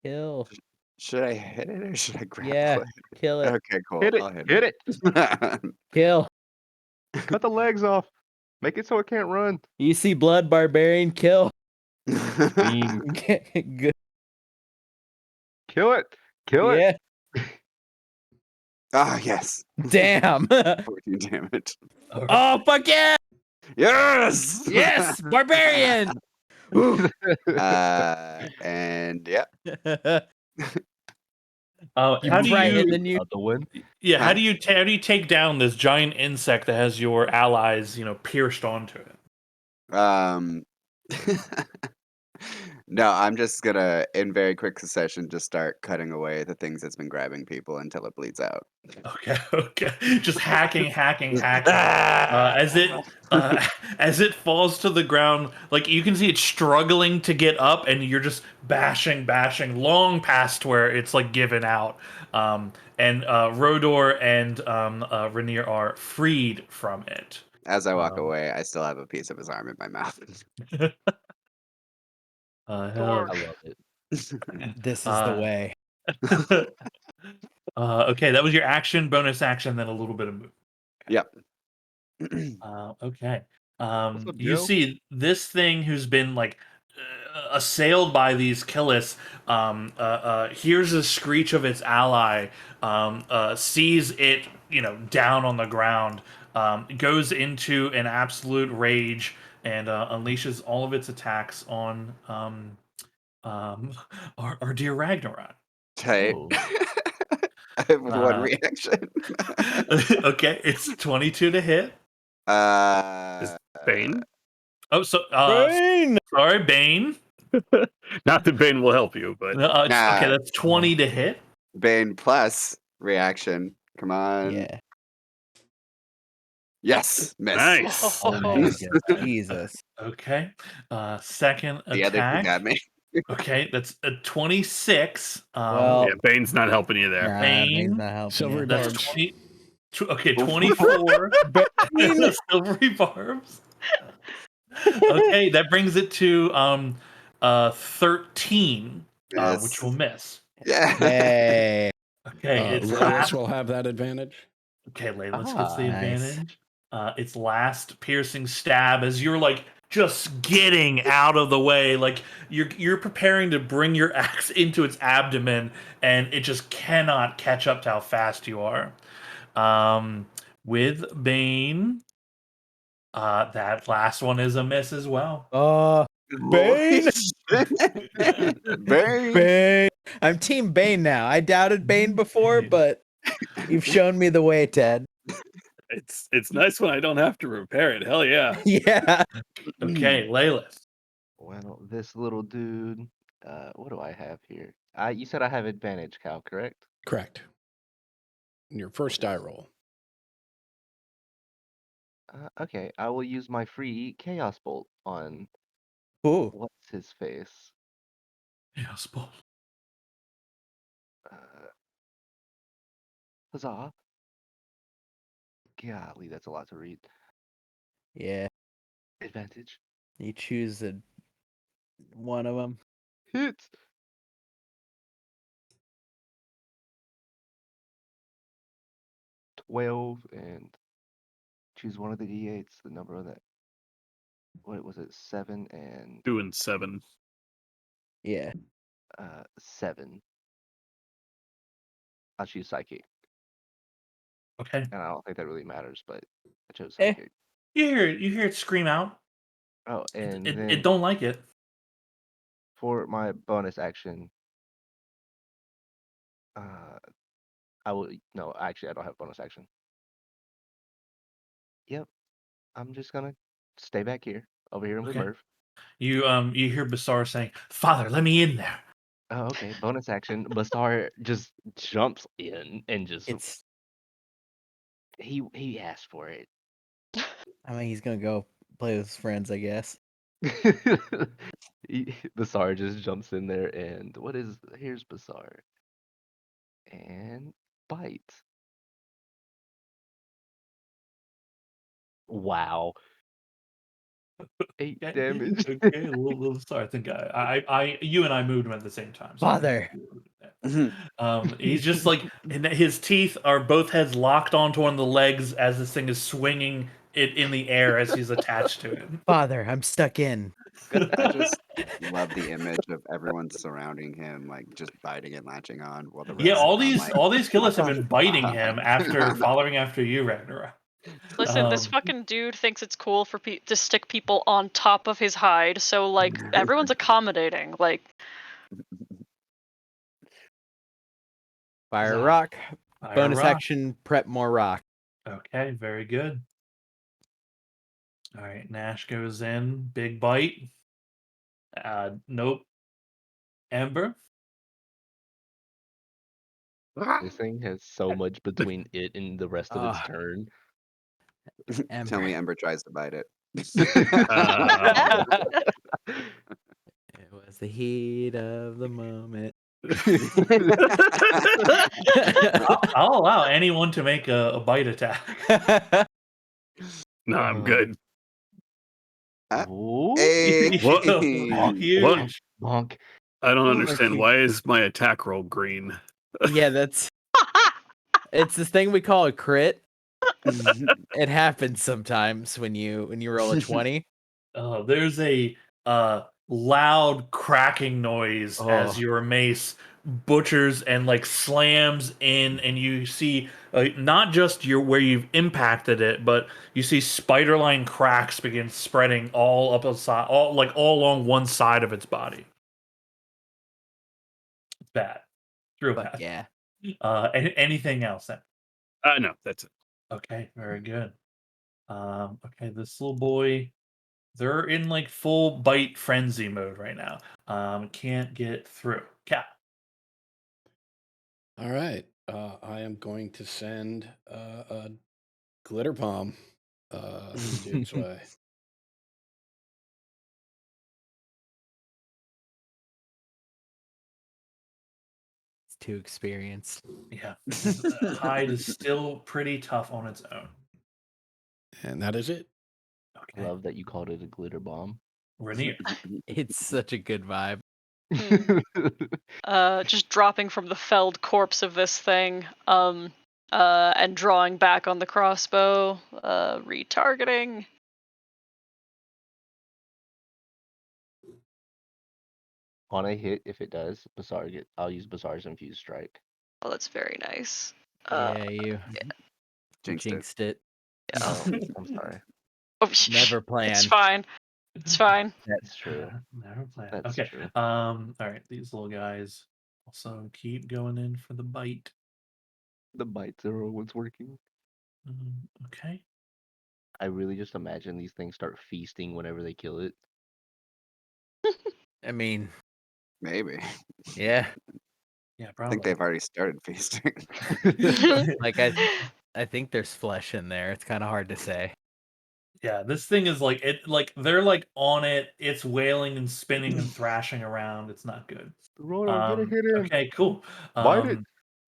Kill. Should I hit it or should I grapple Yeah. it? Kill it. Okay, cool. Hit it. I'll hit Hit it. it. Kill. Cut the legs off. Make it so it can't run. You see blood, barbarian. Kill. Beam. Good. Kill it. Kill it. Yeah. Ah, yes. Damn. 14 damage. Oh fuck yeah. Yes. Yes. Barbarian. And yeah. How do right you? in the new. Other one. Yeah, how Huh? do you take down this giant insect that has your allies, pierced onto it? No, I'm just gonna, in very quick succession, just start cutting away the things that's been grabbing people until it bleeds out. Okay. Just hacking. As it falls to the ground, like you can see it struggling to get up, and you're just bashing, long past where it's like given out. And Rodor and Rainier are freed from it. As I walk Um, away, I still have a piece of his arm in my mouth. Hell. I love it. This is the way. Okay, that was your action, bonus action, then a little bit of move. Yep. Okay. up, You Joe? see this thing who's been like assailed by these Killis, hears the screech of its ally, sees it, down on the ground, goes into an absolute rage and unleashes all of its attacks on our dear Ragnarok. Tight. Oh. I have one Uh, reaction. Okay, it's 22 to hit. Bane? Oh, so Brain. sorry, Bane. Not that Bane will help you, but No, okay, Nah. that's 20 to hit. Bane plus reaction. Come on. Yeah. Yes. Miss. nice. Oh my god. Jesus. Okay. Second The other two attack. got me. Okay, that's a 26. Well, Yeah, Bane's not helping you there. nah, Bane, Bane's not helping Silver you. that's barbs. 20. Okay, 24. Bane. Silvery barbs. Okay, that brings it to 13, which Yes. will miss. Yeah. Hey. Okay, it's Lewis last. will have that advantage. Okay, Laylis gets the Nice. advantage. Its last piercing stab as you're like just getting out of the way, like you're preparing to bring your axe into its abdomen, and it just cannot catch up to how fast you are. With Bane, that last one is a miss as well. Bane. Bane. Bane. I'm Team Bane now. I doubted Bane before, but you've shown me the way, Ted. It's nice when I don't have to repair it. Hell yeah. Yeah. Okay, Laylis. Well, this little dude. What do I have here? You said I have advantage, Cal, correct? Correct. Your first die roll. Okay, I will use my free Chaos Bolt on Ooh. what's his face. Yes, Paul. Huzzah! Golly, that's a lot to read. Yeah. Advantage. You choose one of them. Hit. $12 and choose one of the D8s. The number of that. What was it? 7 and Doing 7. Yeah. 7. I'll choose psychic, Okay. and I don't think that really matters, but I chose Eh. psychic. You hear it scream out. Oh, and It then don't like it. for my bonus action, I will. No, actually, I don't have bonus action. Yep, I'm just gonna stay back here, over here with Okay. Murph. You hear Basar saying, "Father, let me in there." Oh, okay. Bonus action. Basar just jumps in and just It's. he asked for it. I mean, he's gonna go play with his friends, I guess. Basar just jumps in there and here's Basar and bite. Wow. 8 Okay. damage. Okay, little Basar. I think you and I moved him at the same time. So Father. he's just like, and his teeth are both heads locked onto one of the legs as this thing is swinging it in the air as he's attached to it. Father, I'm stuck in. I just love the image of everyone surrounding him, like just biting and latching on, while the rest. Yeah, all are these killers have been biting like, him after following after you, Ragnarok. Listen, this fucking dude thinks it's cool for to stick people on top of his hide, so like everyone's accommodating. Like, Fire Huzzah. rock. Fire Bonus rock. action, prep more rock. Okay, very good. All right, Nash goes in, big bite. Nope. Ember. This thing has so much between it and the rest of its turn. Tell me Ember. Ember tries to bite it. It was the heat of the moment. I'll allow anyone to make a bite attack. No, I'm good. Ooh. Hey. What? Huge. Bonk. I don't Oh, understand. cute. Why is my attack roll green? Yeah, that's. It's this thing we call a crit. It happens sometimes when you roll a 20. There's a loud cracking noise as Oh. your mace butchers and like slams in, and you see not just where you've impacted it, but you see spider-line cracks begin spreading all up the side, all along one side of its body. It's bad. It's real But bad. yeah. Anything else then? No, that's it. Okay, very good. Okay, this little boy, they're in like full bite frenzy mode right now. Can't get through. Cat. All right. I am going to send a glitter bomb dude's way. It's too experienced. Yeah. Hide is still pretty tough on its own. And that is it. I love that you called it a glitter bomb. Rainier. It's such a good vibe. just dropping from the felled corpse of this thing, and drawing back on the crossbow, retargeting. On a hit, if it does, I'll use Basar's infused strike. Oh, that's very nice. Yeah, you Jinxed it. Yeah. Oh, I'm sorry. Oh, Never plan. It's fine. It's fine. That's true. Never plan. That's Okay. true. All right. These little guys also keep going in for the bite. The bite zero was working. Okay. I really just imagine these things start feasting whenever they kill it. I mean, Maybe. yeah. Yeah, I probably. think they've already started feasting. Like I think there's flesh in there. It's kind of hard to say. Yeah, this thing is like they're like on it. It's wailing and spinning and thrashing around. It's not good. Roto, get a hit in. Okay, cool. Bite it.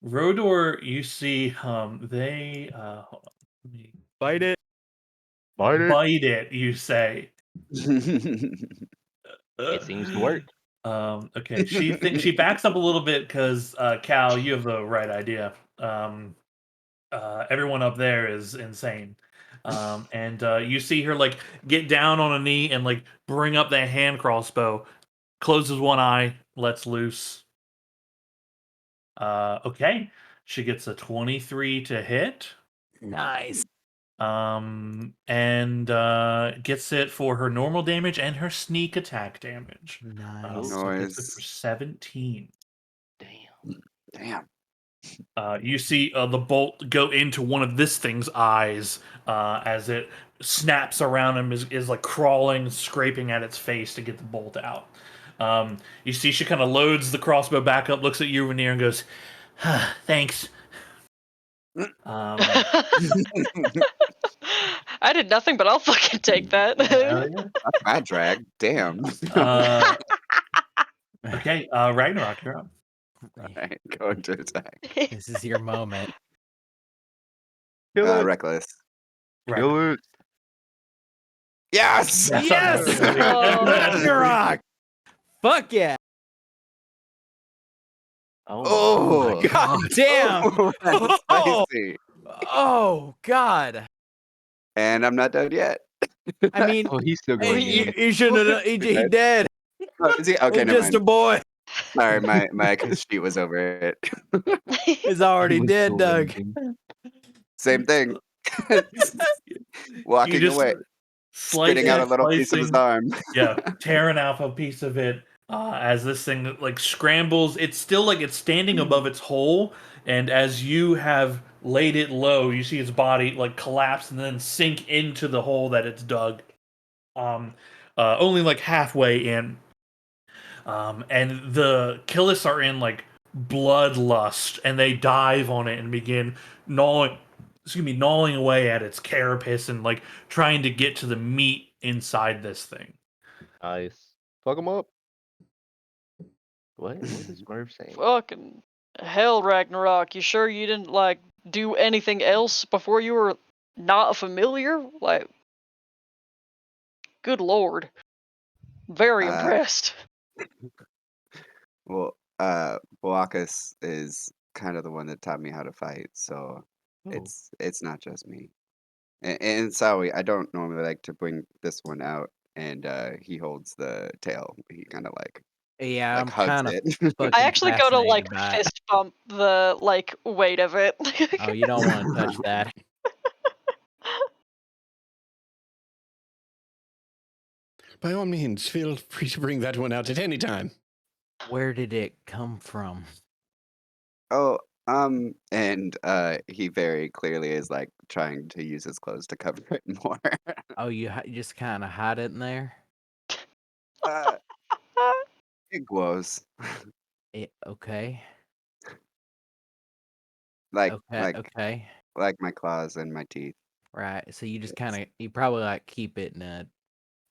Rodor, you see, they hold on. Let me Bite it. Bite it. bite it. You say. It seems to work. Okay, she backs up a little bit because Cal, you have the right idea. Everyone up there is insane. And you see her like get down on a knee and like bring up that hand crossbow, closes one eye, lets loose. Okay, she gets a 23 to hit. Nice. And gets it for her normal damage and her sneak attack damage. Nice. So gets it for Noise. 17. Damn. Damn. You see the bolt go into one of this thing's eyes as it snaps around him, is like crawling, scraping at its face to get the bolt out. You see she kind of loads the crossbow back up, looks at you, Rainier, and goes, thanks. I did nothing, but I'll fucking take that. Hell yeah. That's bad drag. Damn. Okay, Ragnarok, you're up. Alright, going to attack. This is your moment. Kill it. Reckless. Kill it. Yes! That's Yes! not really- Oh. Ragnarok! Fuck yeah! Oh, my God damn! Oh, that's Oh! spicy. Oh God! And I'm not done yet. I mean, Oh, he's still going in. he shouldn't have. He dead. Oh, is he? Okay, He's never just a mind. boy. Sorry, my sheet was over it. He's already He was dead, still Doug. raging. Same thing. You Walking just away, spitting out a little piece of his arm. yeah, tearing off a piece of it as this thing like scrambles. It's still like it's standing above its hole, and as you have laid it low, you see its body like collapse and then sink into the hole that it's dug. Only like halfway in. And the Killis are in like bloodlust, and they dive on it and begin gnawing away at its carapace and like trying to get to the meat inside this thing. Nice. Fuck him up. What is Merv saying? Fucking hell, Ragnarok. You sure you didn't like do anything else before you were not a familiar? Like, good lord. Very impressed. Well, Boakas is kind of the one that taught me how to fight, so Oh. it's not just me. And Sawi, I don't normally like to bring this one out, and he holds the tail. He kind of like Yeah, I'm hugs kind of. it. I actually go to like fascinated by it. fist bump the like weight of it. Oh, you don't want to touch that. By all means, feel free to bring that one out at any time. Where did it come from? Oh, and he very clearly is like trying to use his clothes to cover it more. Oh, you just kind of hide it in there. uh, it glows Okay. like Okay. like my claws and my teeth. Right. So you just kind of you probably like keep it in a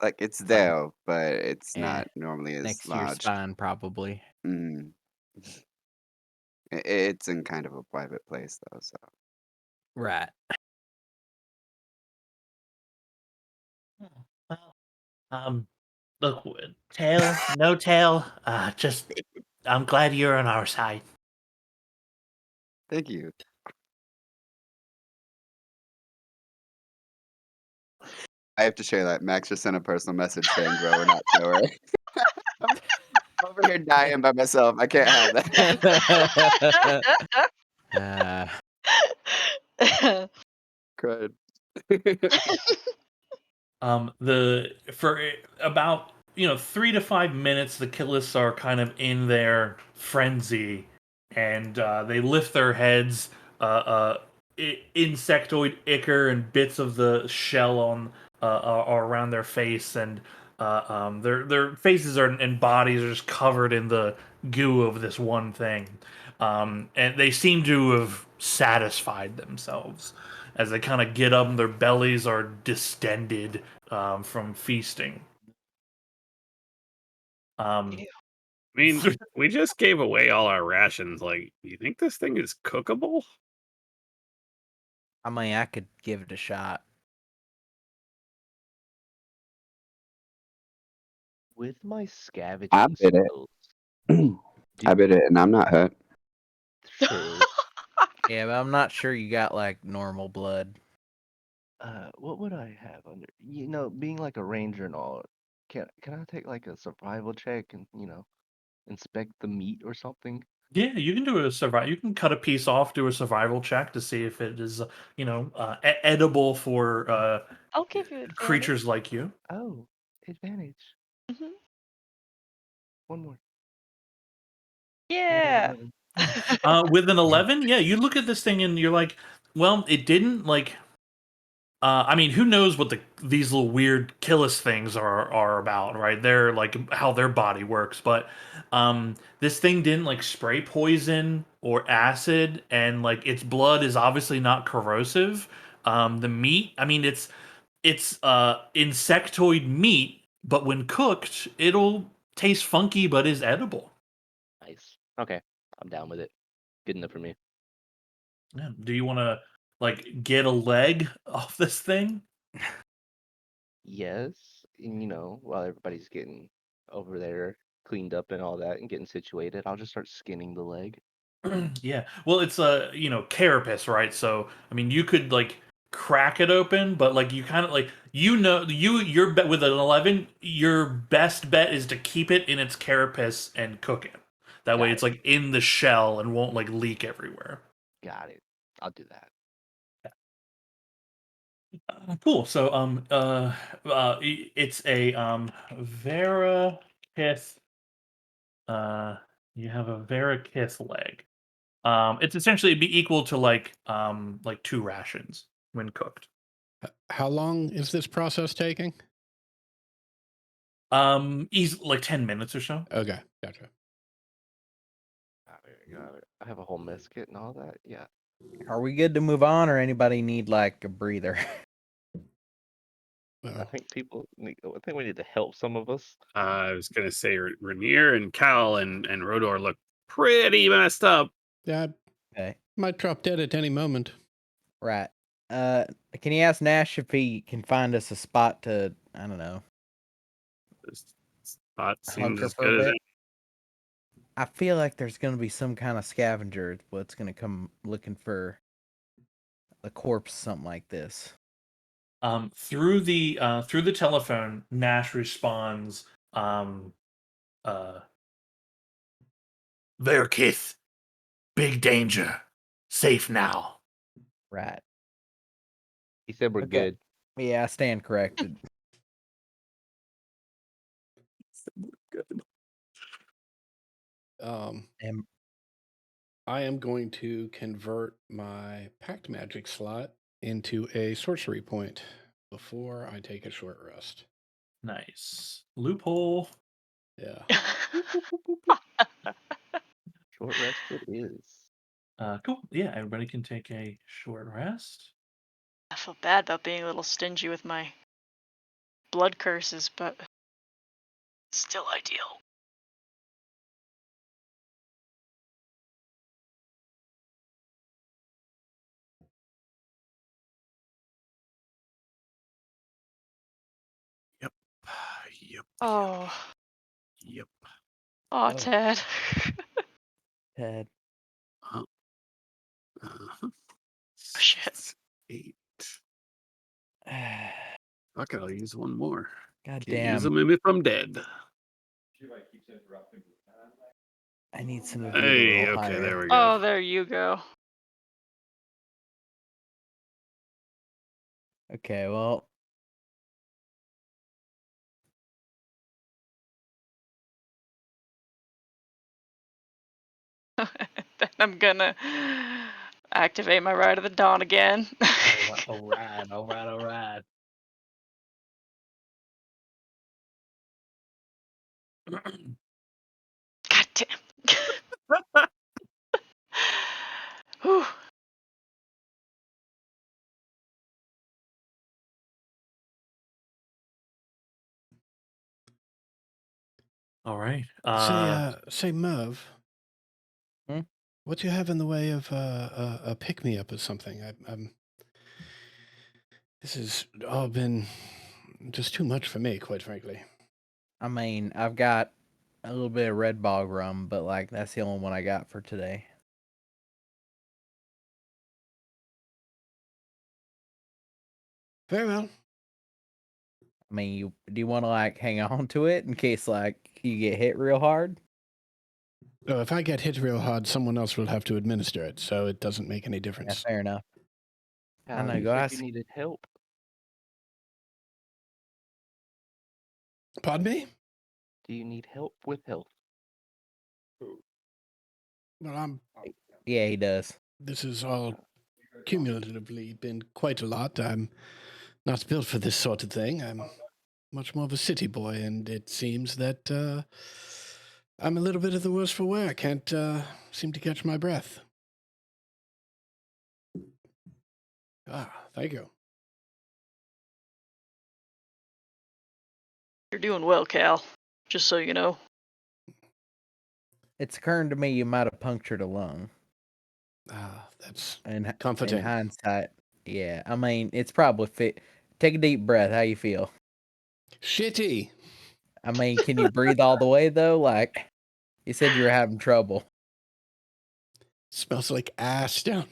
Like it's Fine. there, but it's Yeah, not normally as next to your lodged. spine, probably. Mm. It's in kind of a private place though, so Right. Well, look, tail, no tail. Just, I'm glad you're on our side. thank you. I have to share that. Max just sent a personal message saying grow or not shower. I'm over here dying by myself. I can't have that. Cried. For about 3 to 5 minutes, the Killis are kind of in their frenzy, and they lift their heads insectoid ichor and bits of the shell on are around their face, and their faces are and bodies are just covered in the goo of this one thing, and they seem to have satisfied themselves as they kind of get up, and their bellies are distended from feasting. Um, Ew. I mean, we just gave away all our rations. Like, do you think this thing is cookable? I mean, I could give it a shot. With my I scavenging bit it. skills, I bit it, and I'm not hurt. true. Yeah, but I'm not sure you got like normal blood. What would I have under? Being like a ranger and all, can I take like a survival check and inspect the meat or something? Yeah, you can do a survival. You can cut a piece off, do a survival check to see if it is, edible for I'll give you advantage. creatures like you. Oh, advantage. Mhm. One more. Yeah. 11. With an 11, yeah, you look at this thing and you're like, well, it didn't like. I mean, who knows what these little weird killis things are about, right? They're like how their body works, but this thing didn't like spray poison or acid, and like its blood is obviously not corrosive. The meat, I mean, it's insectoid meat, but when cooked, it'll taste funky, but is edible. Nice. Okay, I'm down with it. Good enough for me. Yeah. Do you want to like get a leg off this thing? Yes, and while everybody's getting over there cleaned up and all that and getting situated, I'll just start skinning the leg. Yeah. Well, it's a carapace, right? So I mean, you could like crack it open, but like you kind of like your bet with an 11, your best bet is to keep it in its carapace and cook it. That way, Got it's it. like in the shell and won't like leak everywhere. Got it. I'll do that. Cool. So it's a Varakith. Uh, you have a Varakith leg. It's essentially it'd be equal to like 2 rations when cooked. How long is this process taking? Easy like 10 minutes or so. Okay, gotcha. Got it. I have a whole mess kit and all that. Yeah. Are we good to move on, or anybody need like a breather? I Well, think I think we need to help some of us. I was gonna say Rainier and Cal and Rodor look pretty messed up. yeah, Okay, might drop dead at any moment. right. Can you ask Nash if he can find us a spot to, I don't know, This spot seems hunker as for a good as bit? I feel like there's gonna be some kind of scavenger what's gonna come looking for a corpse, something like this. Through the telephone, Nash responds, uh Varakith, big danger. Safe now. Right. He said we're Okay. good. Yeah, I stand corrected. Good. And I am going to convert my pact magic slot into a sorcery point before I take a short rest. Nice. Loophole. Yeah. Short rest it is. Cool. Yeah, everybody can take a short rest. I feel bad about being a little stingy with my blood curses, but still ideal. Yep. Yep. Oh, Yep. oh, Oh. Ted. Ted. Uh, uh, Oh, shit. 8. Fuck it, I'll use one more. God Can't use damn. them if I'm dead. I need some of you to Hey, roll okay, higher. there we Oh, go. there you go. Okay, well, Then I'm gonna Activate my Ride of the Dawn again. All right. God damn. Whew. All right. Say, Merv. Hmm? What do you have in the way of a pick me up or something? This has all been just too much for me, quite frankly. I mean, I've got a little bit of red bog rum, but like that's the only one I got for today. Very well. I mean, do you want to like hang on to it in case like you get hit real hard? Oh, if I get hit real hard, someone else will have to administer it, so it doesn't make any Yeah, difference. fair enough. I know, You go said ask. you needed help. Pardon me? Do you need help with health? Well, Yeah, he does. this has all cumulatively been quite a lot. I'm not built for this sort of thing. I'm much more of a city boy, and it seems that I'm a little bit of the worse for wear. I can't seem to catch my breath. Thank you. You're doing well, Cal. Just so you know. It's occurring to me you might have punctured a lung. That's In comforting. hindsight, yeah. I mean, it's probably fit. Take a deep breath. How you feel? Shitty. I mean, can you breathe all the way though? Like you said, you were having trouble. Smells like ass down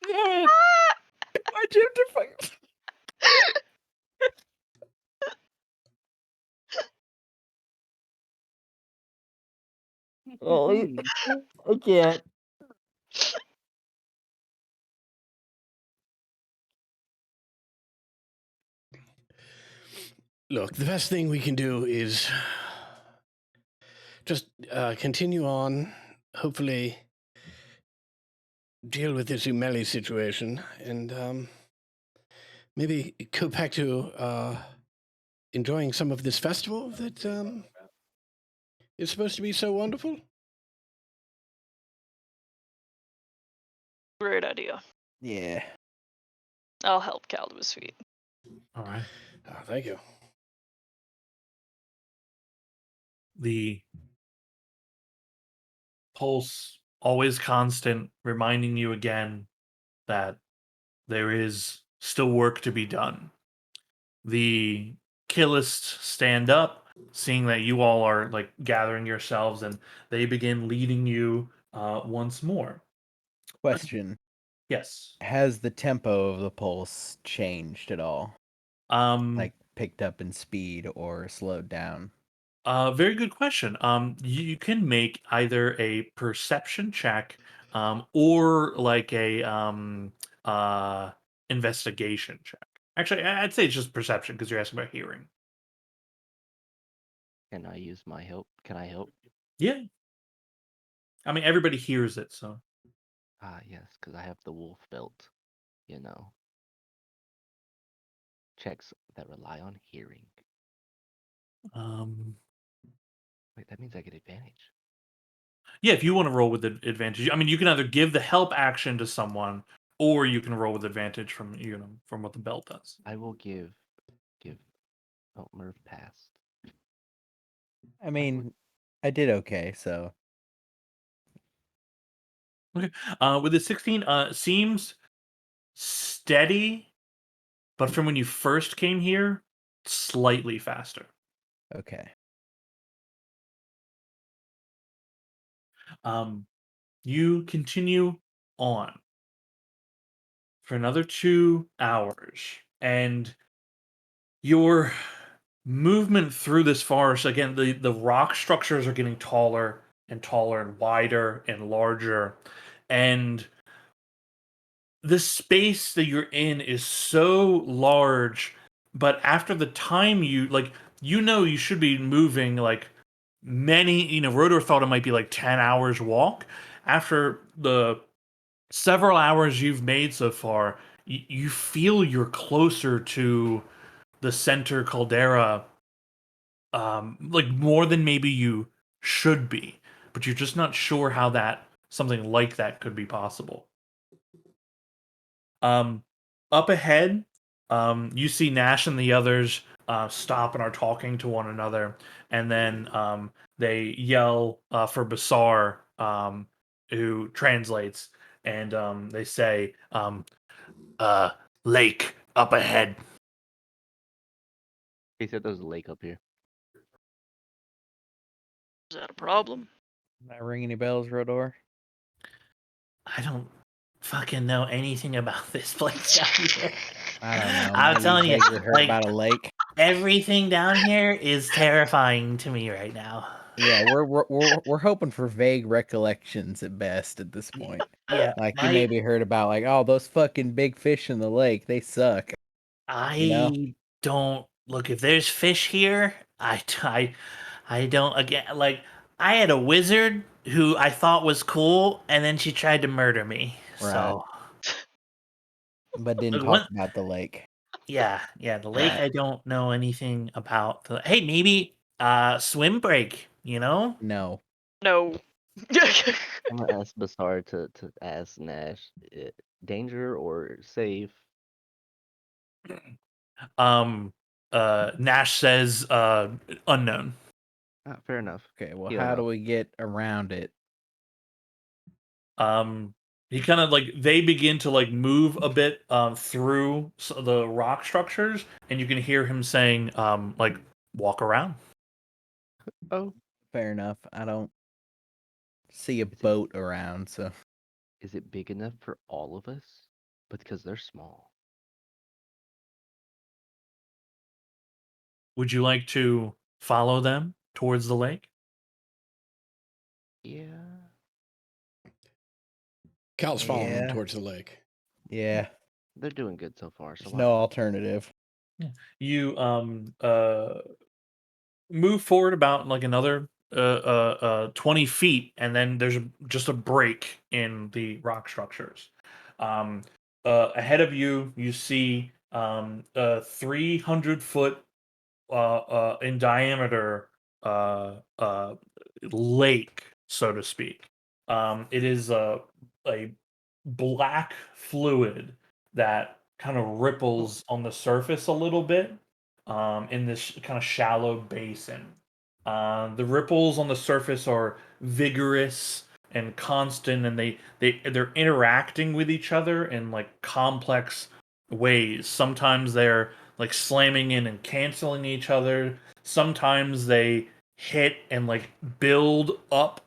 Yeah. Why'd you have to fuck? Oh, I can't. Look, the best thing we can do is just continue on. Hopefully, deal with this Umeli situation, and maybe go back to enjoying some of this festival that is supposed to be so wonderful. Great idea. Yeah. I'll help Cal to his feet. All right. Thank you. The pulse, always constant, reminding you again that there is still work to be done. The killists stand up, seeing that you all are like gathering yourselves, and they begin leading you once more. Question: Yes. has the tempo of the pulse changed at all? Like picked up in speed or slowed down? Very good question. You can make either a perception check, or like a investigation check. Actually, I'd say it's just perception because you're asking about hearing. Can I use my help? Can I help? Yeah. I mean, everybody hears it, so. Yes, because I have the wolf belt. You know. Checks that rely on hearing. Wait, that means I get advantage. Yeah, if you want to roll with advantage, I mean, you can either give the help action to someone, or you can roll with advantage from from what the belt does. I will give. Oh, Merv passed. I mean, I did okay, so. Okay. With the 16, seems steady, but from when you first came here, slightly faster. Okay. You continue on for another 2 hours, and your movement through this forest, again, the rock structures are getting taller and taller and wider and larger, and the space that you're in is so large, but after the time you should be moving like Rodor thought it might be like 10 hours walk. After the several hours you've made so far, you feel you're closer to the center caldera, like more than maybe you should be, but you're just not sure how that something like that could be possible. Um, Up ahead, you see Nash and the others stop and are talking to one another, and then they yell for Basar, who translates, and they say, "Lake up ahead." He said there's a lake up here. Is that a problem? Not ring any bells, Rodor? I don't fucking know anything about this place down here. I don't know. I'm Maybe telling you, vaguely heard like about a lake. everything down here is terrifying to me right now. Yeah, we're hoping for vague recollections at best at this point. Yeah, Like you maybe heard about like, oh, those fucking big fish in the lake, they suck. You know? I don't look if there's fish here. I don't again like I had a wizard who I thought was cool, and then she tried to murder me. Right. So But didn't Look, talk one- about the lake. yeah, the lake Right. I don't know anything about. Hey, maybe swim break. No. No. I'm gonna ask Basar to ask Nash, danger or safe? Nash says unknown. Fair enough. Okay, well, You don't how do know. we get around it? He kind of like they begin to like move a bit through the rock structures, and you can hear him saying like walk around. Oh, Fair enough. I don't see a Is it- boat around, so is it big enough for all of us? But because they're small. Would you like to follow them towards the lake? Yeah. Cal's following him Yeah. towards the lake. yeah. They're doing good so far. So There's why no not? alternative. You move forward about like another 20 feet, and then there's just a break in the rock structures. Um, Ahead of you, you see a 300-foot in diameter lake, so to speak. It is a black fluid that kind of ripples on the surface a little bit in this kind of shallow basin. The ripples on the surface are vigorous and constant, and they're interacting with each other in like complex ways. Sometimes they're like slamming in and canceling each other. Sometimes they hit and like build up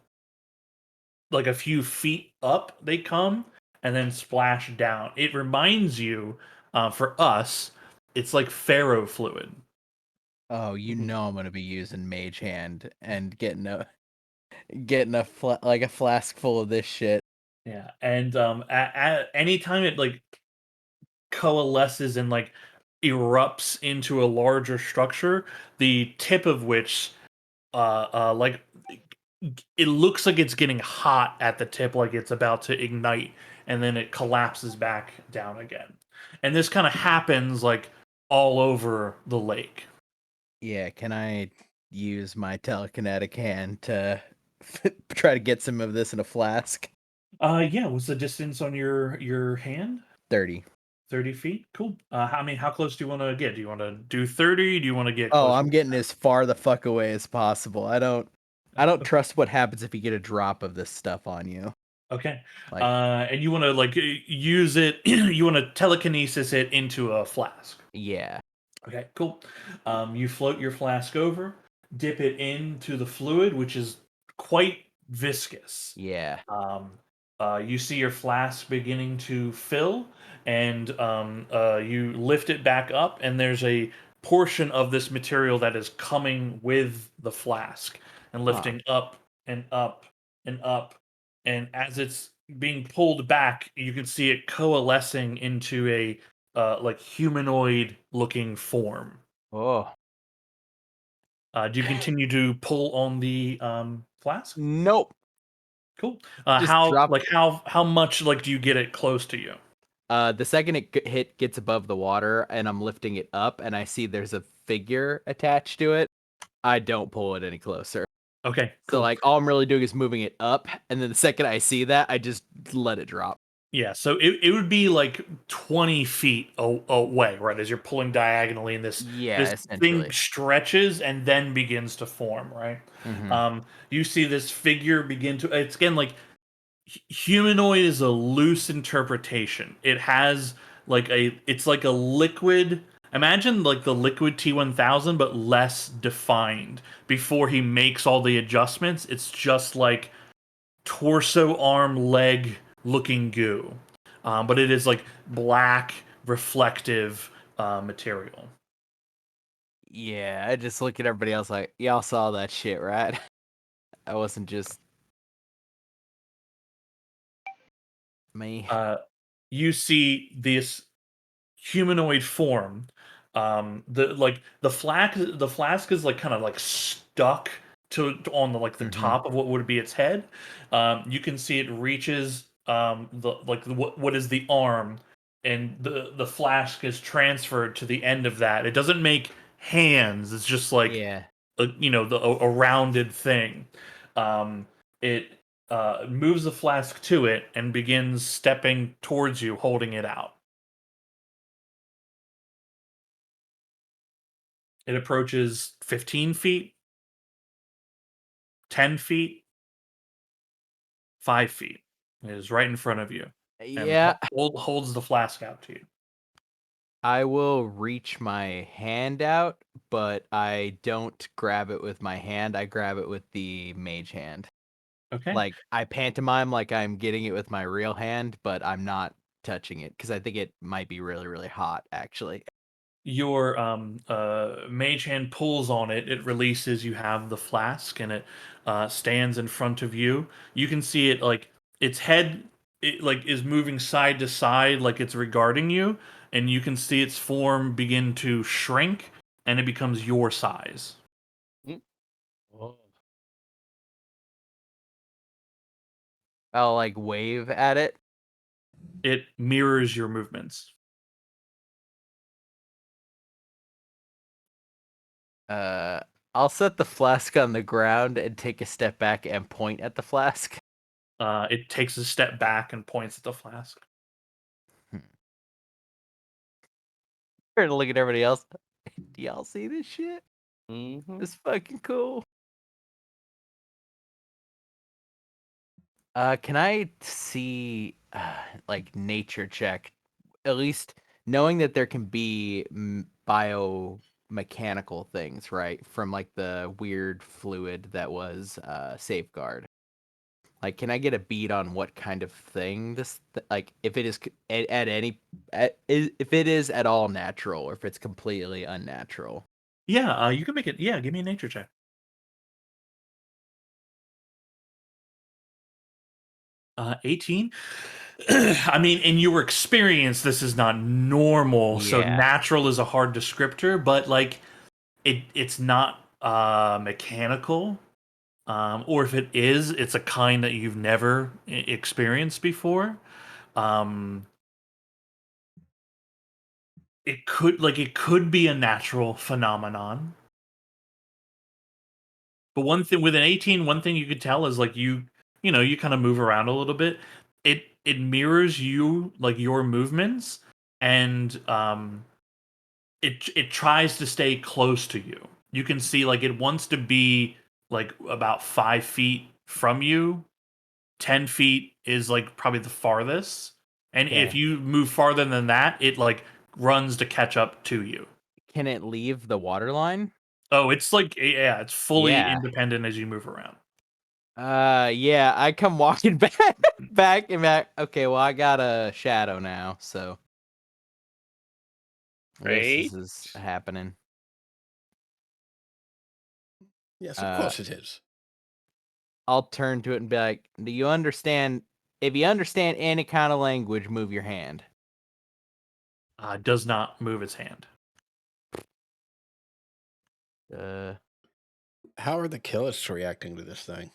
like a few feet up they come and then splash down. It reminds you, for us, it's like ferro fluid. Oh, you Mhm. know I'm gonna be using Mage Hand and getting like a flask full of this shit. Yeah, and at any time it like coalesces and like erupts into a larger structure, the tip of which like it looks like it's getting hot at the tip, like it's about to ignite, and then it collapses back down again. And this kind of happens like all over the lake. Yeah, can I use my telekinetic hand to try to get some of this in a flask? Yeah. What's the distance on your hand? 30. 30 feet. Cool. How close do you want to get? Do you want to do 30? Do you want to get Oh, closer? I'm getting as far the fuck away as possible. I don't trust what happens if you get a drop of this stuff on you. Okay. Like, And you want to like use it. You want to telekinesis it into a flask. yeah. Okay, cool. You float your flask over, dip it into the fluid, which is quite viscous. Yeah. You see your flask beginning to fill, and you lift it back up, and there's a portion of this material that is coming with the flask and lifting up and up and up. And as it's being pulled back, you can see it coalescing into a like humanoid looking form. Oh. Do you continue to pull on the flask? Nope. Cool. Just drop. How much like do you get it close to you? The second it gets above the water and I'm lifting it up and I see there's a figure attached to it, I don't pull it any closer. Okay, So cool. like all I'm really doing is moving it up, and then the second I see that, I just let it drop. Yeah, so it would be like 20 feet away, right? As you're pulling diagonally, and Yeah, this thing essentially. stretches and then begins to form, right? Mhm. You see this figure begin to. It's again like humanoid is a loose interpretation. It has it's like a liquid. Imagine like the liquid T1000, but less defined. Before he makes all the adjustments, it's just like torso, arm, leg looking goo. But it is like black, reflective material. Yeah, I just look at everybody else like, y'all saw that shit, right? I wasn't just me. You see this humanoid form. The flask is like kind of like stuck on the Mhm. top of what would be its head. You can see it reaches what is the arm, and the flask is transferred to the end of that. It doesn't make hands. It's just like Yeah. a rounded thing. It moves the flask to it and begins stepping towards you, holding it out. It approaches 15 feet, 10 feet, 5 feet. It is right in front of you and Yeah, holds the flask out to you. I will reach my hand out, but I don't grab it with my hand. I grab it with the mage hand. Okay. Like I pantomime like I'm getting it with my real hand, but I'm not touching it because I think it might be really, really hot actually. Your mage hand pulls on it. It releases. You have the flask, and it stands in front of you. You can see it like its head, is moving side to side, like it's regarding you, and you can see its form begin to shrink, and it becomes your size. Whoa. I'll like wave at it. It mirrors your movements. Uh, I'll set the flask on the ground and take a step back and point at the flask. It takes a step back and points at the flask. Turn to look at everybody else. Do y'all see this shit? Mm-hmm. It's fucking cool. Can I see like nature check? At least knowing that there can be biomechanical things, right? From like the weird fluid that was safeguard. Like, can I get a beat on what kind of thing like if it is if it is at all natural or if it's completely unnatural? Yeah, you can make it. Yeah, give me a nature check. 18. I mean, in your experience, this is not normal. So Yeah. natural is a hard descriptor, but like it's not mechanical. Or if it is, it's a kind that you've never experienced before. Um, it could be a natural phenomenon. But one thing with an 18, one thing you could tell is like you kind of move around a little bit. It mirrors you, like your movements, and it tries to stay close to you. You can see like it wants to be like about 5 feet from you. 10 feet is like probably the farthest. And if Okay. you move farther than that, it like runs to catch up to you. Can it leave the water line? Oh, it's like yeah, it's fully Yeah. independent as you move around. Yeah, I come walking back and back. Okay, well, I got a shadow now, so I guess Great. this is happening. Yes, of Uh, course it is. I'll turn to it and be like, "Do you understand? If you understand any kind of language, move your hand." Does not move its hand. Uh, How are the Killists reacting to this thing?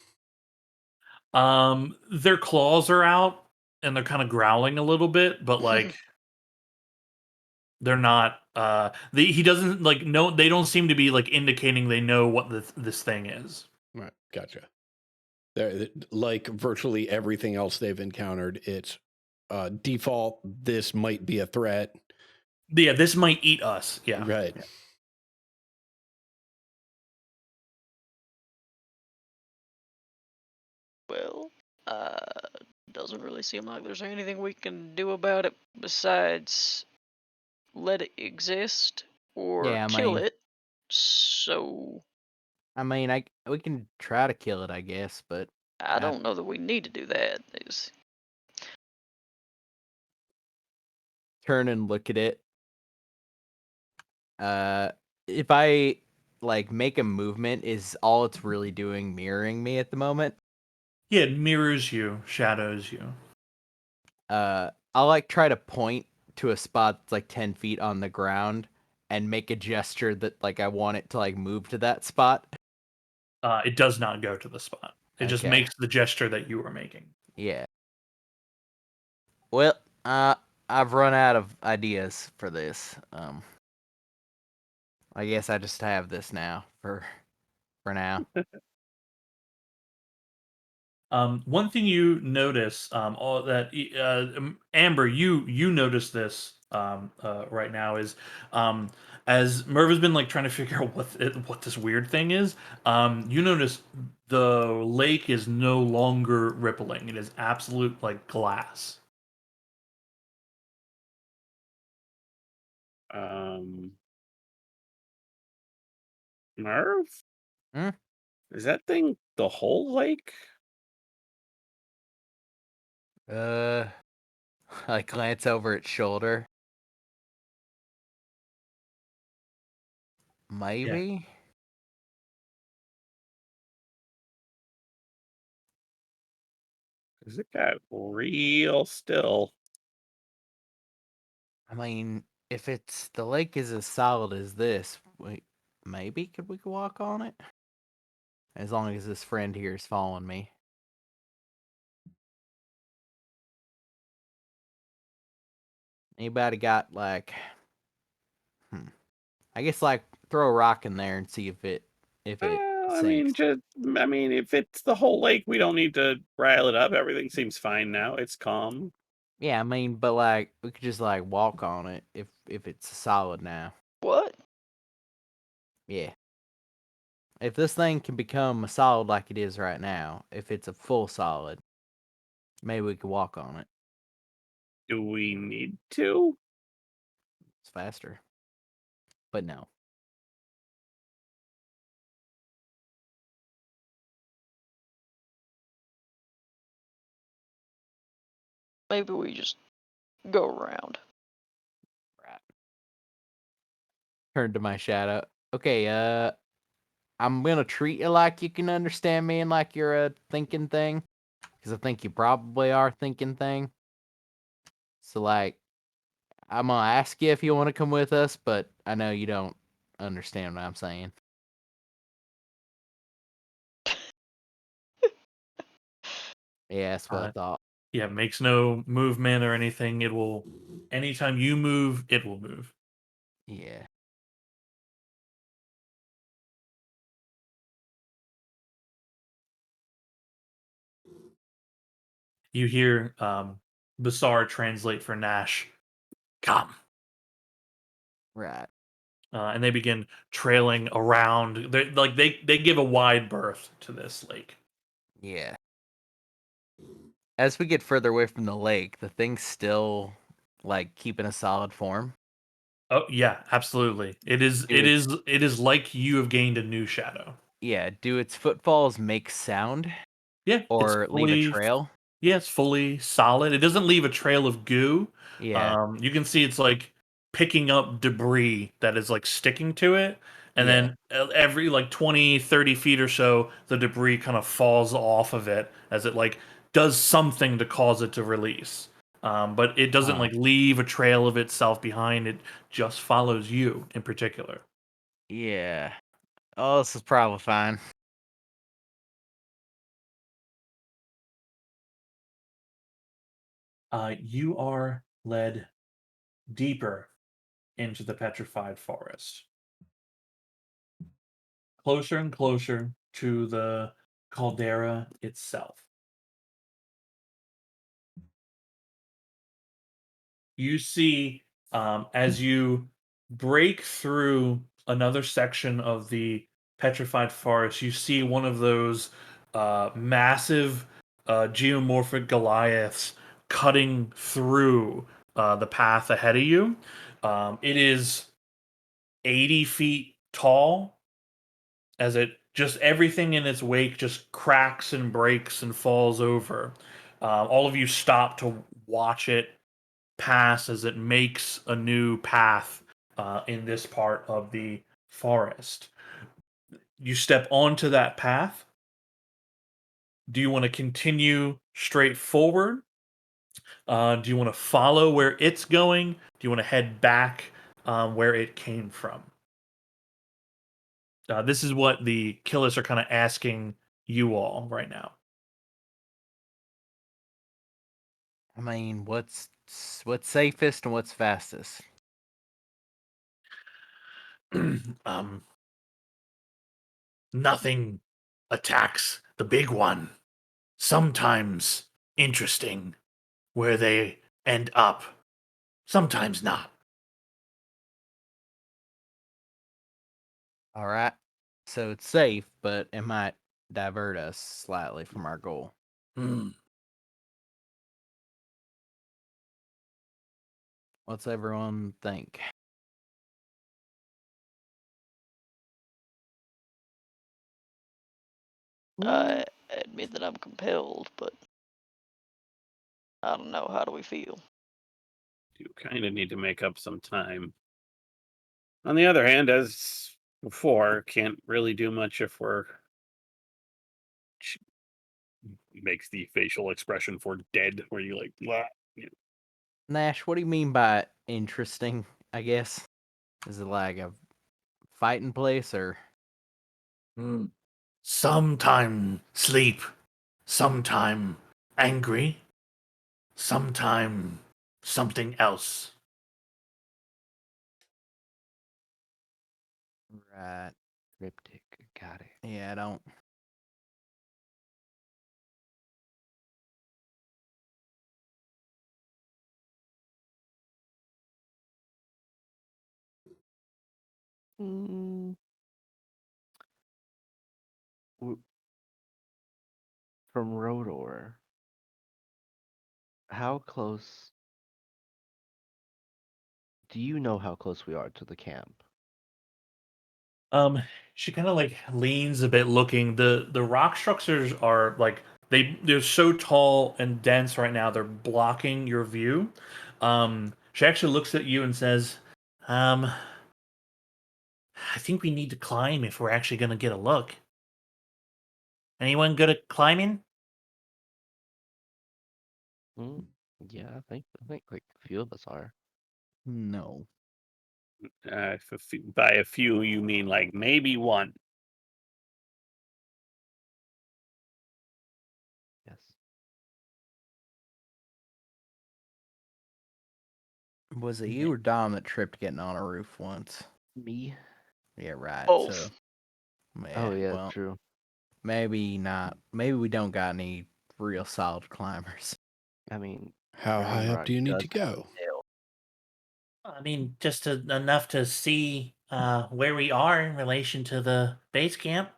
Their claws are out and they're kind of growling a little bit, but like they're not. He doesn't like no. They don't seem to be like indicating they know what this thing is. Right, gotcha. They're, like virtually everything else they've encountered, it's default. This might be a threat. Yeah, this might eat us. Yeah, Right. Yeah. Well, doesn't really seem like there's anything we can do about it besides let it exist or Yeah, I kill mean, it. So we can try to kill it, I guess, but I don't know that we need to do that. turn and look at it. If I like make a movement, is all it's really doing mirroring me at the moment? Yeah, it mirrors you, shadows you. I'll like try to point to a spot that's like 10 feet on the ground and make a gesture that like I want it to like move to that spot. It does not go to the spot. It just Okay. makes the gesture that you were making. Yeah. Well, I've run out of ideas for this. I guess I just have this now for now. One thing you notice, Amber, you notice this right now is as Merv has been like trying to figure out what this weird thing is. You notice the lake is no longer rippling; it is absolute like glass. Merv? Hmm? Is that thing the whole lake? I glance over its shoulder. Maybe. Cause it got real still. I mean, if it's the lake is as solid as this, maybe could we walk on it? As long as this friend here is following me. Anybody got like I guess like throw a rock in there and see if it Well, sinks. I mean, if it's the whole lake, we don't need to rile it up. Everything seems fine now. It's calm. Yeah, I mean, but like we could just like walk on it if it's solid now. What? Yeah. If this thing can become a solid like it is right now, if it's a full solid, maybe we could walk on it. Do we need to? It's faster. But no. Maybe we just go around. Right. Turn to my shadow. Okay, I'm gonna treat you like you can understand me and like you're a thinking thing. Because I think you probably are a thinking thing. So like I'm gonna ask you if you want to come with us, but I know you don't understand what I'm saying. Yeah, that's what I Uh, thought. Yeah, makes no movement or anything. It will, anytime you move, it will move. Yeah. You hear Basar translate for Nash. Come. Right. And they begin trailing around. They give a wide berth to this lake. Yeah. As we get further away from the lake, the thing's still like keeping a solid form. Oh yeah, absolutely. It is. Do its It is like you have gained a new shadow. yeah. Do its footfalls make sound Yeah, it's or leave a fully. trail? Yeah, it's fully solid. It doesn't leave a trail of goo. Yeah. You can see it's like picking up debris that is like sticking to it. And Yeah. then every like 20, 30 feet or so, the debris kind of falls off of it as it like does something to cause it to release. But it doesn't Huh. like leave a trail of itself behind. It just follows you in particular. Yeah. Oh, this is probably fine. You are led deeper into the petrified forest, closer and closer to the caldera itself. You see, as you break through another section of the petrified forest, you see one of those massive geomorphic Goliaths cutting through the path ahead of you. It is 80 feet tall, as it just everything in its wake just cracks and breaks and falls over. All of you stop to watch it pass as it makes a new path in this part of the forest. You step onto that path. Do you want to continue straight forward? Do you want to follow where it's going? Do you want to head back where it came from? This is what the killers are kind of asking you all right now. I mean, what's safest and what's fastest? um, Nothing attacks the big one. Sometimes interesting where they end up, sometimes not. All right. So it's safe, but it might divert us slightly from our goal. Hmm. What's everyone think? I admit that I'm compelled, but I don't know. How do we feel? You kind of need to make up some time. On the other hand, as before, can't really do much if we're makes the facial expression for dead, where you like, blah. Yeah. Nash, what do you mean by interesting, I guess? Is it like a fighting place or? Hmm. Sometime sleep, sometime angry, sometime something else. Right. Cryptic. Got it. Yeah, I don't. Mm, from Rodor, how close? Do you know how close we are to the camp? She kind of like leans a bit, looking. The rock structures are like they're so tall and dense right now. They're blocking your view. She actually looks at you and says, "Um, I think we need to climb if we're actually going to get a look. Anyone good at climbing?" Mm, yeah, I think like a few of us are. No. By a few, you mean like maybe one. Yes. Was it you or Dom that tripped getting on a roof once? Me? Yeah, right. Both. So, Oh yeah, well, true. maybe not. Maybe we don't got any real solid climbers. I mean, How high up Ragnarok do you need does to have go? a tail. I mean, just enough to see where we are in relation to the base camp.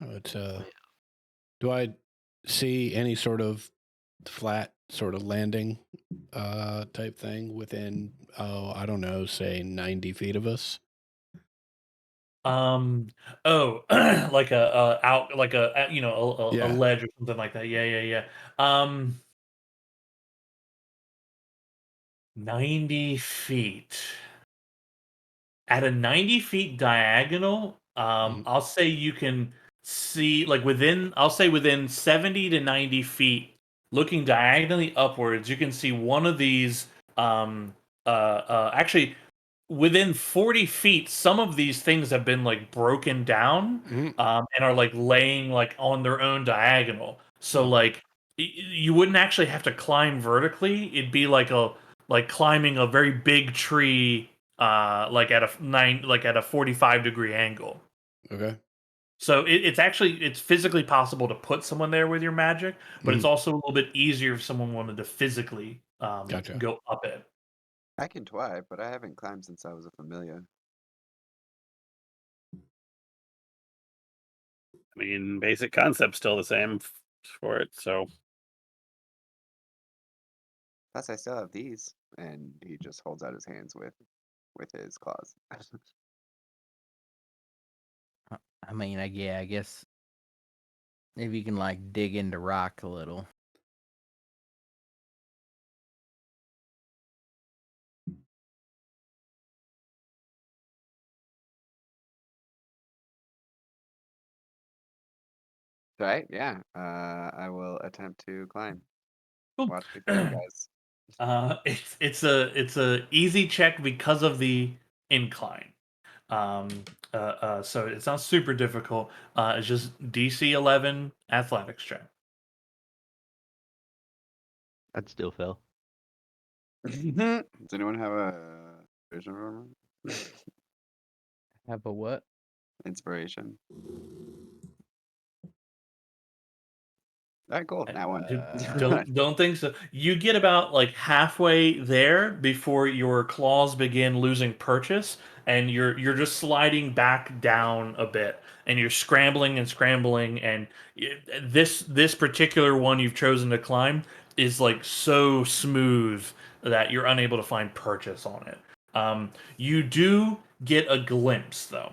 It's Oh, yeah. do I see any sort of flat sort of landing type thing within I don't know, say 90 feet of us? Um, oh, like a out, like a a Yeah. ledge or something like that. Yeah, yeah, yeah. Um, 90 feet. At a 90 feet diagonal, Mhm. I'll say you can see like within, I'll say within 70 to 90 feet, looking diagonally upwards, you can see one of these. Actually, within 40 feet, some of these things have been like broken down Mhm. and are like laying like on their own diagonal. So Mhm. like You wouldn't actually have to climb vertically. It'd be like climbing a very big tree, like at a 45-degree angle. Okay. So it's physically possible to put someone there with your magic, but it's also a little bit easier if someone wanted to physically Gotcha. go up it. I can try, but I haven't climbed since I was a familiar. I mean, basic concept's still the same for it, so Plus, I still have these, and he just holds out his hands with his claws. I mean, I guess if you can like dig into rock a little. Right? Yeah. I will attempt to climb. Cool. Watch me go, guys. It's a easy check because of the incline. So it's not super difficult. It's just DC 11 athletics check. I'd still fail. Does anyone have a vision armor? Have a what? Inspiration. All right, cool. That one. Don't think so. You get about like halfway there before your claws begin losing purchase, and you're just sliding back down a bit, and you're scrambling and scrambling, and this particular one you've chosen to climb is like so smooth that you're unable to find purchase on it. You do get a glimpse though.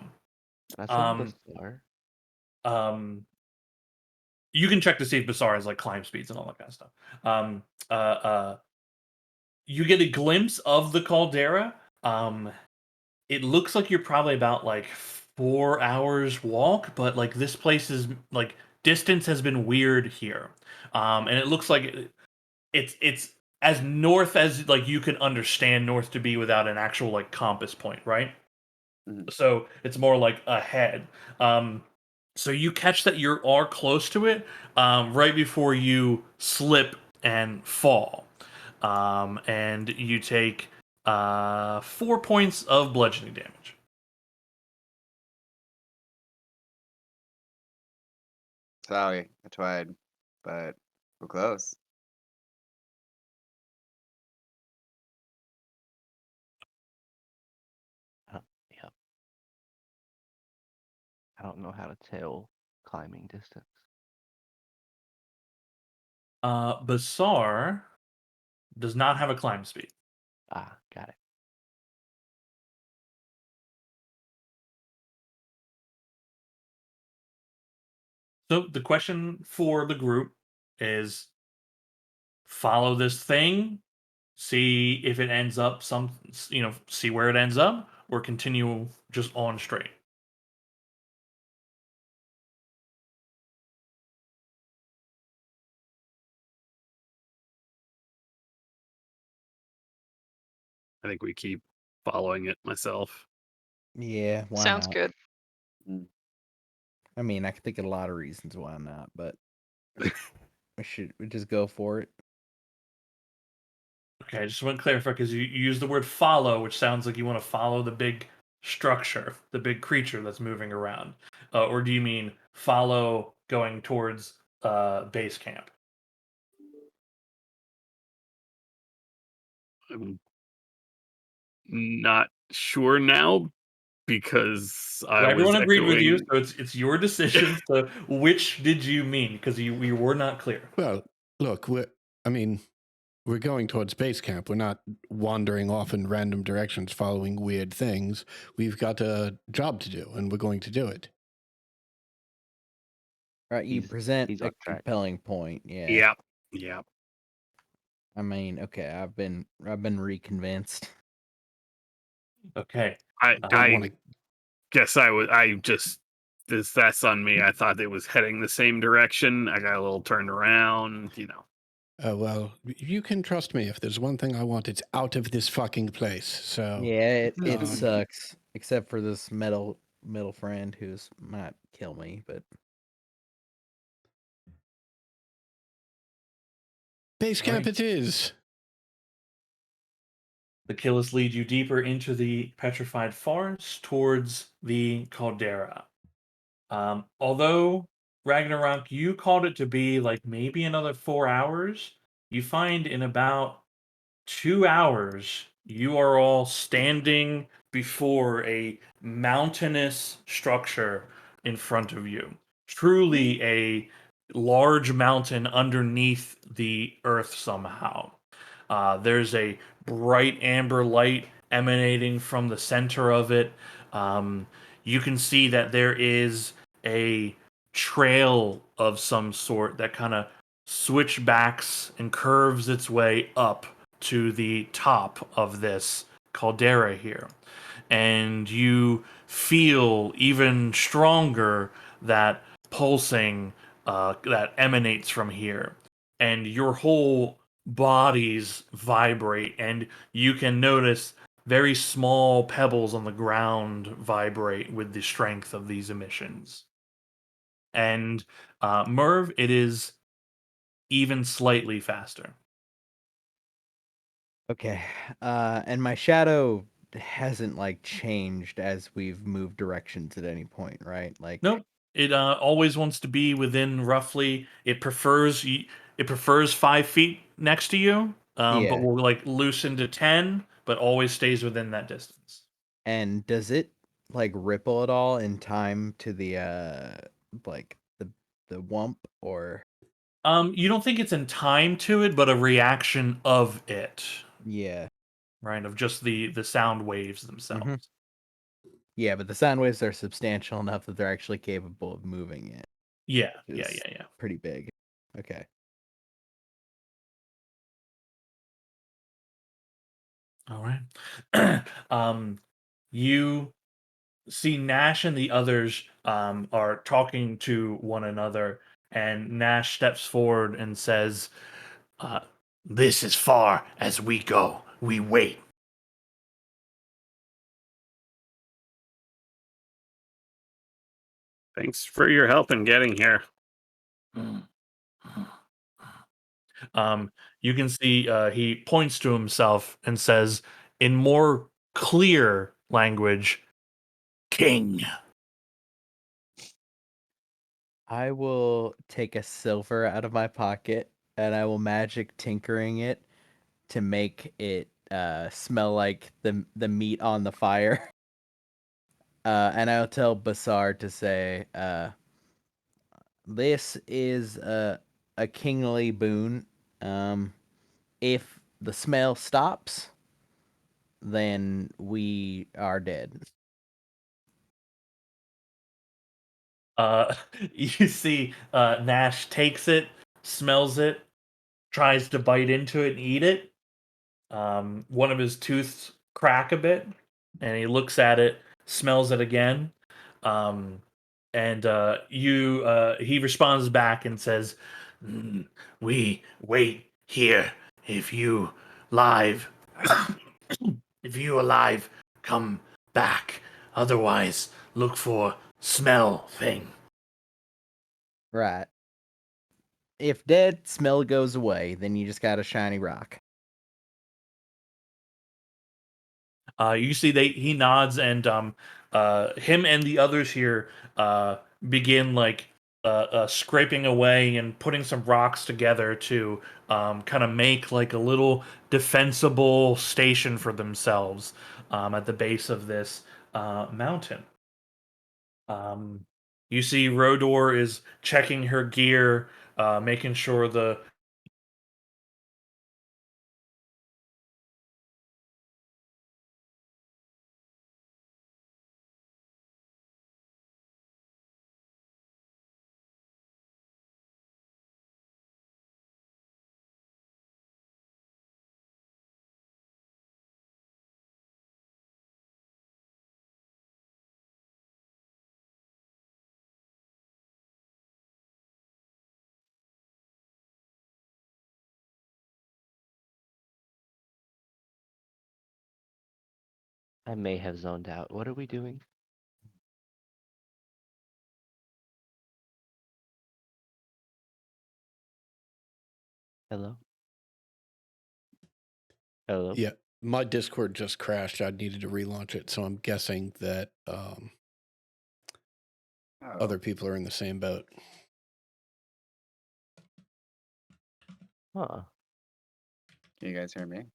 That's Um, bizarre. you can check to see if Basar has like climb speeds and all that kind of stuff. Um, uh, uh, you get a glimpse of the caldera. It looks like you're probably about like 4 hours walk, but like this place is like distance has been weird here, and it looks like it's as north as like you can understand north to be without an actual like compass point, right? Mhm. So it's more like ahead. So you catch that you are close to it right before you slip and fall, and you take 4 points of bludgeoning damage. Sorry, I tried, but we're close. Yeah. I don't know how to tell climbing distance. Basar does not have a climb speed. Ah, got it. So the question for the group is follow this thing, see if it ends up see where it ends up, or continue just on straight. I think we keep following it myself. Yeah, why Sounds not? good. I mean, I can think of a lot of reasons why not, but we just go for it. Okay, I just want to clarify because you use the word follow, which sounds like you want to follow the big structure, the big creature that's moving around. Or do you mean follow going towards base camp? I'm not sure now because I Well, was everyone agreed with you, echoing. so it's your decision. So which did you mean? Because you were not clear. Well, look, we're going towards base camp. We're not wandering off in random directions following weird things. We've got a job to do, and we're going to do it. Right, you He's- present he's a on track. compelling point. Yeah. Yep. Yep. I mean, okay, I've been reconvinced. Okay. I Don't want I to. guess I just that's on me. I thought it was heading the same direction. I got a little turned around. Well, you can trust me. If there's one thing I want, it's out of this fucking place. So Yeah, it Um, sucks. Except for this middle friend who's might kill me, but Base camp it is. Achilles lead you deeper into the petrified forest towards the caldera. Although Ragnarok, you called it to be like maybe another 4 hours, you find in about 2 hours you are all standing before a mountainous structure in front of you. Truly a large mountain underneath the earth somehow. There's a bright amber light emanating from the center of it. Um, you can see that there is a trail of some sort that kind of switchbacks and curves its way up to the top of this caldera here. And you feel even stronger that pulsing that emanates from here. And your whole bodies vibrate, and you can notice very small pebbles on the ground vibrate with the strength of these emissions. And Merv, it is even slightly faster. Okay. And my shadow hasn't like changed as we've moved directions at any point, right? Like Nope. It always wants to be within roughly. It prefers 5 feet next to you, but yeah. will like loosen to 10, but always stays within that distance. And does it like ripple at all in time to the like the wump or You don't think it's in time to it, but a reaction of it, yeah. right? Of just the sound waves themselves. Mhm. Yeah, but the sound waves are substantial enough that they're actually capable of moving it. Yeah, Which yeah, is yeah, yeah. pretty big. Okay. All right. You see Nash and the others are talking to one another, and Nash steps forward and says, uh, "This as far as we go. We wait." Thanks for your help in getting here. Um, you can see he points to himself and says, in more clear language, "King." I will take a silver out of my pocket and I will magic tinkering it to make it smell like the meat on the fire. And I'll tell Basar to say, this is a kingly boon. If the smell stops, then we are dead. You see Nash takes it, smells it, tries to bite into it and eat it. One of his tooths crack a bit, and he looks at it, smells it again, um, and he responds back and says, "We wait here. If you live, if you alive, come back. Otherwise, look for smell thing." Right. If dead, smell goes away, then you just got a shiny rock. You see, he nods, and him and the others here begin like scraping away and putting some rocks together to kind of make like a little defensible station for themselves at the base of this mountain. You see, Rodor is checking her gear, making sure the I may have zoned out. What are we doing? Hello? Hello. Yeah, my Discord just crashed. I needed to relaunch it, so I'm guessing that other people are in the same boat. Huh. Can you guys hear me?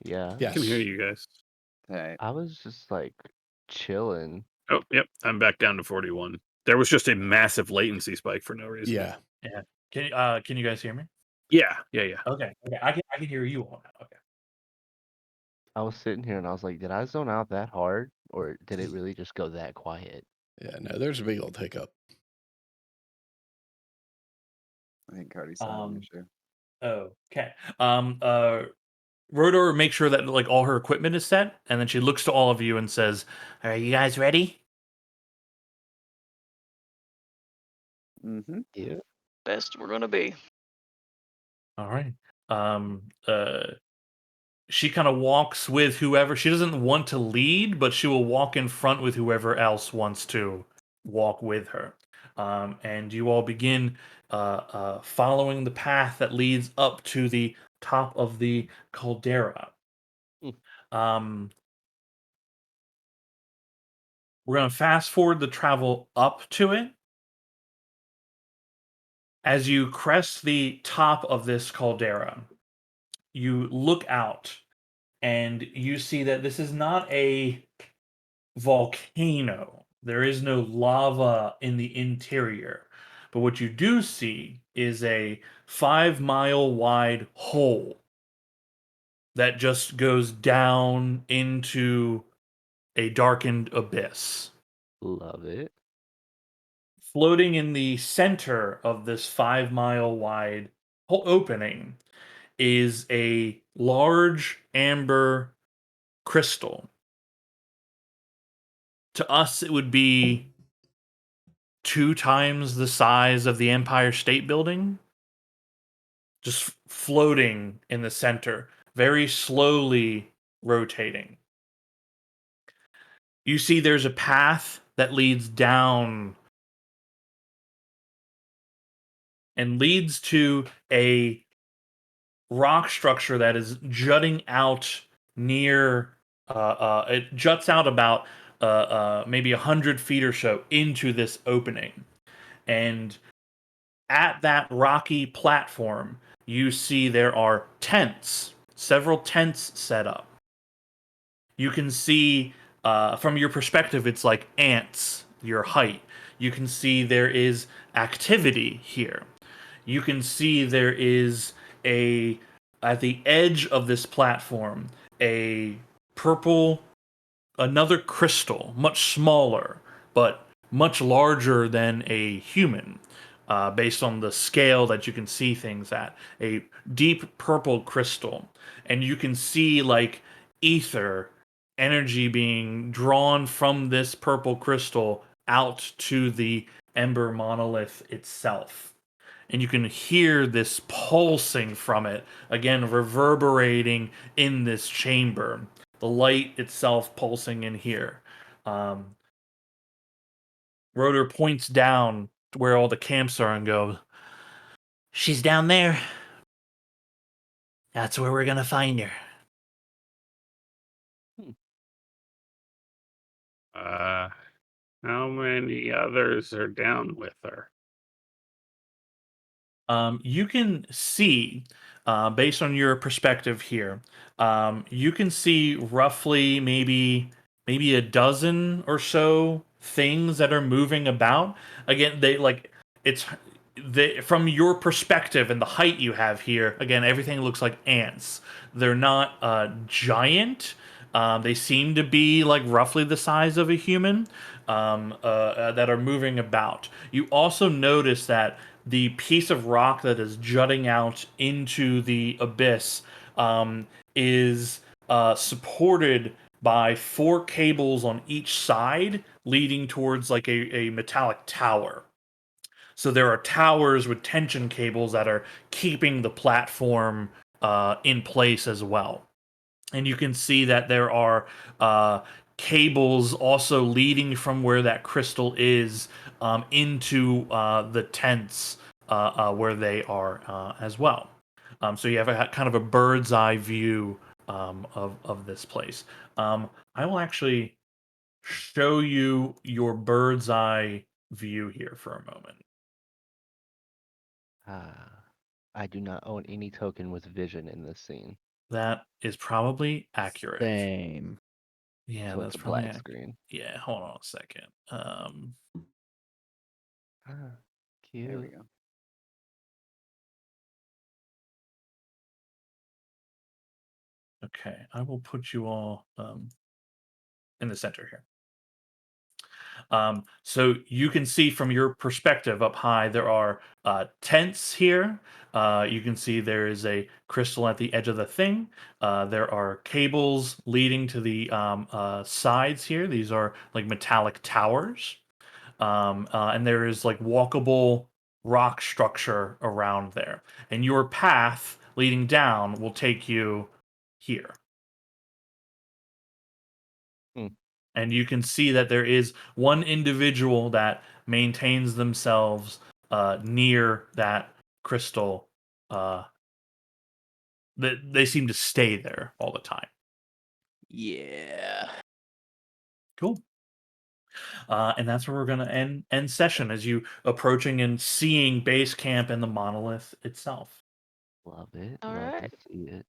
Yeah. I Yes. can hear you guys. Hey. I was just like chilling. Oh, yep. I'm back down to 41. There was just a massive latency spike for no reason. Yeah. Can you guys hear me? Yeah. Okay. I can hear you all now. Okay. I was sitting here and I was like, did I zone out that hard, or did it really just go that quiet? Yeah, no, there's a big old hiccup. I think Cody's having an Um. issue. Okay. Rodor makes sure that like all her equipment is set, and then she looks to all of you and says, "Are you guys ready?" Mm-hmm. Yeah. Best we're gonna be. All right. Um. She kind of walks with whoever. She doesn't want to lead, but she will walk in front with whoever else wants to walk with her. And you all begin following the path that leads up to the top of the caldera. Hmm. Um, we're going to fast forward the travel up to it. As you crest the top of this caldera, you look out and you see that this is not a volcano. There is no lava in the interior. But what you do see is a 5-mile wide hole that just goes down into a darkened abyss. Love it. Floating in the center of this 5-mile wide opening is a large amber crystal. To us, it would be 2 times the size of the Empire State Building, just floating in the center, very slowly rotating. You see there's a path that leads down and leads to a rock structure that is jutting out near it juts out about maybe 100 feet or so into this opening. And at that rocky platform, you see there are tents, several tents set up. You can see, from your perspective, it's like ants, your height. You can see there is activity here. You can see there is at the edge of this platform, a purple, another crystal, much smaller, but much larger than a human, based on the scale that you can see things at. A deep purple crystal. And you can see like ether, energy being drawn from this purple crystal out to the ember monolith itself. And you can hear this pulsing from it, again, reverberating in this chamber. The light itself pulsing in here. Rotor points down to where all the camps are and goes, "She's down there. That's where we're going to find her." How many others are down with her? You can see, based on your perspective here, you can see roughly maybe a dozen or so things that are moving about. Again, they like it's from your perspective and the height you have here. Again, everything looks like ants. They're not giant. They seem to be like roughly the size of a human, that are moving about. You also notice that the piece of rock that is jutting out into the abyss is supported by 4 cables on each side, leading towards like a metallic tower. So there are towers with tension cables that are keeping the platform in place as well. And you can see that there are cables also leading from where that crystal is into the tents where they are as well. So you have a kind of a bird's eye view of this place. I will actually show you your bird's eye view here for a moment. I do not own any token with vision in this scene. That is probably accurate. Same. Yeah, So that's it's a probably black accurate. screen. Yeah, hold on a second. Ah, There we cute. go. Okay, I will put you all in the center here. So you can see from your perspective up high, there are tents here. You can see there is a crystal at the edge of the thing. There are cables leading to the sides here. These are like metallic towers. And there is like walkable rock structure around there. And your path leading down will take you here. Hmm. And you can see that there is one individual that maintains themselves near that crystal. That they seem to stay there all the time. Yeah. Cool. And that's where we're gonna end session as you approaching and seeing base camp and the monolith itself. Love it. All Love to right. see it.